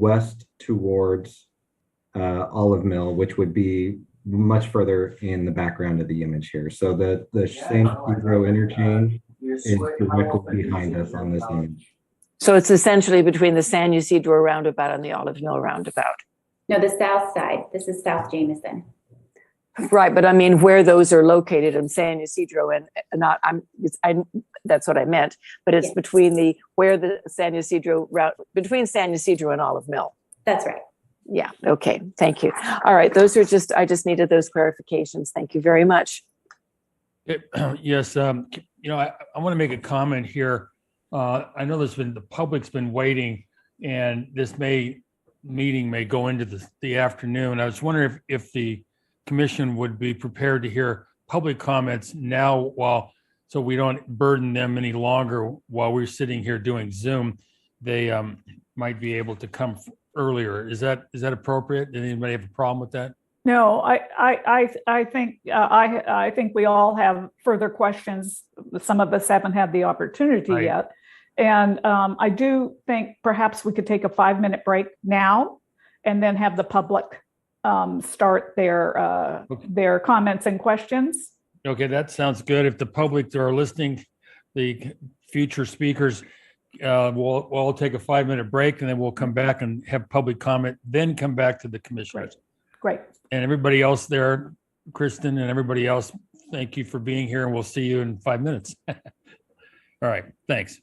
west towards Olive Mill, which would be much further in the background of the image here. So the San Ysidro interchange is directly behind us on this image. So it's essentially between the San Ysidro roundabout and the Olive Mill roundabout. No, the south side. This is South Jameson. Right, but I mean where those are located in San Ysidro and not. That's what I meant. But it's between the San Ysidro route, between San Ysidro and Olive Mill. That's right. Yeah. Okay. Thank you. All right. Those are I just needed those clarifications. Thank you very much. Yes. I want to make a comment here. I know the public's been waiting, and this meeting may go into the afternoon. I was wondering if the commission would be prepared to hear public comments now, so we don't burden them any longer while we're sitting here doing Zoom. They might be able to come earlier. Is that appropriate? Did anybody have a problem with that? No, I think we all have further questions. Some of us haven't had the opportunity yet. And I do think perhaps we could take a 5-minute break now and then have the public start their comments and questions. Okay, that sounds good. If the public that are listening, the future speakers, we'll all take a 5-minute break and then we'll come back and have public comment, then come back to the commissioners. Great. And everybody else there, Kristen and everybody else, thank you for being here and we'll see you in 5 minutes. All right, thanks.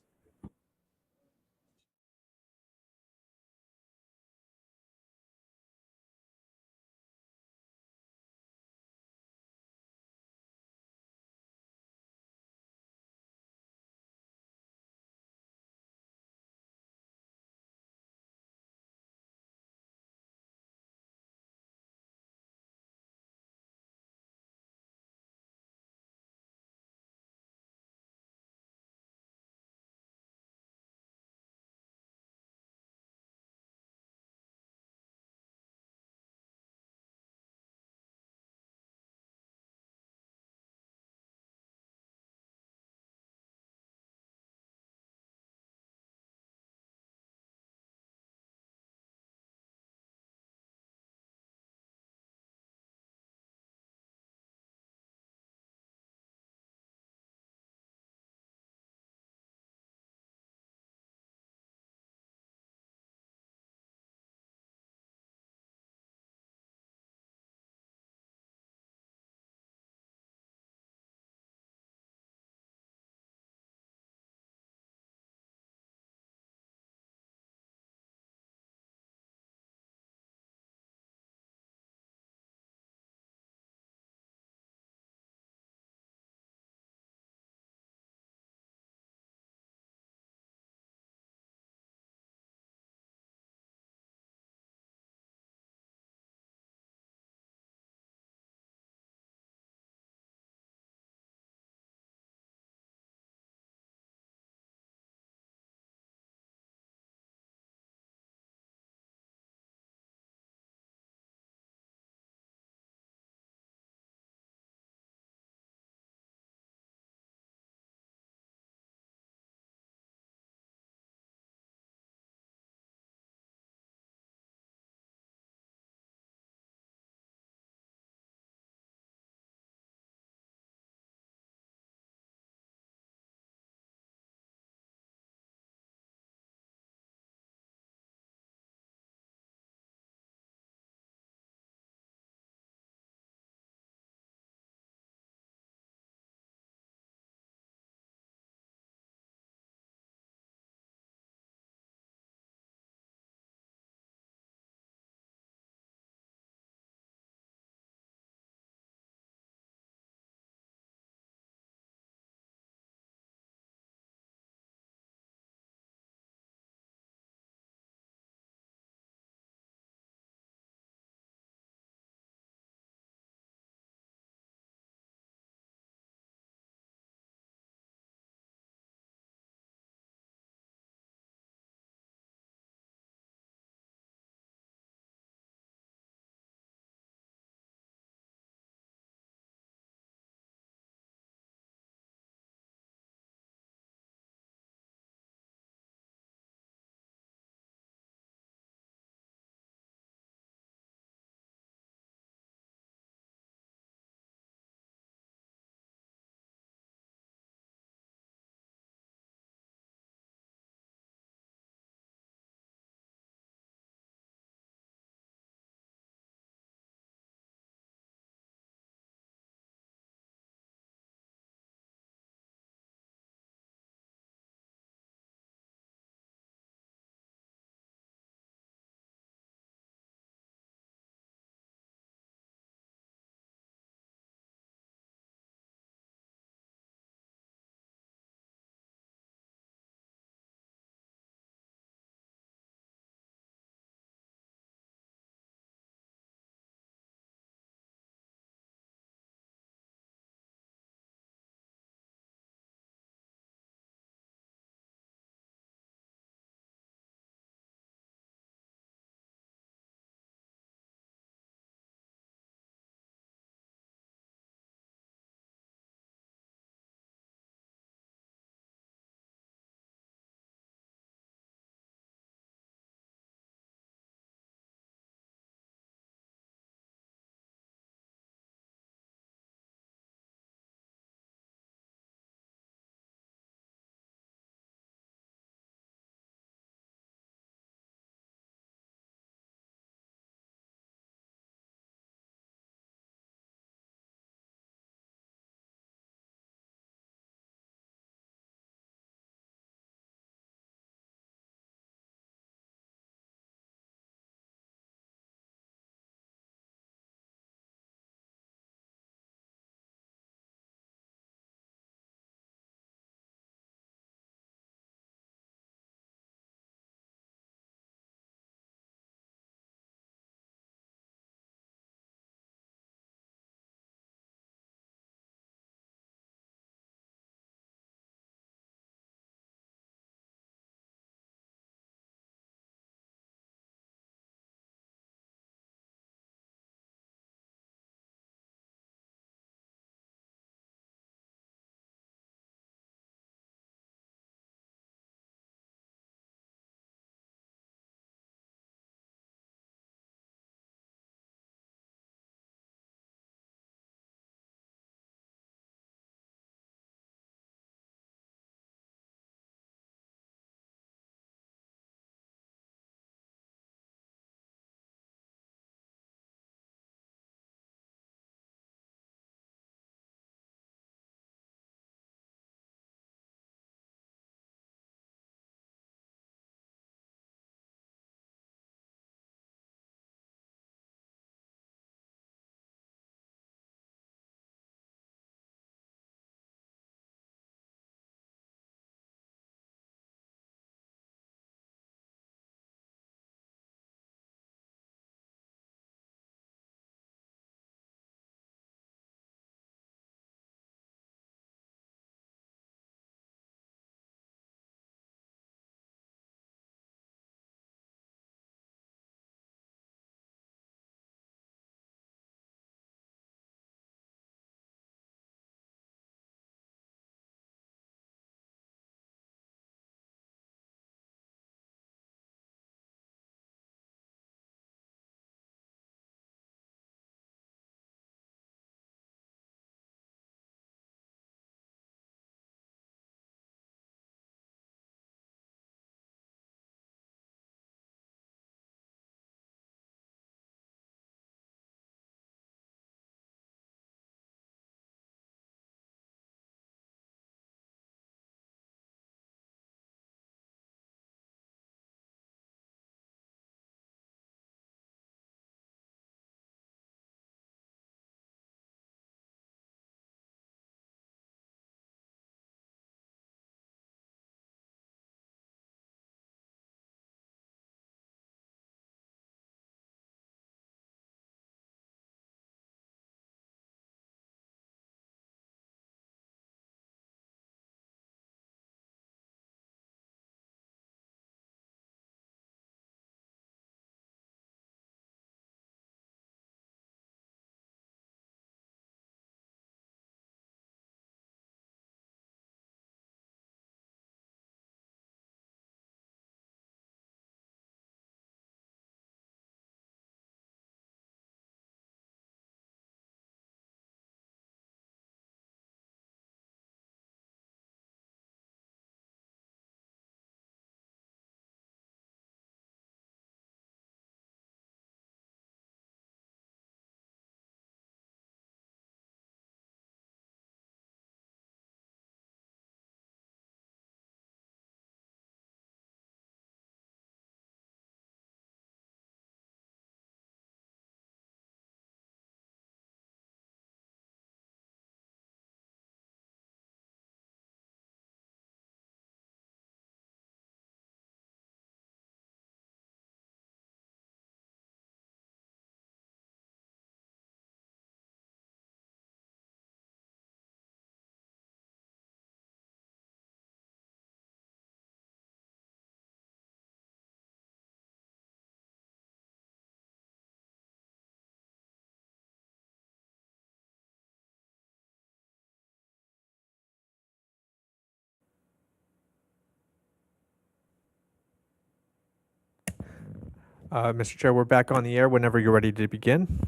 Mr. Chair, we're back on the air whenever you're ready to begin.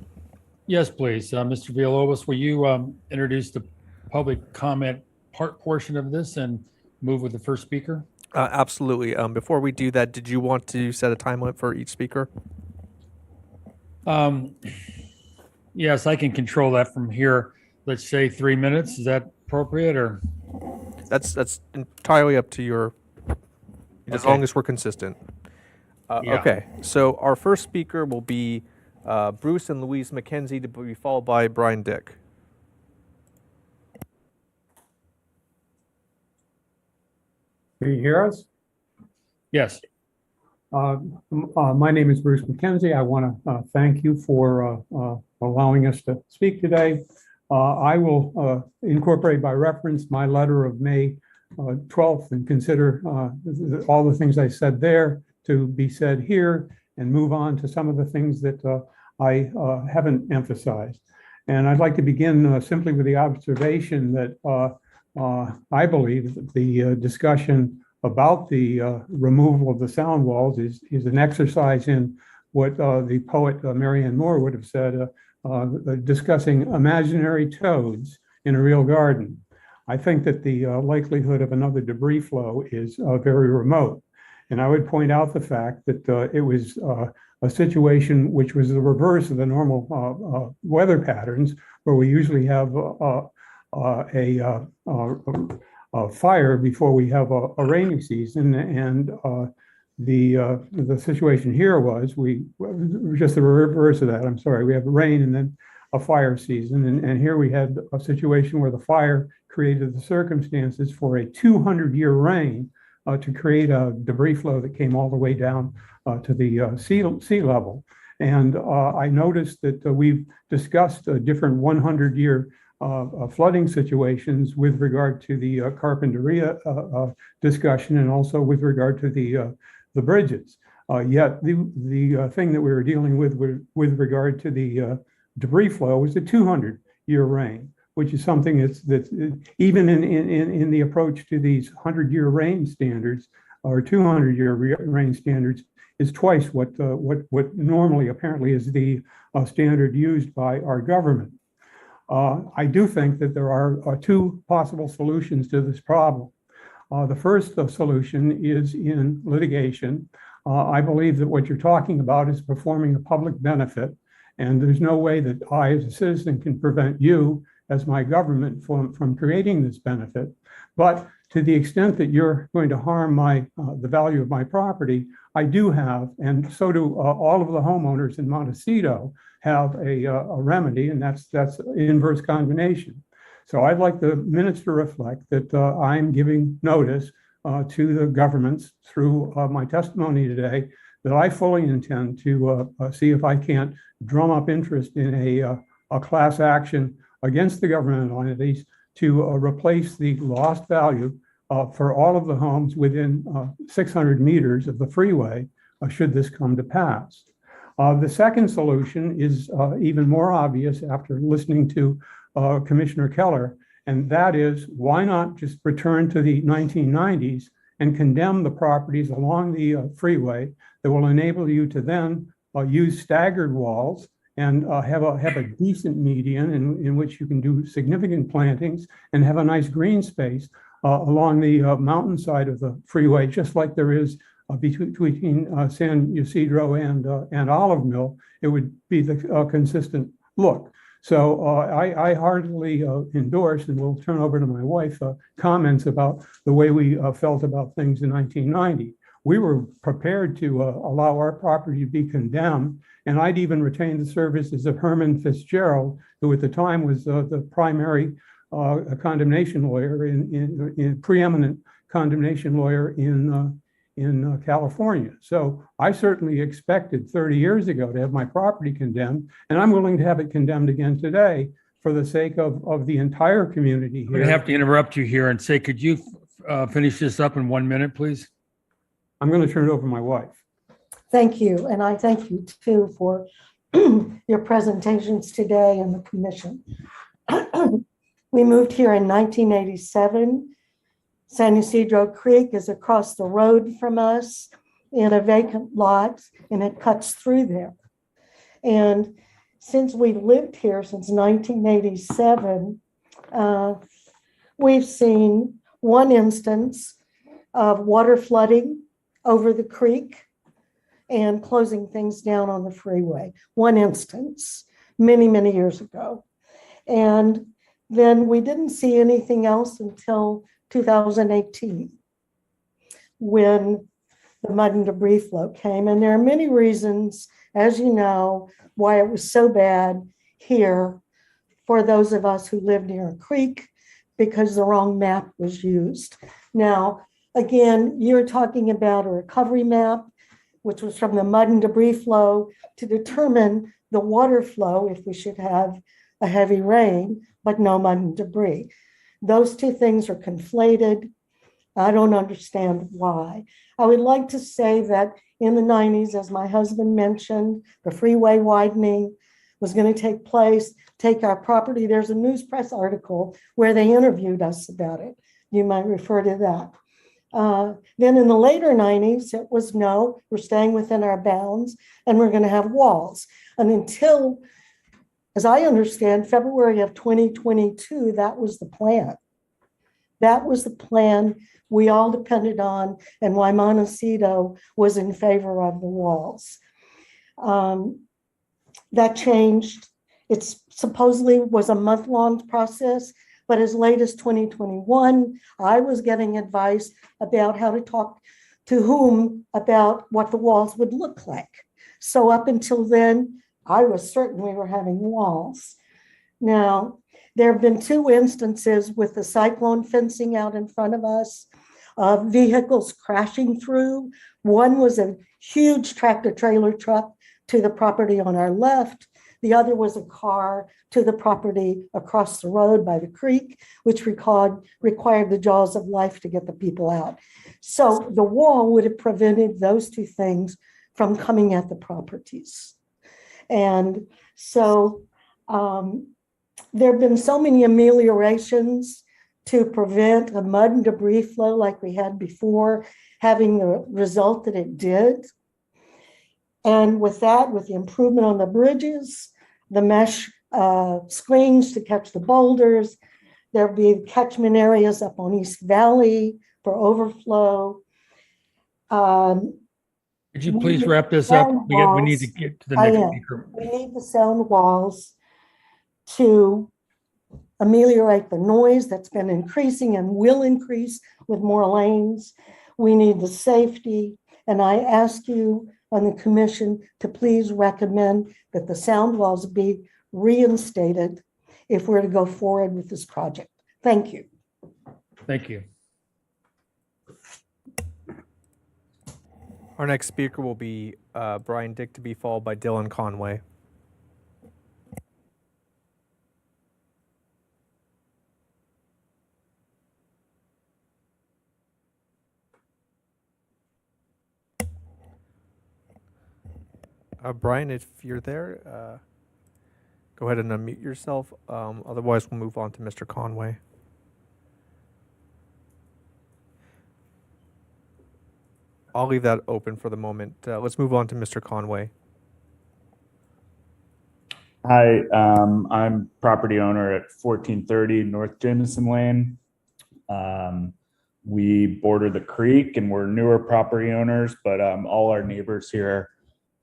Yes, please. Mr. Villalobos, will you introduce the public comment portion of this and move with the first speaker? Absolutely. Before we do that, did you want to set a time limit for each speaker? Yes, I can control that from here. Let's say 3 minutes. Is that appropriate, or? That's entirely up to your, as Okay. long as we're consistent. Yeah. Okay, so our first speaker will be Bruce and Louise McKenzie, to be followed by Brian Dick. Can you hear us? Yes. My name is Bruce McKenzie. I want to thank you for allowing us to speak today. I will incorporate by reference my letter of May 12th and consider all the things I said there to be said here and move on to some of the things that I haven't emphasized. And I'd like to begin simply with the observation that I believe that the discussion about the removal of the sound walls is an exercise in what the poet Marianne Moore would have said, discussing imaginary toads in a real garden. I think that the likelihood of another debris flow is very remote. And I would point out the fact that it was a situation which was the reverse of the normal weather patterns, where we usually have a fire before we have a rainy season. And the situation here was just the reverse of that. I'm sorry, we have rain and then a fire season. And here we had a situation where the fire created the circumstances for a 200-year rain to create a debris flow that came all the way down to the sea level. And I noticed that we've discussed different 100-year flooding situations with regard to the Carpinteria discussion, and also with regard to the bridges. Yet the thing that we were dealing with regard to the debris flow was a 200-year rain, which is something that's even in the approach to these 100-year rain standards or 200-year rain standards is twice what normally apparently is the standard used by our government. I do think that there are two possible solutions to this problem. The first solution is in litigation. I believe that what you're talking about is performing a public benefit, and there's no way that I, as a citizen, can prevent you, as my government, from creating this benefit. But to the extent that you're going to harm the value of my property, I do have, and so do all of the homeowners in Montecito, have a remedy, and that's inverse condemnation. So I'd like the minutes to reflect that I'm giving notice to the governments through my testimony today that I fully intend to see if I can't drum up interest in a class action against the governmental entities to replace the lost value for all of the homes within 600 meters of the freeway, should this come to pass. The second solution is even more obvious after listening to Commissioner Keller, and that is, why not just return to the 1990s and condemn the properties along the freeway that will enable you to then use staggered walls and have a decent median in which you can do significant plantings and have a nice green space along the mountainside of the freeway, just like there is between San Ysidro and Olive Mill. It would be the consistent look. So I heartily endorse, and will turn over to my wife, comments about the way we felt about things in 1990. We were prepared to allow our property to be condemned, and I'd even retain the services of Herman Fitzgerald, who at the time was the primary condemnation lawyer, in preeminent condemnation lawyer in California. So I certainly expected 30 years ago to have my property condemned, and I'm willing to have it condemned again today for the sake of the entire community here. I'm going to have to interrupt you here and say, could you finish this up in 1 minute, please? I'm going to turn it over to my wife. Thank you. And I thank you too for your presentations today and the commission. We moved here in 1987. San Ysidro Creek is across the road from us. in a vacant lot, and it cuts through there. And since we've lived here since 1987, we've seen one instance of water flooding over the creek and closing things down on the freeway. One instance, many, many years ago. And then we didn't see anything else until 2018, when the mud and debris flow came. And there are many reasons, as you know, why it was so bad here for those of us who live near a creek, because the wrong map was used. Now, again, you're talking about a recovery map, which was from the mud and debris flow to determine the water flow if we should have a heavy rain, but no mud and debris. Those two things are conflated. I don't understand why. I would like to say that in the 90s, as my husband mentioned, the freeway widening was going to take place, take our property. There's a news press article where they interviewed us about it. You might refer to that. Then in the later 90s, it was no, we're staying within our bounds and we're going to have walls. And until, as I understand, February of 2022, that was the plan. That was the plan we all depended on, and why Montecito was in favor of the walls. That changed. It supposedly was a month-long process, but as late as 2021, I was getting advice about how to talk to whom about what the walls would look like. So up until then, I was certain we were having walls. Now, there have been two instances with the cyclone fencing out in front of us, vehicles crashing through. One was a huge tractor trailer truck to the property on our left. The other was a car to the property across the road by the creek, which required the jaws of life to get the people out. So the wall would have prevented those two things from coming at the properties. And so there have been so many ameliorations to prevent a mud and debris flow like we had before, having the result that it did. And with that, with the improvement on the bridges, the mesh screens to catch the boulders, there'll be catchment areas up on East Valley for overflow. Could you please wrap this up? We need to get to the next speaker. We need the sound walls to ameliorate the noise that's been increasing and will increase with more lanes. We need the safety. And I ask you on the commission to please recommend that the sound walls be reinstated if we're to go forward with this project. Thank you. Thank you. Our next speaker will be Brian Dick, to be followed by Dylan Conway. Brian, if you're there, go ahead and unmute yourself. Otherwise, we'll move on to Mr. Conway. I'll leave that open for the moment. Let's move on to Mr. Conway. Hi, I'm property owner at 1430 North Jameson Lane. We border the creek and we're newer property owners, but all our neighbors here,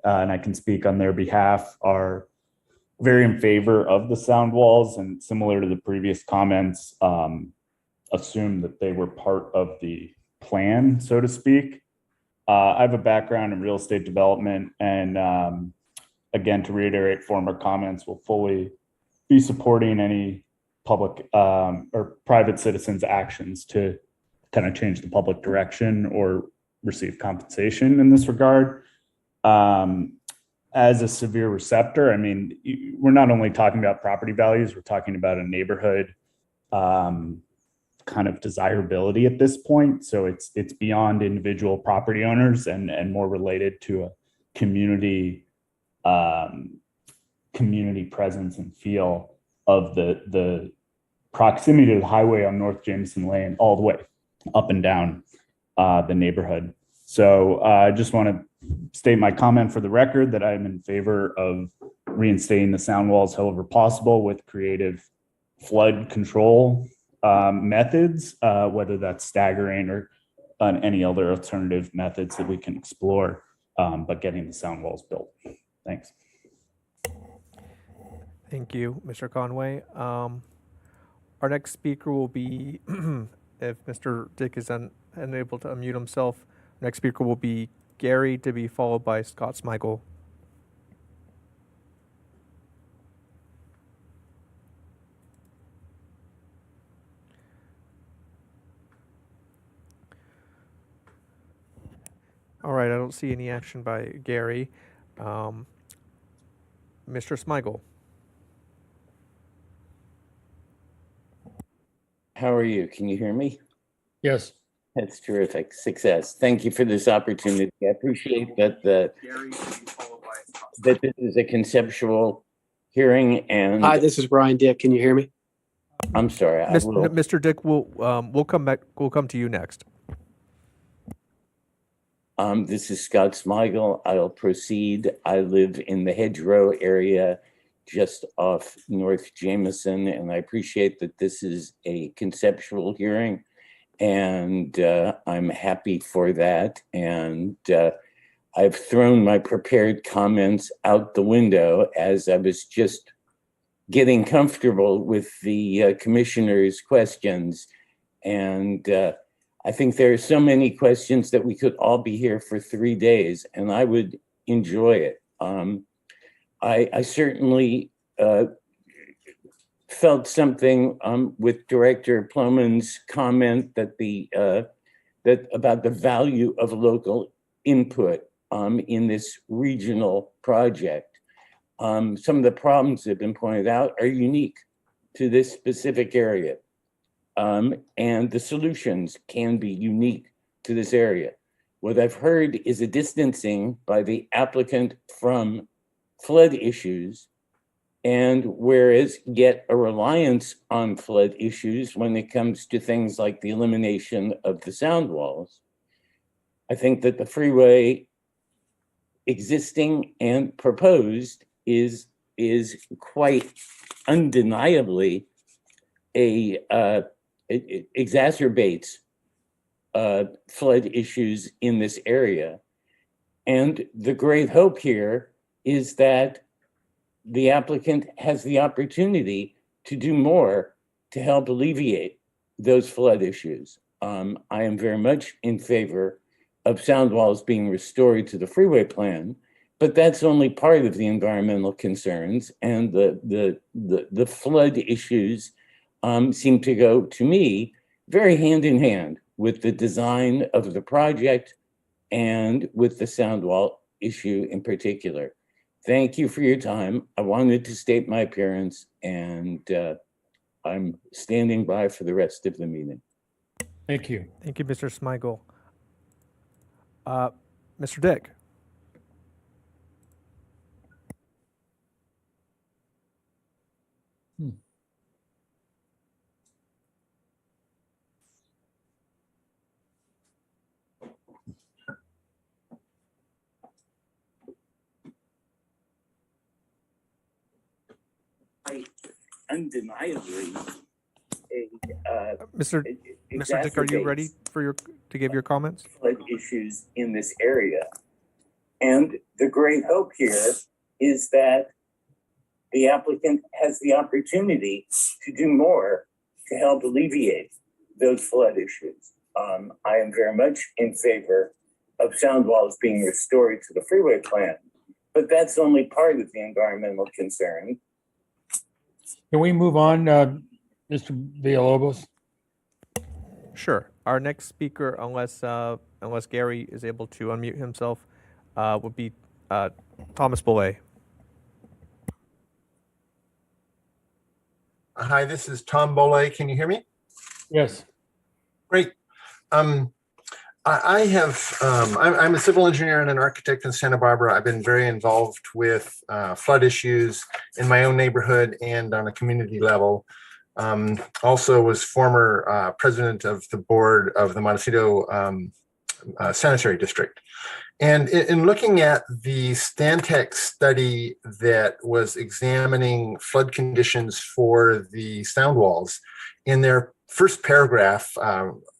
and I can speak on their behalf, are very in favor of the sound walls, and similar to the previous comments, assume that they were part of the plan, so to speak. I have a background in real estate development, and again, to reiterate former comments, will fully be supporting any public or private citizens' actions to kind of change the public direction or receive compensation in this regard. As a severe receptor, I mean, we're not only talking about property values, we're talking about a neighborhood kind of desirability at this point. So it's beyond individual property owners and more related to a community presence and feel of the proximity to the highway on North Jameson Lane all the way up and down the neighborhood. So I just want to state my comment for the record that I'm in favor of reinstating the sound walls however possible with creative flood control methods, whether that's staggering or any other alternative methods that we can explore, but getting the sound walls built. Thanks. Thank you, Mr. Conway. Our next speaker will be, if Mr. Dick is unable to unmute himself, next speaker will be Gary, to be followed by Scott Smigel. All right, I don't see any action by Gary. Mr. Smigel. How are you? Can you hear me? Yes. That's terrific. Success. Thank you for this opportunity. I appreciate that that this is a conceptual hearing. And hi, this is Brian Dick. Can you hear me? I'm sorry. Mr. Dick, we'll come back. We'll come to you next. This is Scott Smigel. I'll proceed. I live in the Hedgerow area, just off North Jameson, and I appreciate that this is a conceptual hearing, and I'm happy for that. And I've thrown my prepared comments out the window as I was just getting comfortable with the commissioner's questions. And I think there are so many questions that we could all be here for 3 days, and I would enjoy it. I certainly felt something with Director Ploman's comment that that about the value of local input in this regional project. Some of the problems that have been pointed out are unique to this specific area. And the solutions can be unique to this area. What I've heard is a distancing by the applicant from flood issues, and whereas yet a reliance on flood issues when it comes to things like the elimination of the sound walls. I think that the freeway existing and proposed is quite undeniably it exacerbates flood issues in this area. And the great hope here is that the applicant has the opportunity to do more to help alleviate those flood issues. I am very much in favor of sound walls being restored to the freeway plan, but that's only part of the environmental concerns, and the flood issues seem to go, to me, very hand in hand with the design of the project and with the sound wall issue in particular. Thank you for your time. I wanted to state my appearance, and I'm standing by for the rest of the meeting. Thank you. Thank you, Mr. Smigel. Mr. Dick. Undeniably, Mr. Dick, are you ready for to give your comments? Flood issues in this area. And the great hope here is that the applicant has the opportunity to do more to help alleviate those flood issues. I am very much in favor of sound walls being restored to the freeway plan, but that's only part of the environmental concern. Can we move on, Mr. Villalobos? Sure. Our next speaker, unless Gary is able to unmute himself, would be Thomas Boulay. Hi, this is Tom Boulay. Can you hear me? Yes. Great. I have, I'm a civil engineer and an architect in Santa Barbara. I've been very involved with flood issues in my own neighborhood and on a community level. Also was former president of the board of the Montecito sanitary district. And in looking at the Stantec study that was examining flood conditions for the sound walls, in their first paragraph,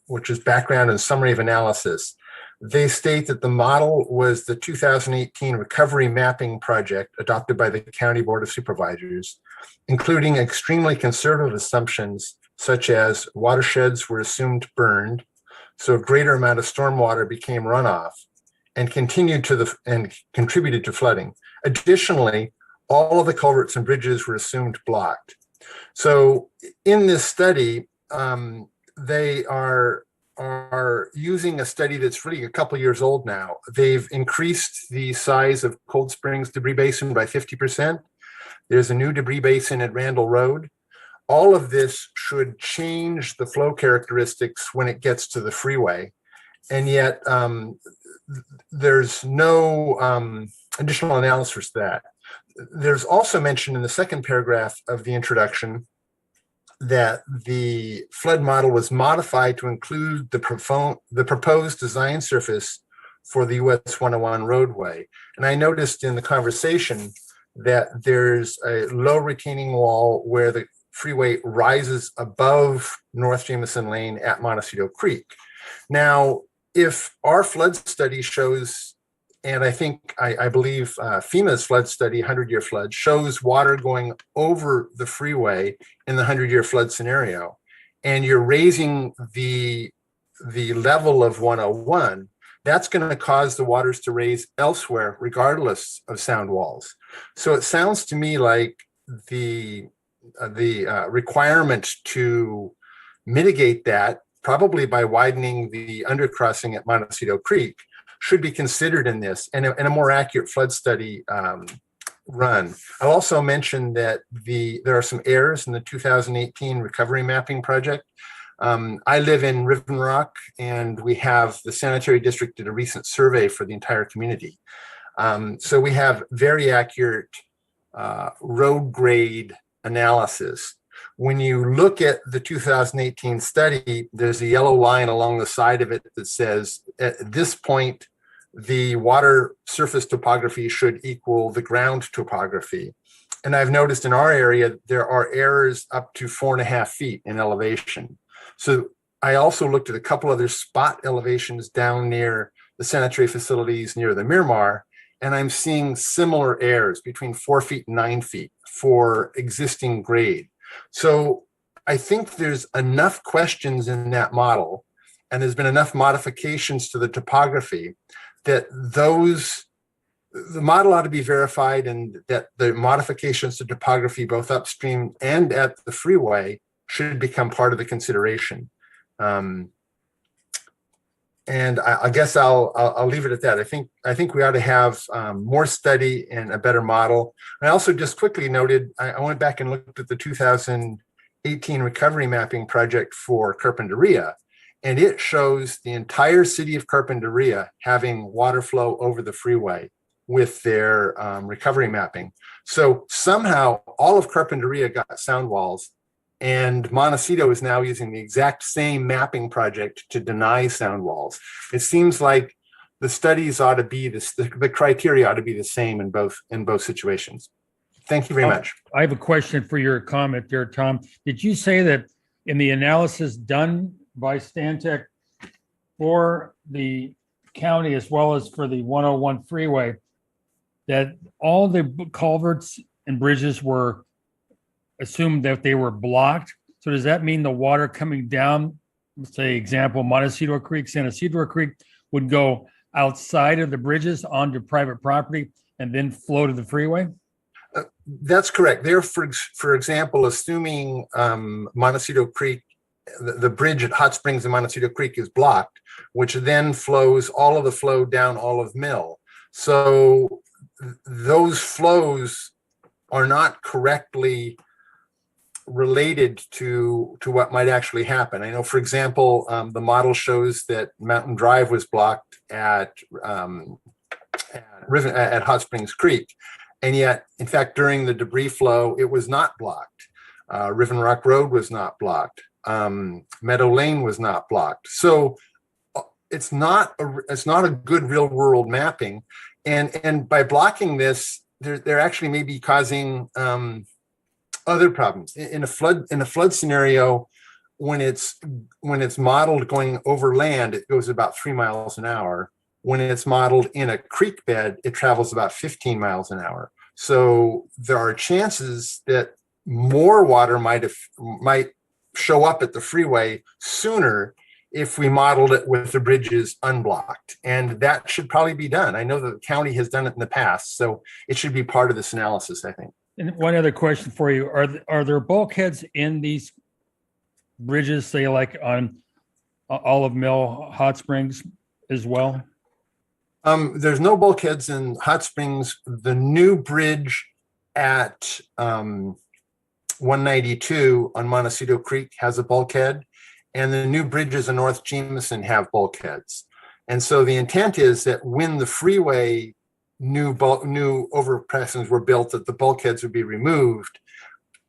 which is background and summary of analysis, they state that the model was the 2018 recovery mapping project adopted by the County Board of Supervisors, including extremely conservative assumptions such as watersheds were assumed burned, so a greater amount of stormwater became runoff and contributed to flooding. Additionally, all of the culverts and bridges were assumed blocked. So in this study, they are using a study that's really a couple years old now. They've increased the size of Cold Springs debris basin by 50%. There's a new debris basin at Randall Road. All of this should change the flow characteristics when it gets to the freeway. And yet there's no additional analysis for that. There's also mentioned in the second paragraph of the introduction that the flood model was modified to include the proposed design surface for the US 101 roadway. And I noticed in the conversation that there's a low retaining wall where the freeway rises above North Jameson Lane at Montecito Creek. Now, if our flood study shows, and I believe FEMA's flood study, 100-year flood, shows water going over the freeway in the 100-year flood scenario, and you're raising the level of 101, that's going to cause the waters to raise elsewhere, regardless of sound walls. So it sounds to me like the requirement to mitigate that, probably by widening the undercrossing at Montecito Creek, should be considered in this and a more accurate flood study run. I'll also mention that there are some errors in the 2018 recovery mapping project. I live in Finrock, and we have the sanitary district did a recent survey for the entire community. So we have very accurate road grade analysis. When you look at the 2018 study, there's a yellow line along the side of it that says, at this point, the water surface topography should equal the ground topography. And I've noticed in our area, there are errors up to 4.5 feet in elevation. So I also looked at a couple other spot elevations down near the sanitary facilities near the Miramar, and I'm seeing similar errors between 4 feet and 9 feet for existing grade. So I think there's enough questions in that model, and there's been enough modifications to the topography that the model ought to be verified, and that the modifications to topography, both upstream and at the freeway, should become part of the consideration. And I guess I'll leave it at that. I think we ought to have more study and a better model. I also just quickly noted, I went back and looked at the 2018 recovery mapping project for Carpinteria, and it shows the entire city of Carpinteria having water flow over the freeway with their recovery mapping. So somehow all of Carpinteria got sound walls, and Montecito is now using the exact same mapping project to deny sound walls. It seems like the studies ought to be the criteria ought to be the same in both situations. Thank you very much. I have a question for your comment there, Tom. Did you say that in the analysis done by Stantec for the county as well as for the 101 freeway, that all the culverts and bridges were assumed that they were blocked? So does that mean the water coming down, say example, Montecito Creek, San Ysidro Creek, would go outside of the bridges onto private property and then flow to the freeway? That's correct. They're, for example, assuming Montecito Creek, the bridge at Hot Springs and Montecito Creek is blocked, which then flows all of the flow down Olive Mill. So those flows are not correctly related to what might actually happen. I know, for example, the model shows that Mountain Drive was blocked at Hot Springs Creek, and yet, in fact, during the debris flow, it was not blocked. Riven Rock Road was not blocked. Meadow Lane was not blocked. So it's not a good real world mapping. And by blocking this, they're actually may be causing other problems. In a flood scenario, when it's modeled going over land, it goes about 3 miles an hour. When it's modeled in a creek bed, it travels about 15 miles an hour. So there are chances that more water might show up at the freeway sooner if we modeled it with the bridges unblocked. And that should probably be done. I know that the county has done it in the past, so it should be part of this analysis, I think. And one other question for you. Are there bulkheads in these bridges, say like on Olive Mill, Hot Springs as well? There's no bulkheads in Hot Springs. The new bridge at 192 on Montecito Creek has a bulkhead, and the new bridges in North Jameson have bulkheads. And so the intent is that when the freeway new overpassings were built, that the bulkheads would be removed.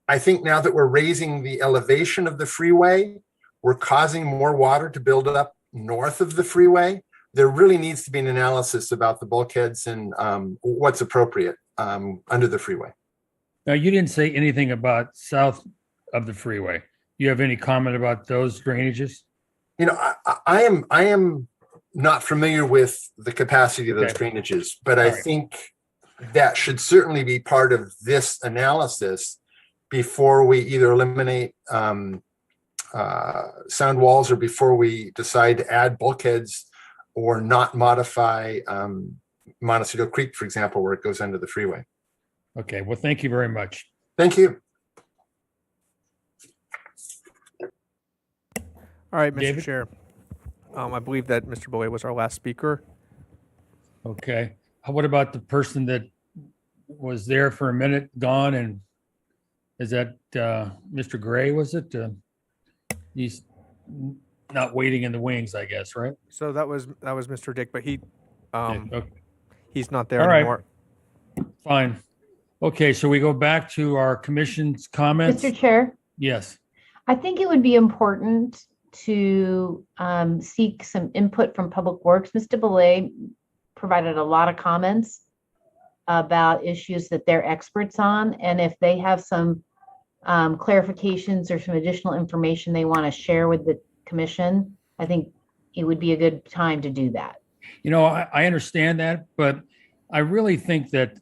I think now that we're raising the elevation of the freeway, we're causing more water to build up north of the freeway. There really needs to be an analysis about the bulkheads and what's appropriate under the freeway. Now, you didn't say anything about south of the freeway. You have any comment about those drainages? You know, I am not familiar with the capacity of those drainages, but I think that should certainly be part of this analysis before we either eliminate sound walls or before we decide to add bulkheads or not modify Montecito Creek, for example, where it goes under the freeway. Okay, well, thank you very much. Thank you. All right, Mr. David? Chair. I believe that Mr. Bowie was our last speaker. Okay. What about the person that was there for a minute, gone, and is that Mr. Gray, was it? He's not waiting in the wings, I guess, right? So that was Mr. Dick, but Okay. he's not there All right. anymore. Fine. Okay, so we go back to our commission's comments. Mr. Chair, Yes. I think it would be important to seek some input from Public Works. Mr. Belay provided a lot of comments about issues that they're experts on. And if they have some clarifications or some additional information they want to share with the commission, I think it would be a good time to do that. You know, I understand that, but I really think that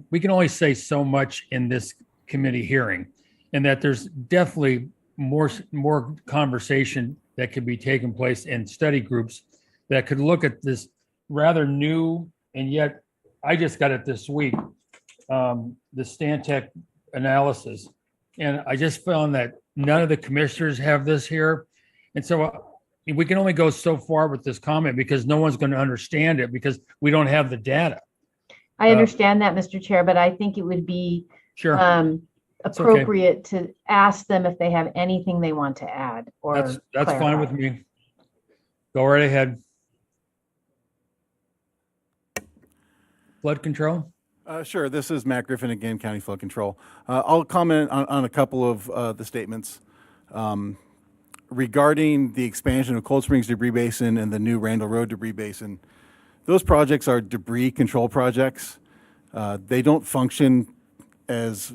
we can only say so much in this committee hearing, and that there's definitely more conversation that could be taking place in study groups that could look at this rather new, and yet I just got it this week, the Stantec analysis. And I just found that none of the commissioners have this here. And so we can only go so far with this comment because no one's going to understand it because we don't have the data. I understand that, Mr. Chair, but I think it would be Sure. appropriate to ask them if they have anything they want to add or That's fine clarify. with me. Go right ahead. Flood control? Sure. This is Matt Griffin again, County Flood Control. I'll comment on a couple of the statements. Regarding the expansion of Cold Springs Debris Basin and the new Randall Road Debris Basin, those projects are debris control projects. They don't function as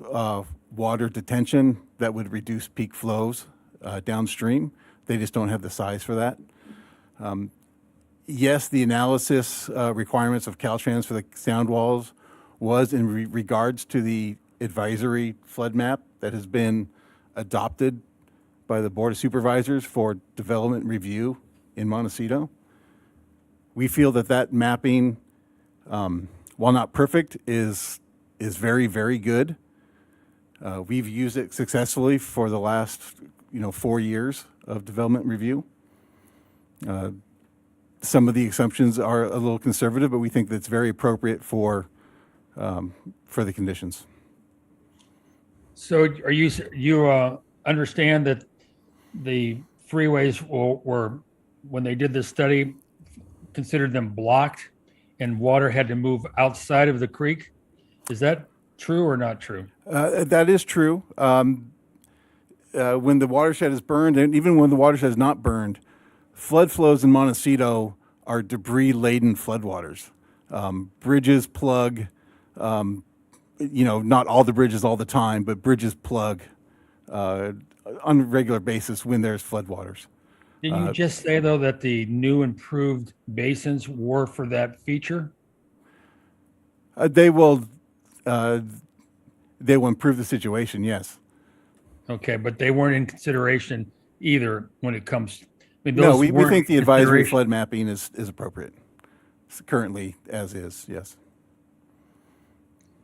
water detention that would reduce peak flows downstream. They just don't have the size for that. Yes, the analysis requirements of Caltrans for the sound walls was in regards to the advisory flood map that has been adopted by the Board of Supervisors for development review in Montecito. We feel that mapping, while not perfect, is very, very good. We've used it successfully for the last 4 years of development review. Some of the assumptions are a little conservative, but we think that's very appropriate for the conditions. So are you understand that the freeways were, when they did this study, considered them blocked and water had to move outside of the creek? Is that true or not true? That is true. When the watershed is burned, and even when the watershed is not burned, flood flows in Montecito are debris-laden floodwaters. Bridges plug, not all the bridges all the time, but bridges plug on a regular basis when there's floodwaters. Didn't you just say, though, that the new improved basins were for that feature? They will improve the situation, yes. Okay, but they weren't in consideration either when it comes. No, we think the advisory flood mapping is appropriate currently as is, yes.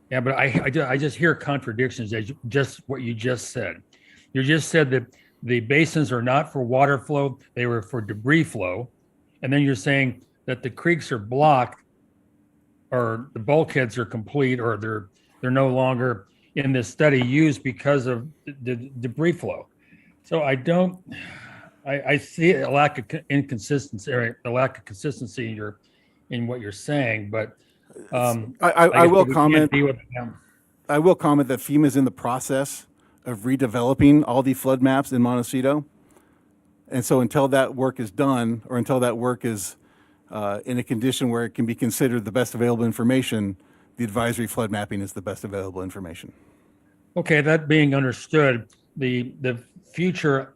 Yeah, but I just hear contradictions as just what you just said. You just said that the basins are not for water flow, they were for debris flow. And then you're saying that the creeks are blocked or the bulkheads are complete or they're no longer in this study used because of the debris flow. So I see a lack of inconsistency, or a lack of consistency in what you're saying, but I will comment. I will comment that FEMA is in the process of redeveloping all the flood maps in Montecito, and so until that work is done, or until that work is in a condition where it can be considered the best available information, the advisory flood mapping is the best available information. Okay, that being understood, the future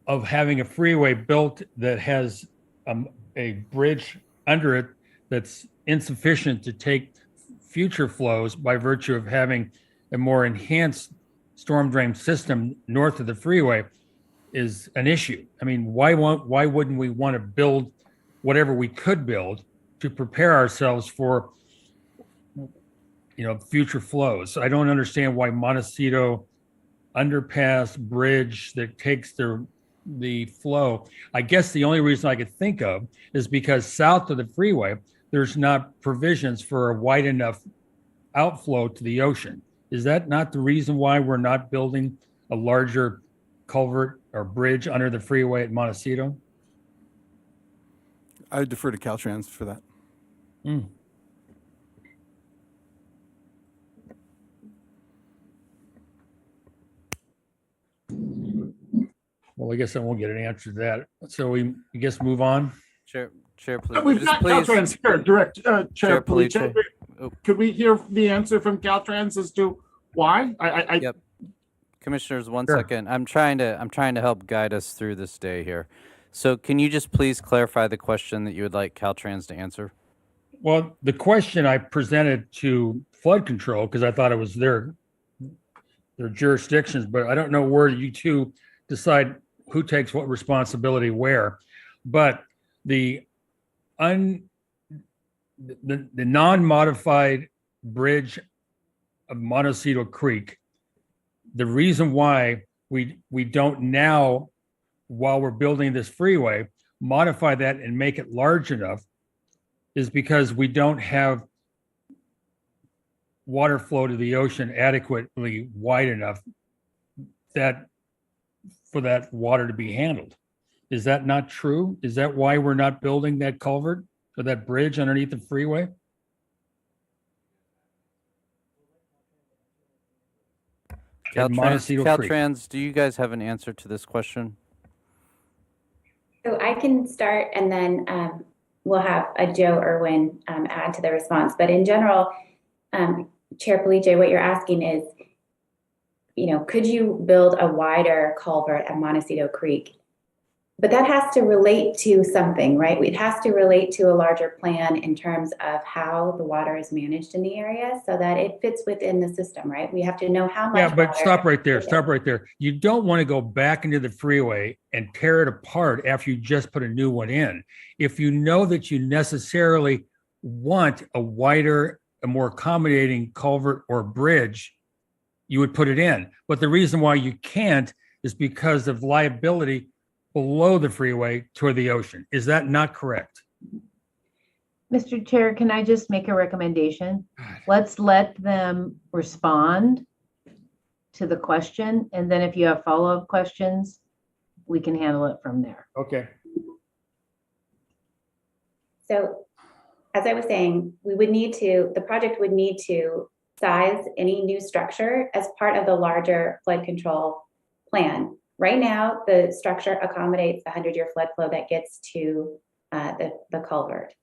of having a freeway built that has a bridge under it that's insufficient to take future flows by virtue of having a more enhanced storm drain system north of the freeway is an issue. I mean, why wouldn't we want to build whatever we could build to prepare ourselves for future flows? I don't understand why Montecito underpass bridge that takes the flow. I guess the only reason I could think of is because south of the freeway, there's not provisions for a wide enough outflow to the ocean. Is that not the reason why we're not building a larger culvert or bridge under the freeway at Montecito? I would defer to Caltrans for that. Well, I guess I won't get an answer to that. So we move on. Chair, please. We've got Caltrans here, direct Chair Police. Oh. Could we hear the answer from Caltrans as to why? Yep. Commissioners, one second. I'm trying to help guide us through this day here. So can you just please clarify the question that you would like Caltrans to answer? Well, the question I presented to flood control, because I thought it was their jurisdictions, but I don't know where you two decide who takes what responsibility where. But the non-modified bridge of Montecito Creek, the reason why we don't now, while we're building this freeway, modify that and make it large enough is because we don't have water flow to the ocean adequately wide enough for that water to be handled. Is that not true? Is that why we're not building that culvert or that bridge underneath the freeway? Caltrans, do you guys have an answer to this question? So I can start, and then we'll have a Joe Irwin add to the response. But in general, Chair Police, what you're asking is, could you build a wider culvert at Montecito Creek? But that has to relate to something, right? It has to relate to a larger plan in terms of how the water is managed in the area so that it fits within the system, right? We have to know how much. Yeah, but stop right there. Stop right there. You don't want to go back into the freeway and tear it apart after you just put a new one in. If you know that you necessarily want a wider, a more accommodating culvert or bridge, you would put it in. But the reason why you can't is because of liability below the freeway toward the ocean. Is that not correct? Mr. Chair, can I just make a recommendation? Let's let them respond to the question, and then if you have follow-up questions, we can handle it from there. Okay. So, as I was saying, the project would need to size any new structure as part of the larger flood control plan. Right now, the structure accommodates the 100-year flood flow that gets to the culvert.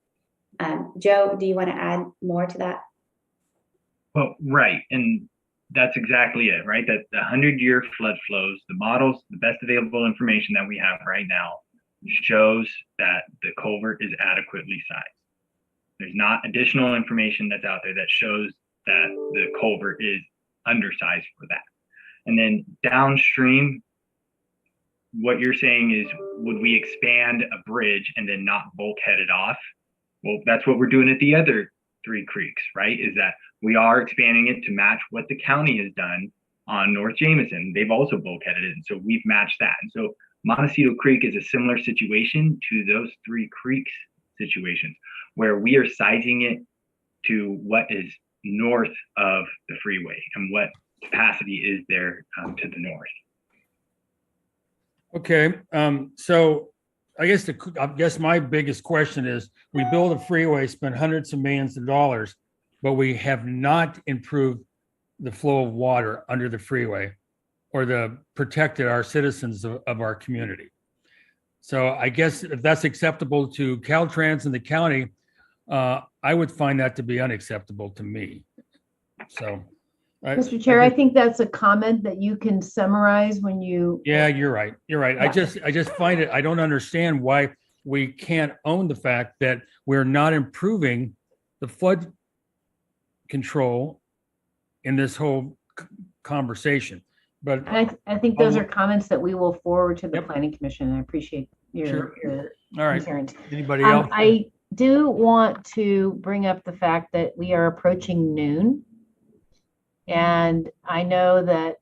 Joe, do you want to add more to that? Well, right. And that's exactly it, right? That the 100-year flood flows, the models, the best available information that we have right now shows that the culvert is adequately sized. There's not additional information that's out there that shows that the culvert is undersized for that. And then downstream, what you're saying is, would we expand a bridge and then not bulkhead it off? Well, that's what we're doing at the other 3 creeks, right? Is that we are expanding it to match what the county has done on North Jameson. They've also bulkheaded it, and so we've matched that. And so Montecito Creek is a similar situation to those 3 creeks situations, where we are sizing it to what is north of the freeway and what capacity is there to the north. Okay, so I guess my biggest question is, we build a freeway, spend hundreds of millions of dollars, but we have not improved the flow of water under the freeway or protected our citizens of our community. So I guess if that's acceptable to Caltrans and the county, I would find that to be unacceptable to me. So. Mr. Chair, I think that's a comment that you can summarize when you. Yeah, you're right. You're right. Yeah. I just find it, I don't understand why we can't own the fact that we're not improving the flood control in this whole conversation. But I think those are comments that we will forward to the Planning Commission. I appreciate your all right. concerns. Anybody else? I do want to bring up the fact that we are approaching noon. And I know that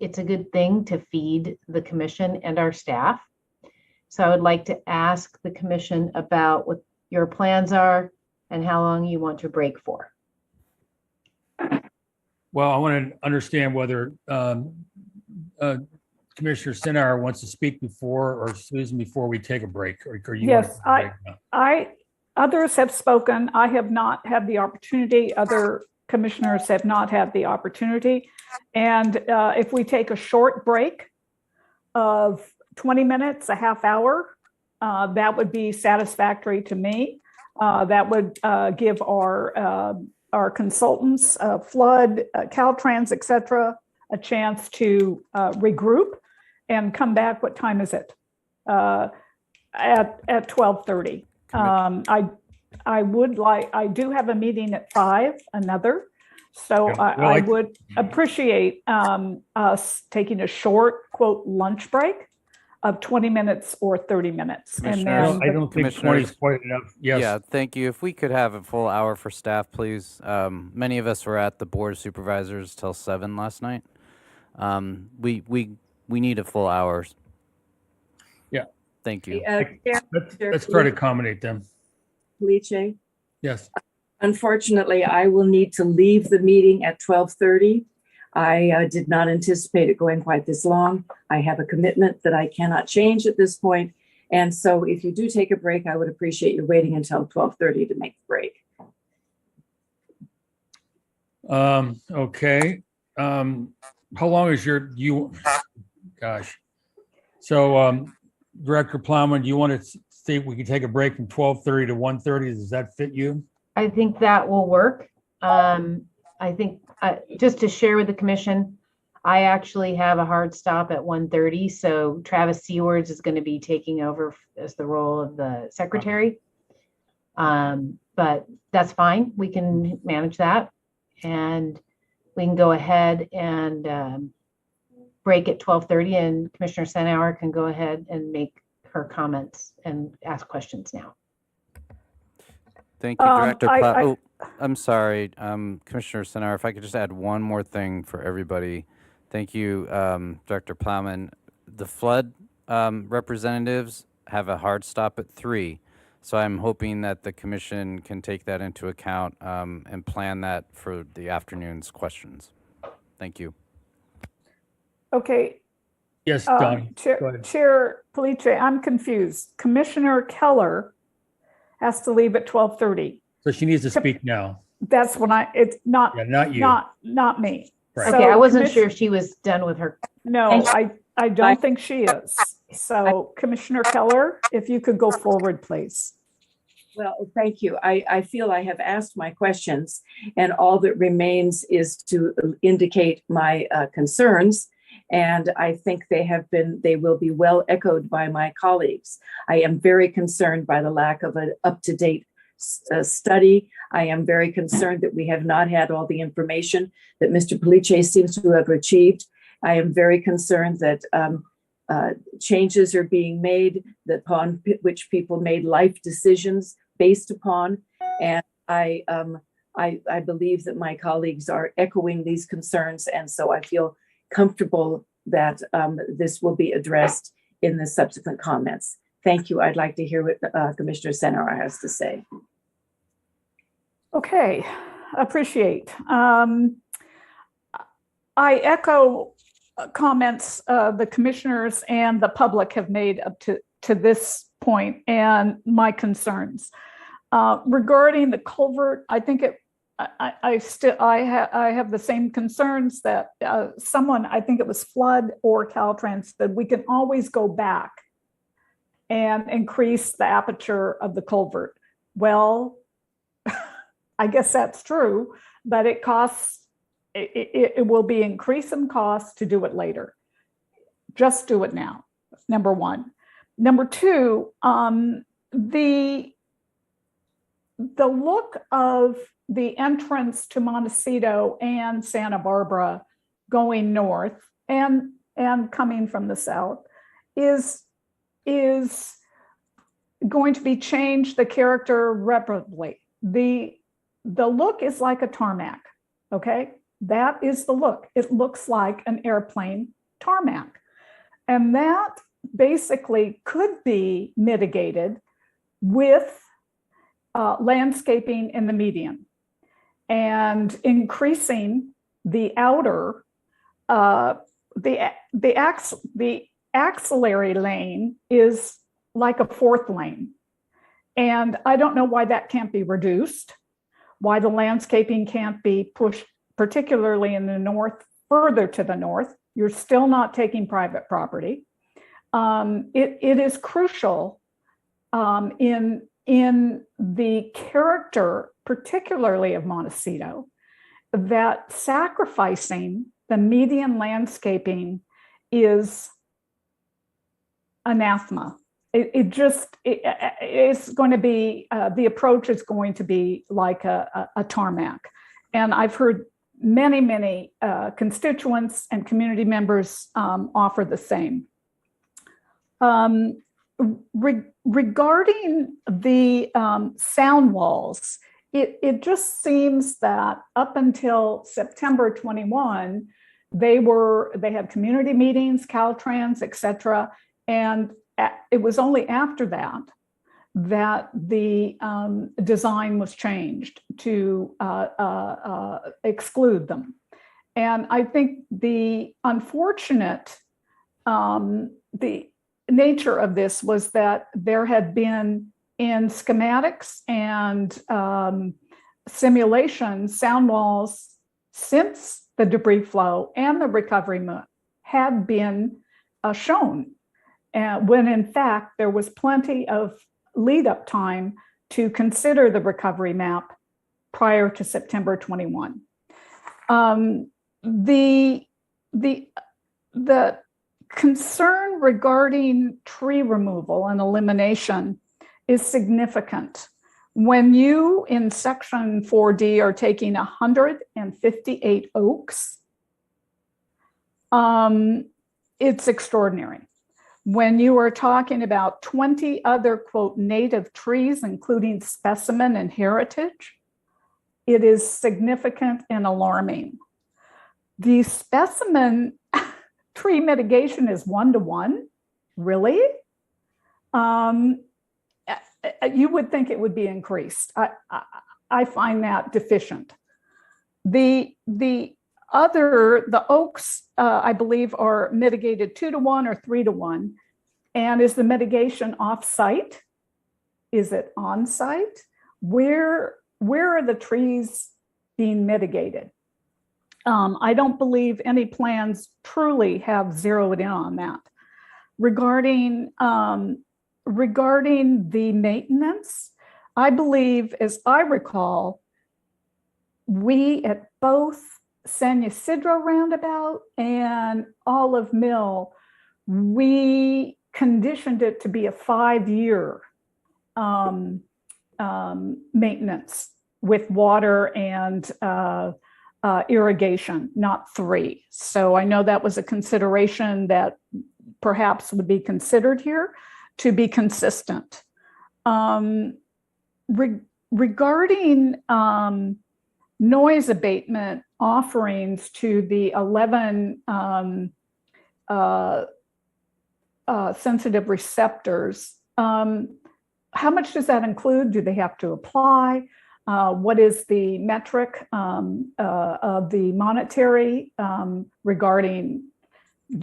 it's a good thing to feed the commission and our staff. So I would like to ask the commission about what your plans are and how long you want to break for. Well, I want to understand whether Commissioner Sinauer wants to speak before, or Susan, before we take a break, or you want to Yes, take a break now? Others have spoken. I have not had the opportunity. Other commissioners have not had the opportunity. And if we take a short break of 20 minutes, a half hour, that would be satisfactory to me. That would give our consultants, flood, Caltrans, et cetera, a chance to regroup and come back. What time is it? At 12:30. I do have a meeting at 5, another. So I would appreciate us taking a short, quote, lunch break of 20 minutes or 30 minutes. And then I don't think 20 is quite enough. Yes. Yeah, thank you. If we could have a full hour for staff, please. Many of us were at the Board of Supervisors till 7 last night. We need a full hour. Yeah. Thank you. Let's try to accommodate them. Felice? Yes. Unfortunately, I will need to leave the meeting at 12:30. I did not anticipate it going quite this long. I have a commitment that I cannot change at this point. And so if you do take a break, I would appreciate you waiting until 12:30 to make the break. Okay. How long is gosh. So, Director Plowman, do you want to see if we can take a break from 12:30 to 1:30? Does that fit you? I think that will work. I think just to share with the commission, I actually have a hard stop at 1:30. So Travis Seawards is going to be taking over as the role of the secretary. But that's fine. We can manage that. And we can go ahead and break at 12:30, and Commissioner Sinauer can go ahead and make her comments and ask questions now. Thank you, Director. I'm sorry, Commissioner Sinauer, if I could just add one more thing for everybody. Thank you, Director Plowman. The flood representatives have a hard stop at 3. So I'm hoping that the commission can take that into account and plan that for the afternoon's questions. Thank you. Okay. Yes, Donnie. Chair Felice, I'm confused. Commissioner Keller has to leave at 12:30. So she needs to speak now. That's when it's not, not you. Not me. Right. Okay, I wasn't sure if she was done with her. No, I don't think she is. So Commissioner Keller, if you could go forward, please. Well, thank you. I feel I have asked my questions, and all that remains is to indicate my concerns. And I think they will be well echoed by my colleagues. I am very concerned by the lack of an up-to-date study. I am very concerned that we have not had all the information that Mr. Police seems to have achieved. I am very concerned that changes are being made upon which people made life decisions based upon. And I believe that my colleagues are echoing these concerns. And so I feel comfortable that this will be addressed in the subsequent comments. Thank you. I'd like to hear what Commissioner Senara has to say. Okay, appreciate. I echo comments the commissioners and the public have made up to this point and my concerns. Regarding the culvert, I think I have the same concerns that someone, I think it was Flood or Caltrans, said we can always go back and increase the aperture of the culvert. Well, I guess that's true, but it costs, it will be increasing costs to do it later. Just do it now, number one. Number two, the look of the entrance to Montecito and Santa Barbara going north and coming from the south is going to be changed the character irreparably. The look is like a tarmac, okay? That is the look. It looks like an airplane tarmac. And that basically could be mitigated with landscaping in the median and increasing the outer, the axillary lane is like a fourth lane. And I don't know why that can't be reduced, why the landscaping can't be pushed, particularly in the north, further to the north. You're still not taking private property. It is crucial in the character, particularly of Montecito, that sacrificing the median landscaping is anathema. It's going to be, the approach is going to be like a tarmac. And I've heard many constituents and community members offer the same. Regarding the sound walls, it just seems that up until September 21, they had community meetings, Caltrans, et cetera, and it was only after that the design was changed to exclude them. And I think the unfortunate, the nature of this was that there had been in schematics and simulations, sound walls since the debris flow and the recovery map had been shown. When in fact, there was plenty of lead up time to consider the recovery map prior to September 21. The concern regarding tree removal and elimination is significant. When you in section 4D are taking 158 oaks, it's extraordinary. When you are talking about 20 other, quote, native trees, including specimen and heritage, it is significant and alarming. The specimen tree mitigation is 1-to-1, really? You would think it would be increased. I find that deficient. The oaks, I believe, are mitigated 2-to-1 or 3-to-1. And is the mitigation off-site? Is it on-site? Where are the trees being mitigated? I don't believe any plans truly have zeroed in on that. regarding the maintenance. I believe, as I recall, we at both San Ysidro roundabout and Olive Mill, we conditioned it to be a 5-year maintenance with water and irrigation, not 3. So I know that was a consideration that perhaps would be considered here to be consistent. Regarding noise abatement offerings to the 11 sensitive receptors, how much does that include? Do they have to apply? What is the metric of the monetary regarding,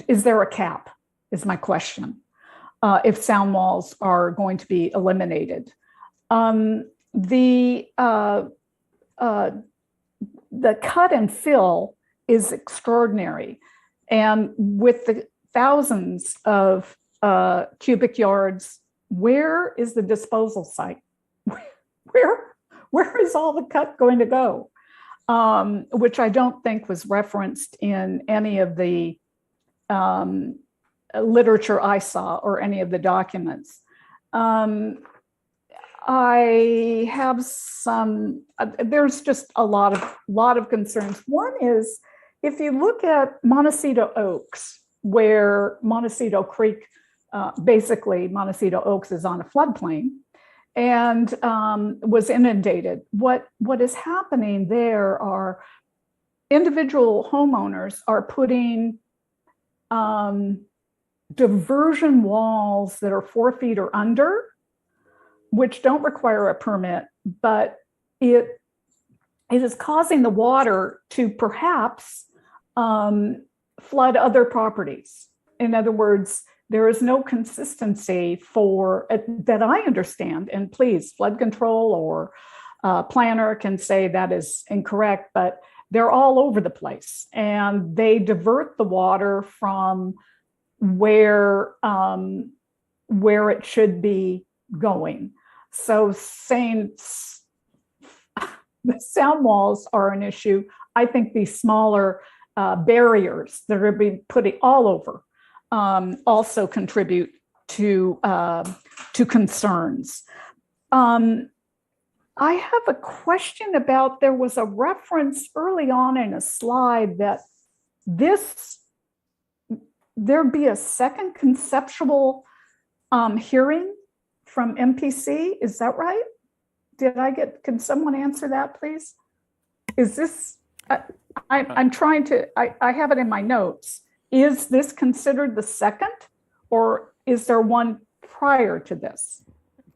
is there a cap, is my question, if sound walls are going to be eliminated? The cut and fill is extraordinary. And with the thousands of cubic yards, where is the disposal site? Where is all the cut going to go? Which I don't think was referenced in any of the literature I saw or any of the documents. I have some, there's just a lot of concerns. One is, if you look at Montecito Oaks, where Montecito Creek, basically Montecito Oaks is on a floodplain and was inundated. What is happening there are individual homeowners are putting diversion walls that are 4 feet or under, which don't require a permit, but it is causing the water to perhaps flood other properties. In other words, there is no consistency for that I understand, and please, flood control or planner can say that is incorrect, but they're all over the place and they divert the water from where it should be going. So saying the sound walls are an issue, I think these smaller barriers that are being put all over also contribute to concerns. I have a question about, there was a reference early on in a slide that there'd be a second conceptual hearing from MPC. Is that right? Can someone answer that, please? Is this, I'm trying to, I have it in my notes. Is this considered the second, or is there one prior to this?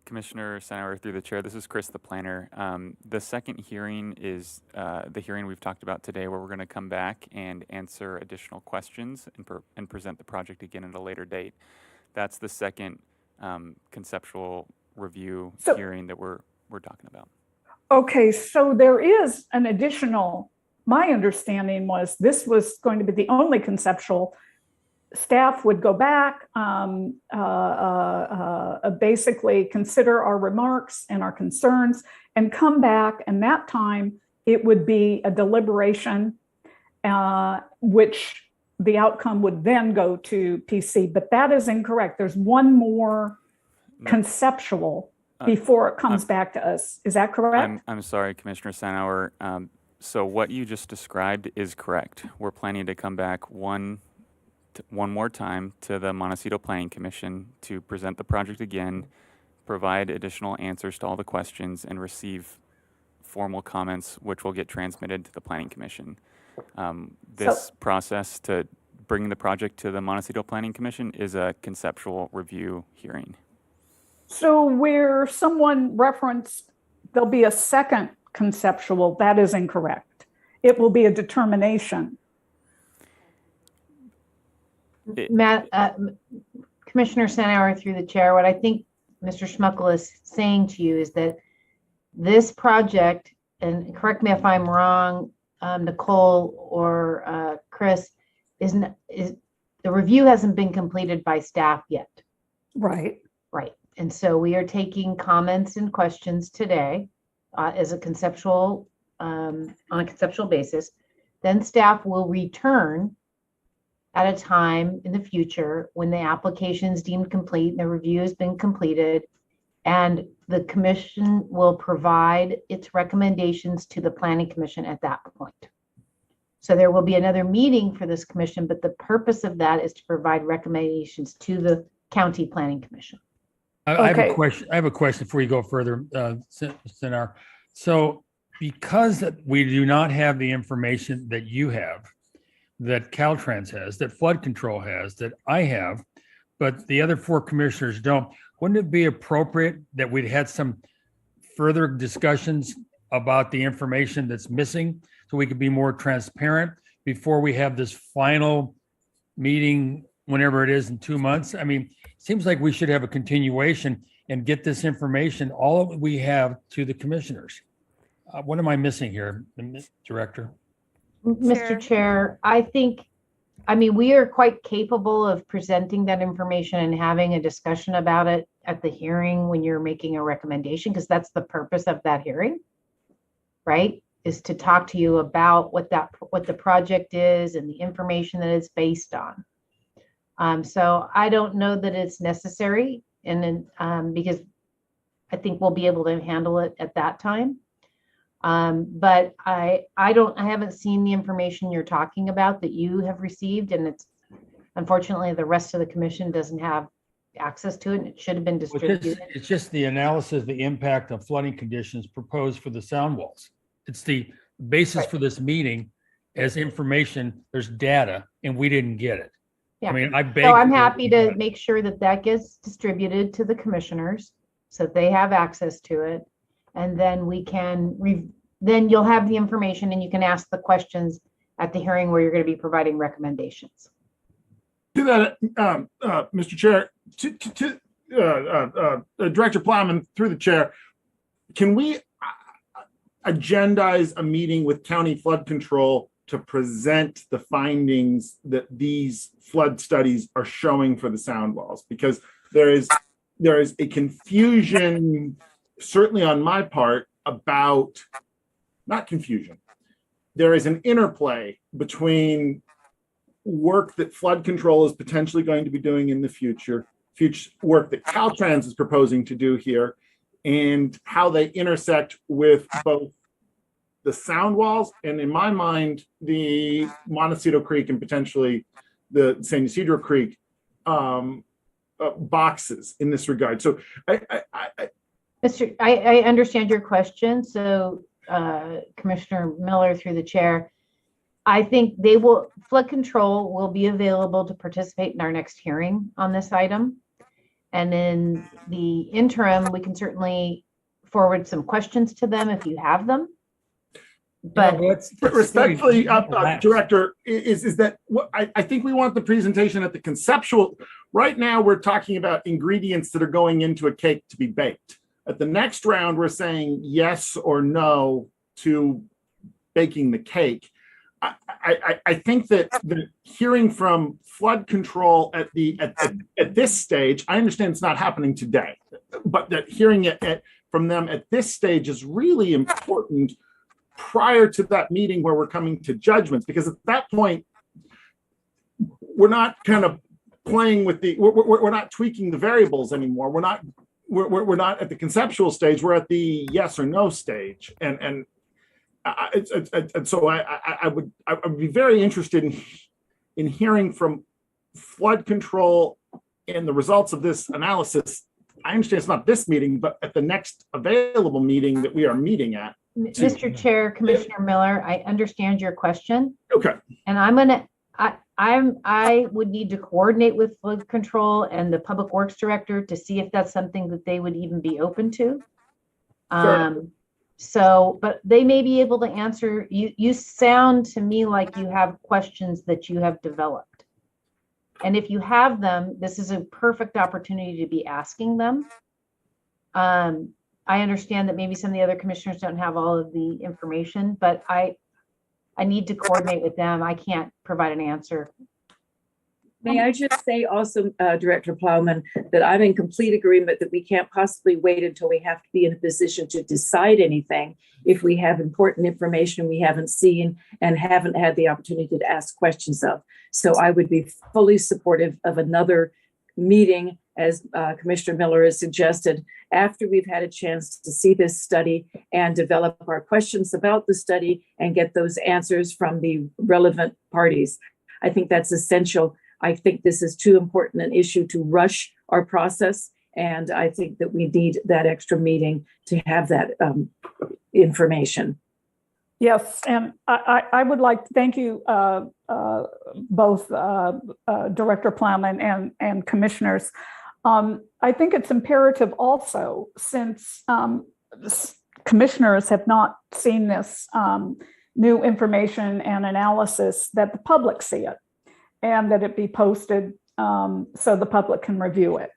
Commissioner Senauer, through the chair, this is Chris, the planner. The second hearing is the hearing we've talked about today, where we're going to come back and answer additional questions and present the project again at a later date. That's the second conceptual review hearing that we're talking about. Okay, so there is an additional, my understanding was this was going to be the only conceptual. Staff would go back, basically consider our remarks and our concerns and come back, and that time it would be a deliberation, which the outcome would then go to PC, but that is incorrect. There's one more conceptual before it comes back to us. Is that correct? I'm sorry, Commissioner Senauer. So what you just described is correct. We're planning to come back one more time to the Montecito Planning Commission to present the project again, provide additional answers to all the questions, and receive formal comments, which will get transmitted to the Planning Commission. This process to bring the project to the Montecito Planning Commission is a conceptual review hearing. So where someone referenced there'll be a second conceptual, that is incorrect. It will be a determination. Commissioner Senauer, through the chair, what I think Mr. Schmuckel is saying to you is that this project, and correct me if I'm wrong, Nicole or Chris, the review hasn't been completed by staff yet. Right. Right. And so we are taking comments and questions today as a conceptual, on a conceptual basis. Then staff will return at a time in the future when the application is deemed complete and the review has been completed, and the commission will provide its recommendations to the planning commission at that point. So there will be another meeting for this commission, but the purpose of that is to provide recommendations to the county planning commission. I have a question. I have a question before you go further, Sinar. So because we do not have the information that you have, that Caltrans has, that flood control has, that I have, but the other four commissioners don't, wouldn't it be appropriate that we'd had some further discussions about the information that's missing so we could be more transparent before we have this final meeting, whenever it is in 2 months? I mean, it seems like we should have a continuation and get this information, all that we have, to the commissioners. What am I missing here, Director? Mr. Chair, I mean, we are quite capable of presenting that information and having a discussion about it at the hearing when you're making a recommendation, because that's the purpose of that hearing, right? Is to talk to you about what the project is and the information that it's based on. So I don't know that it's necessary, and then because I think we'll be able to handle it at that time. But I haven't seen the information you're talking about that you have received, and it's unfortunately the rest of the commission doesn't have access to it, and it should have been distributed. It's just the analysis, the impact of flooding conditions proposed for the sound walls. It's the basis for this meeting as information. There's data, and we didn't get it. Yeah. I mean, so I'm happy to make sure that that gets distributed to the commissioners so that they have access to it. And then we can, then you'll have the information and you can ask the questions at the hearing where you're going to be providing recommendations. To that, Mr. Chair, Director Plowman, through the chair, can we agendize a meeting with county flood control to present the findings that these flood studies are showing for the sound walls? Because there is a confusion, certainly on my part, about, not confusion, there is an interplay between work that flood control is potentially going to be doing in the future work that Caltrans is proposing to do here, and how they intersect with both the sound walls and, in my mind, the Montecito Creek and potentially the San Ysidro Creek boxes in this regard. So I understand your question. So Commissioner Miller, through the chair, I think flood control will be available to participate in our next hearing on this item. And in the interim, we can certainly forward some questions to them if you have them. But respectfully, Director, is that what I think we want the presentation at the conceptual. Right now, we're talking about ingredients that are going into a cake to be baked. At the next round, we're saying yes or no to baking the cake. I think that the hearing from flood control at this stage, I understand it's not happening today, but that hearing it from them at this stage is really important prior to that meeting where we're coming to judgments, because at that point, we're not kind of playing with we're not tweaking the variables anymore. We're not at the conceptual stage. We're at the yes or no stage, and so I would be very interested in hearing from flood control and the results of this analysis. I understand it's not this meeting, but at the next available meeting that we are meeting at. Mr. Chair, Commissioner Miller, I understand your question. Okay. And I would need to coordinate with flood control and the Public Works Director to see if that's something that they would even be open to. Sure. So, but they may be able to answer. You sound to me like you have questions that you have developed. And if you have them, this is a perfect opportunity to be asking them. I understand that maybe some of the other commissioners don't have all of the information, but I need to coordinate with them. I can't provide an answer. May I just say also, Director Plowman, that I'm in complete agreement that we can't possibly wait until we have to be in a position to decide anything if we have important information we haven't seen and haven't had the opportunity to ask questions of. So I would be fully supportive of another meeting, as Commissioner Miller has suggested, after we've had a chance to see this study and develop our questions about the study and get those answers from the relevant parties. I think that's essential. I think this is too important an issue to rush our process. And I think that we need that extra meeting to have that information. Yes, and I would like to thank you both Director Plowman and commissioners. I think it's imperative also, since commissioners have not seen this new information and analysis, that the public see it and that it be posted so the public can review it.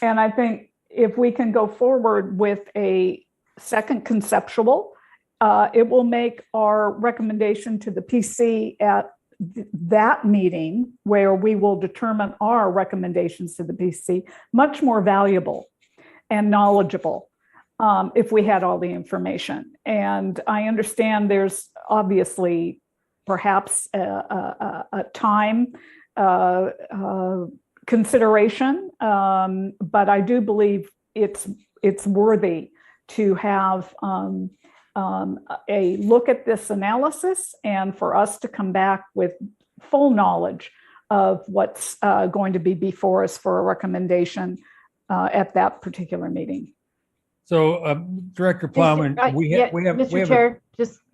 And I think if we can go forward with a second conceptual, it will make our recommendation to the PC at that meeting, where we will determine our recommendations to the PC, much more valuable and knowledgeable if we had all the information. And I understand there's obviously perhaps a time consideration, but I do believe it's worthy to have a look at this analysis and for us to come back with full knowledge of what's going to be before us for a recommendation at that particular meeting. So, Director Plowman, Mr. Chair,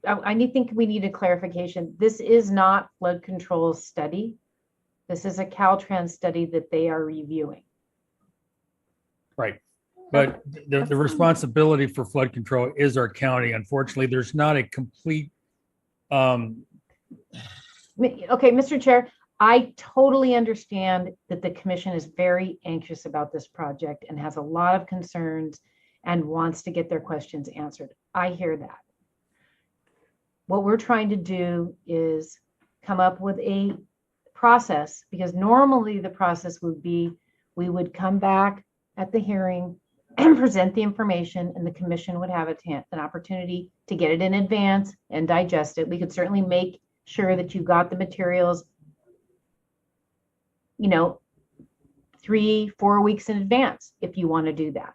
I think we need a clarification. This is not flood control study. This is a Caltrans study that they are reviewing. Right. But the responsibility for flood control is our county. Unfortunately, there's not a complete. Okay, Mr. Chair, I totally understand that the commission is very anxious about this project and has a lot of concerns and wants to get their questions answered. I hear that. What we're trying to do is come up with a process, because normally the process would be we would come back at the hearing and present the information, and the commission would have an opportunity to get it in advance and digest it. We could certainly make sure that you got the materials, 3-4 weeks in advance if you want to do that,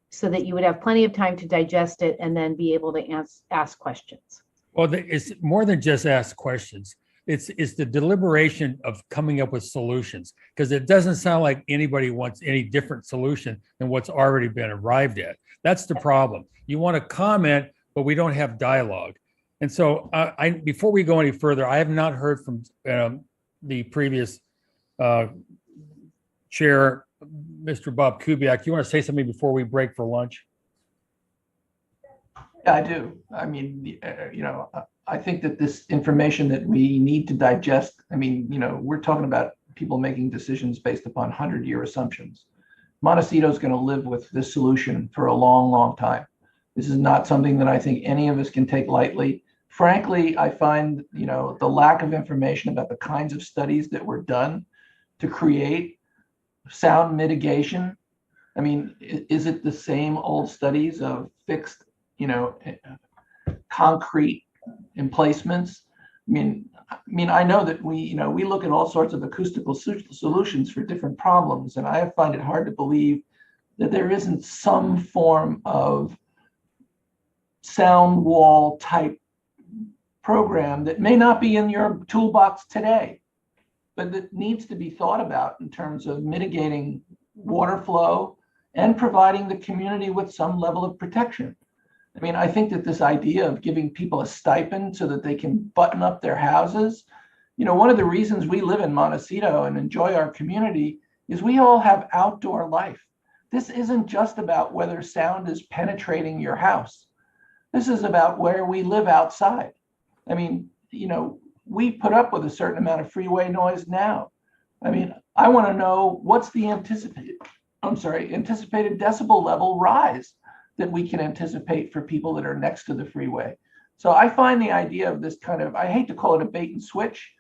so that you would have plenty of time to digest it and then be able to ask questions. Well, it's more than just ask questions. It's the deliberation of coming up with solutions, because it doesn't sound like anybody wants any different solution than what's already been arrived at. That's the problem. You want to comment, but we don't have dialogue. And so before we go any further, I have not heard from the previous chair, Mr. Bob Kubiak. You want to say something before we break for lunch? Yeah, I do. I mean, I think that this information that we need to digest, we're talking about people making decisions based upon 100-year assumptions. Montecito is going to live with this solution for a long, long time. This is not something that I think any of us can take lightly. Frankly, I find, the lack of information about the kinds of studies that were done to create sound mitigation. I mean, is it the same old studies of fixed, concrete emplacements? I know that we look at all sorts of acoustical solutions for different problems, and I find it hard to believe that there isn't some form of sound wall type program that may not be in your toolbox today, but that needs to be thought about in terms of mitigating water flow and providing the community with some level of protection. I think that this idea of giving people a stipend so that they can button up their houses, one of the reasons we live in Montecito and enjoy our community is we all have outdoor life. This isn't just about whether sound is penetrating your house. This is about where we live outside. We put up with a certain amount of freeway noise now. I want to know what's the anticipated decibel level rise that we can anticipate for people that are next to the freeway. So I find the idea of this kind of, I hate to call it a bait and switch,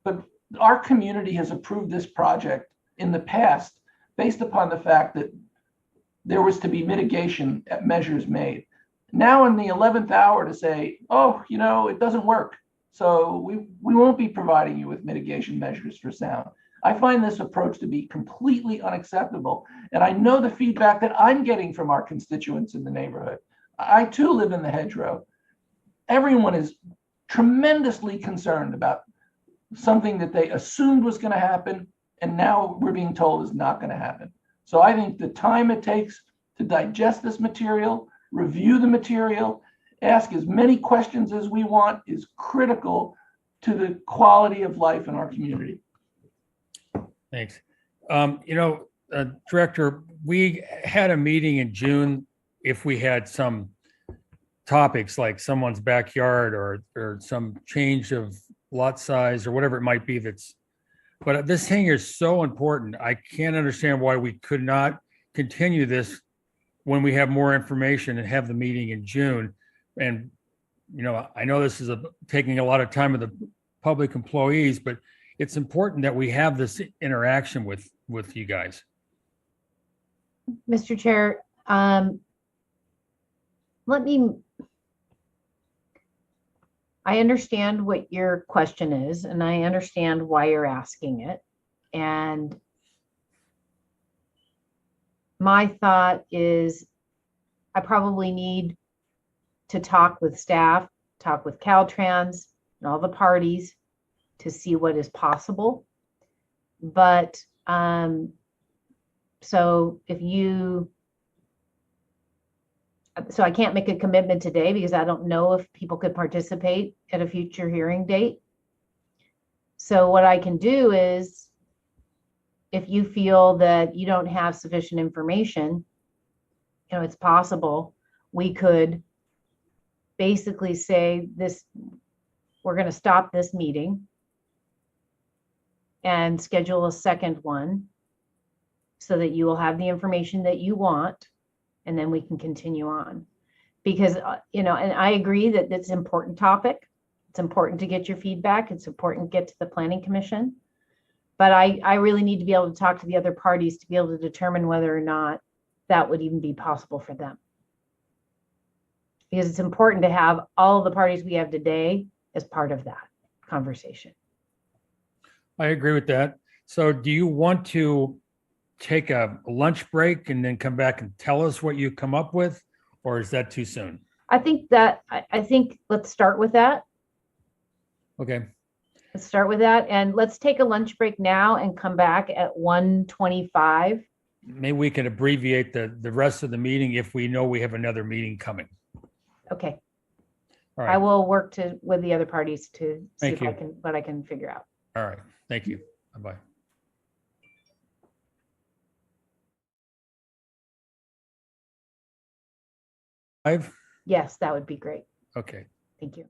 but our community has approved this project in the past based upon the fact that there was to be mitigation measures made. Now in the 11th hour to say, oh, you know, it doesn't work. So we won't be providing you with mitigation measures for sound. I find this approach to be completely unacceptable. And I know the feedback that I'm getting from our constituents in the neighborhood. I too live in the hedgerow. Everyone is tremendously concerned about something that they assumed was going to happen, and now we're being told is not going to happen. So I think the time it takes to digest this material, review the material, ask as many questions as we want is critical to the quality of life in our community. Thanks. Director, we had a meeting in June. If we had some topics like someone's backyard or some change of lot size or whatever it might be, but this thing is so important. I can't understand why we could not continue this when we have more information and have the meeting in June. And, I know this is taking a lot of time of the public employees, but it's important that we have this interaction with you guys. Mr. Chair, I understand what your question is, and I understand why you're asking it. And my thought is I probably need to talk with staff, talk with Caltrans and all the parties to see what is possible. But so I can't make a commitment today because I don't know if people could participate at a future hearing date. So what I can do is, if you feel that you don't have sufficient information, it's possible we could basically say this, we're going to stop this meeting and schedule a second one so that you will have the information that you want, and then we can continue on. Because, and I agree that it's an important topic. It's important to get your feedback. It's important to get to the Planning Commission. But I really need to be able to talk to the other parties to be able to determine whether or not that would even be possible for them. Because it's important to have all of the parties we have today as part of that conversation. I agree with that. So do you want to take a lunch break and then come back and tell us what you come up with, or is that too soon? I think let's start with that. Okay. Let's start with that, and let's take a lunch break now and come back at 1:25. Maybe we can abbreviate the rest of the meeting if we know we have another meeting coming. Okay. All right. I will work with the other parties to see Thank what I can figure out. All right. Thank you. Bye-bye. Yes, that would be great. Okay. Thank you.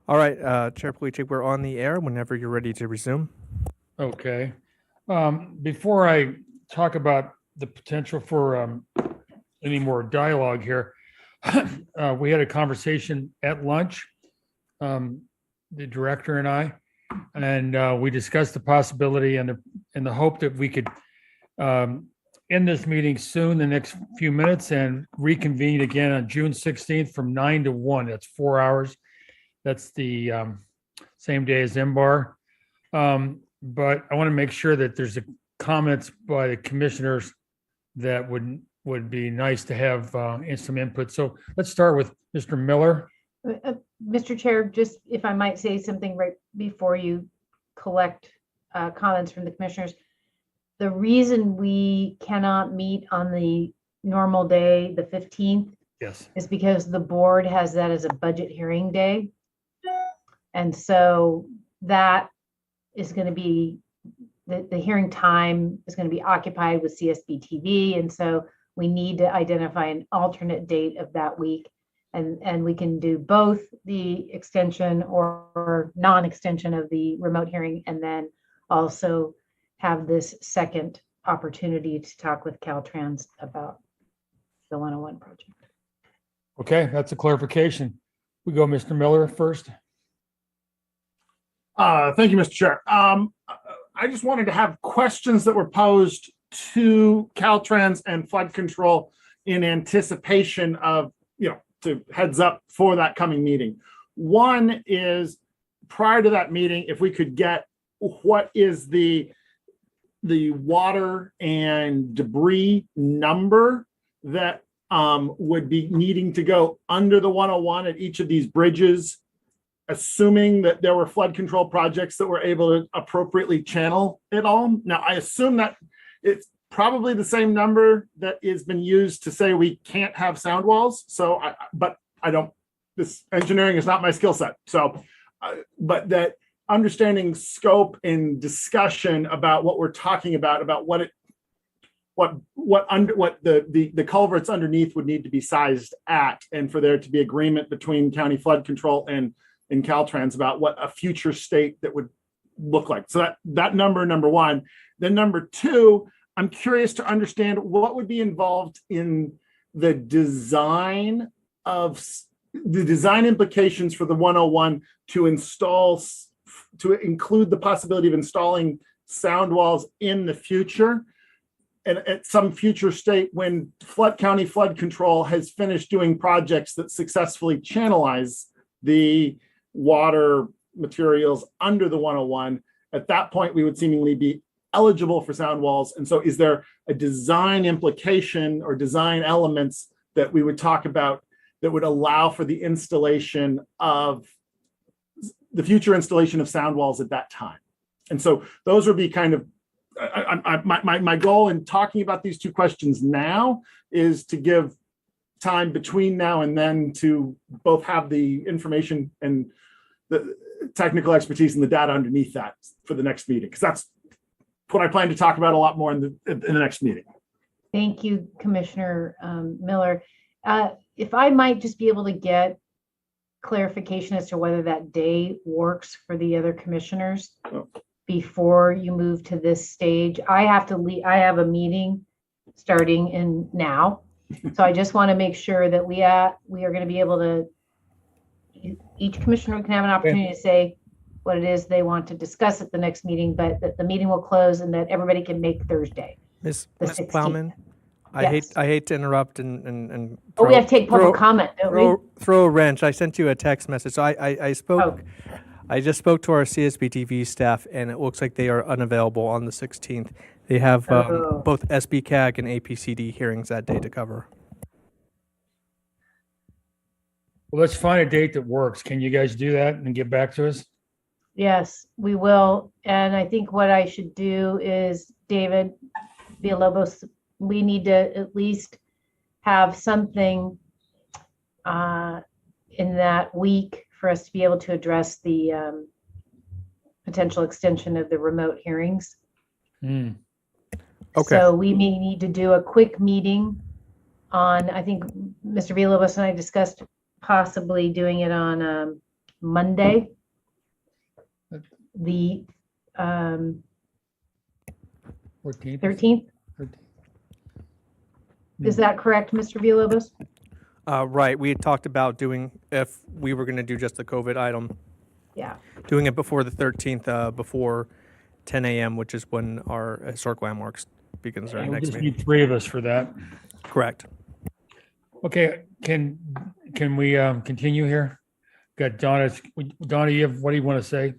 All right, Chair Polichik, we're on the air whenever you're ready to resume. Okay. Before I talk about the potential for any more dialogue here, we had a conversation at lunch, the director and I, and we discussed the possibility and the hope that we could end this meeting soon, the next few minutes, and reconvene again on June 16th from 9 to 1. That's 4 hours. That's the same day as MBAR. But I want to make sure that there's comments by the commissioners that would be nice to have some input. So let's start with Mr. Miller. Mr. Chair, just if I might say something right before you collect comments from the commissioners. The reason we cannot meet on the normal day, the 15th, yes, is because the board has that as a budget hearing day. And so that is going to be, the hearing time is going to be occupied with CSB TV. And so we need to identify an alternate date of that week. And we can do both the extension or non-extension of the remote hearing, and then also have this second opportunity to talk with Caltrans about the 101 project. Okay, that's a clarification. We go Mr. Miller first. Thank you, Mr. Chair. I just wanted to have questions that were posed to Caltrans and flood control in anticipation of, to heads up for that coming meeting. One is, prior to that meeting, if we could get what is the water and debris number that would be needing to go under the 101 at each of these bridges, assuming that there were flood control projects that were able to appropriately channel it all. Now, I assume that it's probably the same number that has been used to say we can't have sound walls. So, but I don't, this engineering is not my skill set. So, but that understanding scope and discussion about what we're talking about what the culverts underneath would need to be sized at, and for there to be agreement between county flood control and Caltrans about what a future state that would look like. So that number one. Then number two, I'm curious to understand what would be involved in the design implications for the 101 to include the possibility of installing sound walls in the future, and at some future state when county flood control has finished doing projects that successfully channelize the water materials under the 101. At that point, we would seemingly be eligible for sound walls. And so is there a design implication or design elements that we would talk about that would allow for the installation of the future installation of sound walls at that time? And so those would be kind of, my goal in talking about these two questions now is to give time between now and then to both have the information and the technical expertise and the data underneath that for the next meeting, because that's what I plan to talk about a lot more in the next meeting. Thank you, Commissioner Miller. If I might just be able to get clarification as to whether that day works for the other commissioners before you move to this stage. I have to leave. I have a meeting starting in now. So I just want to make sure that we are going to be able to, each commissioner can have an opportunity to say what it is they want to discuss at the next meeting, but that the meeting will close and that everybody can make Thursday. Ms. 16th. Plowman, Yes. I hate to interrupt and We have to take public comment, don't we? Throw a wrench. I sent you a text message. So I spoke. Oh. I just spoke to our CSB TV staff, and it looks like they are unavailable on the 16th. They have both SBCAG and APCD hearings that day to cover. Well, let's find a date that works. Can you guys do that and get back to us? Yes, we will. And I think what I should do is, David Villalobos, we need to at least have something in that week for us to be able to address the potential extension of the remote hearings. Okay. So we may need to do a quick meeting on, I think Mr. Villalobos and I discussed possibly doing it on Monday, the 13th. Is that correct, Mr. Villalobos? Right, we had talked about doing, if we were going to do just the COVID item, Yeah. doing it before the 13th, before 10 a.m., which is when our historic landmarks begins our And we next just meeting. need 3 of us for that. Correct. Okay, can we continue here? Got Donna. Donna, what do you want to say?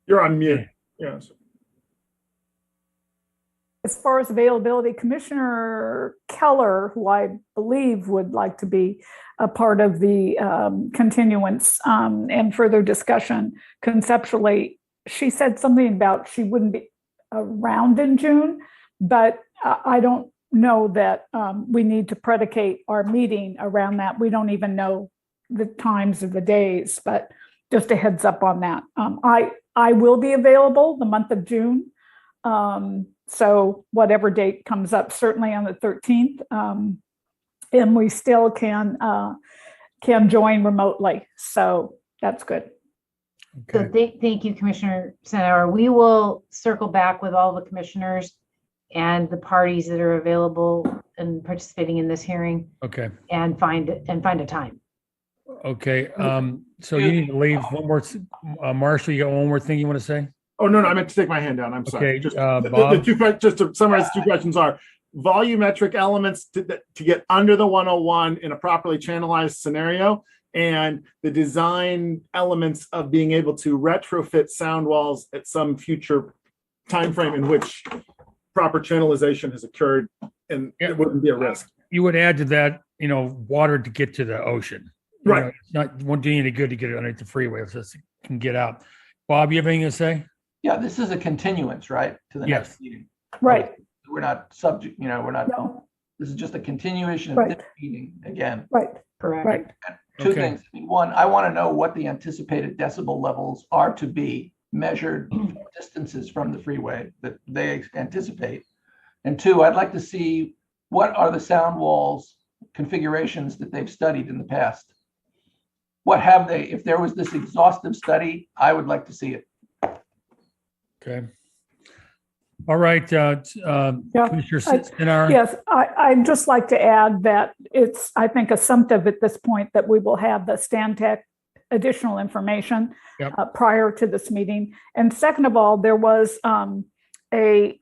You're on mute. Yes. As far as availability, Commissioner Keller, who I believe would like to be a part of the continuance and further discussion conceptually, she said something about she wouldn't be around in June, but I don't know that we need to predicate our meeting around that. We don't even know the times of the days, but just a heads up on that. I will be available the month of June. So whatever date comes up, certainly on the 13th, and we still can join remotely. So that's good. So thank you, Commissioner Sanauer. We will circle back with all the commissioners and the parties that are available and participating in this hearing. Okay. And find a time. Okay. So you need to leave. One more. Marshall, you got one more thing you want to say? Oh, no, I meant to take my hand down. I'm sorry. Okay, Just, Bob? just to summarize, the 2 questions are volumetric elements to get under the 101 in a properly channelized scenario, and the design elements of being able to retrofit sound walls at some future time frame in which proper channelization has occurred and it wouldn't be a risk. You would add to that, water to get to the ocean. Right. It won't do you any good to get it underneath the freeway so it can get out. Bob, you have anything to say? Yeah, this is a continuance, right, to the Yes. next meeting. Right. We're not subject, we're not. No. This is just a continuation of Right. this meeting again. Right. Correct. Right. Two Okay. things. One, I want to know what the anticipated decibel levels are to be measured distances from the freeway that they anticipate. And two, I'd like to see what are the sound walls configurations that they've studied in the past. What have they, if there was this exhaustive study, I would like to see it. Okay. All right. Commissioner Sanauer? Yes, I'd just like to add that it's, I think, assumptive at this point that we will have the Stantec additional information prior to this meeting. And second of all, there was a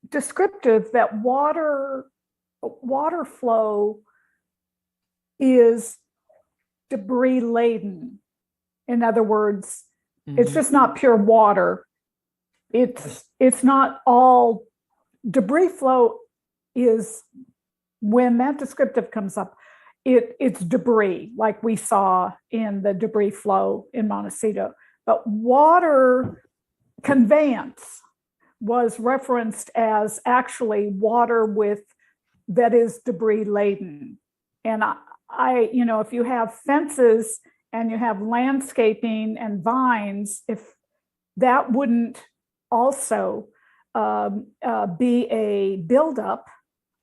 descriptive that water flow is debris laden. In other words, it's just not pure water. It's not all debris flow is, when that descriptive comes up, it's debris like we saw in the debris flow in Montecito. But water conveyance was referenced as actually water that is debris laden. And I if you have fences and you have landscaping and vines, if that wouldn't also be a buildup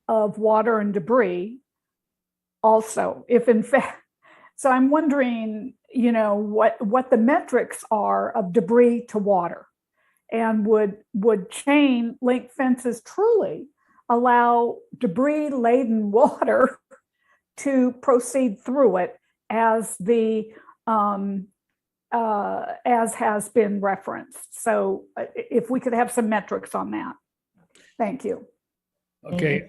of water and debris also, if in fact, so I'm wondering, what the metrics are of debris to water, and would chain link fences truly allow debris laden water to proceed through it as as has been referenced. So if we could have some metrics on that. Thank you. Okay.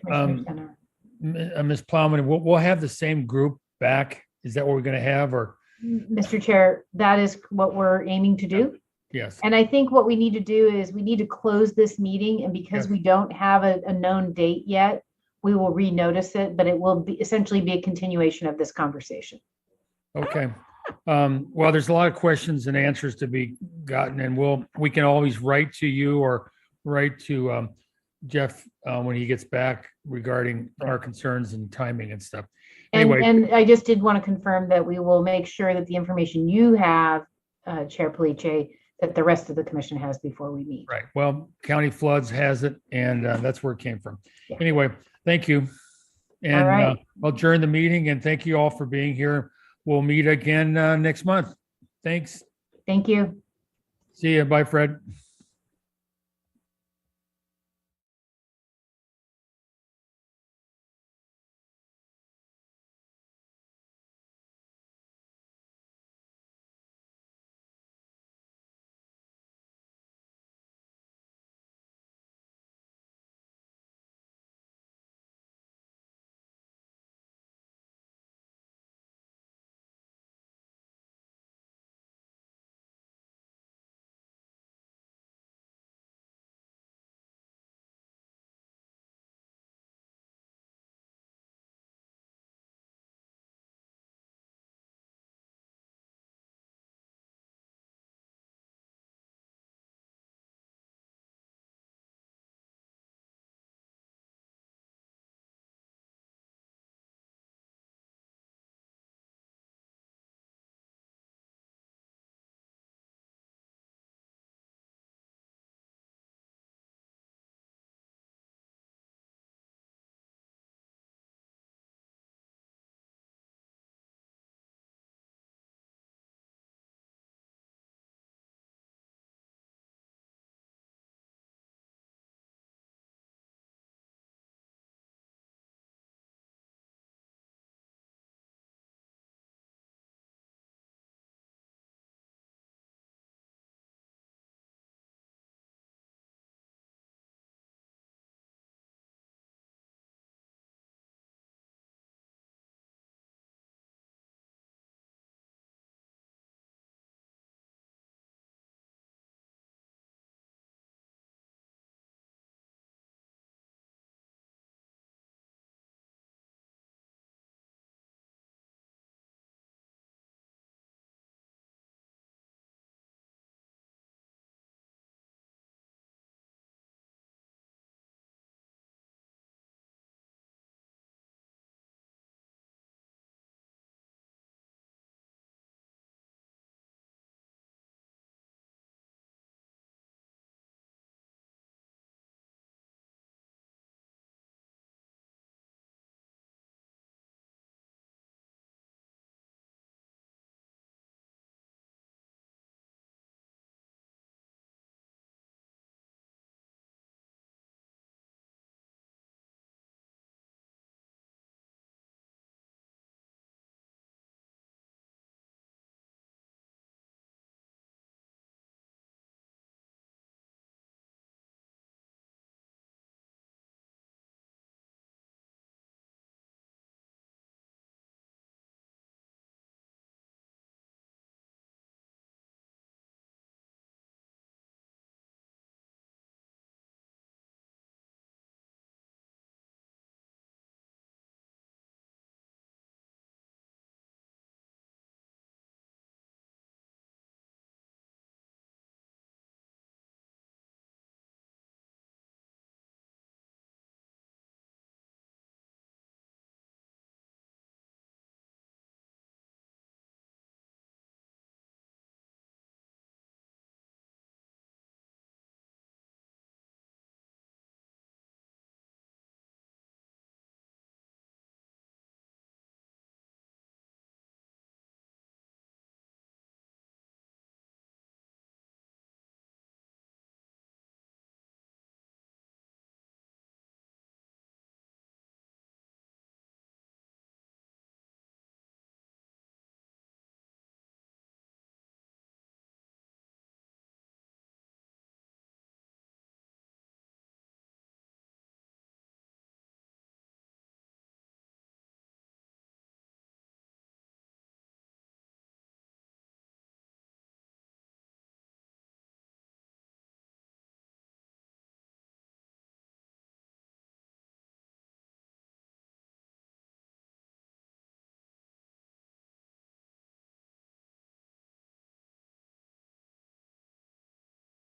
Ms. Plowman, we'll have the same group back. Is that what we're going to have, or? Mr. Chair, that is what we're aiming to do. Yes. And I think what we need to do is we need to close this meeting, and because we don't have a known date yet, we will renotice it, but it will essentially be a continuation of this conversation. Okay. Well, there's a lot of questions and answers to be gotten, and we can always write to you or write to Jeff when he gets back regarding our concerns and timing and stuff. Anyway. And I just did want to confirm that we will make sure that the information you have, Chair Police, that the rest of the commission has before we meet. Right. Well, County Floods has it, and that's where it came from. Yeah. Anyway, thank you. And I'll adjourn the meeting, and thank you all for being here. we'll meet again next month. Thanks. Thank you. See you. Bye, Fred.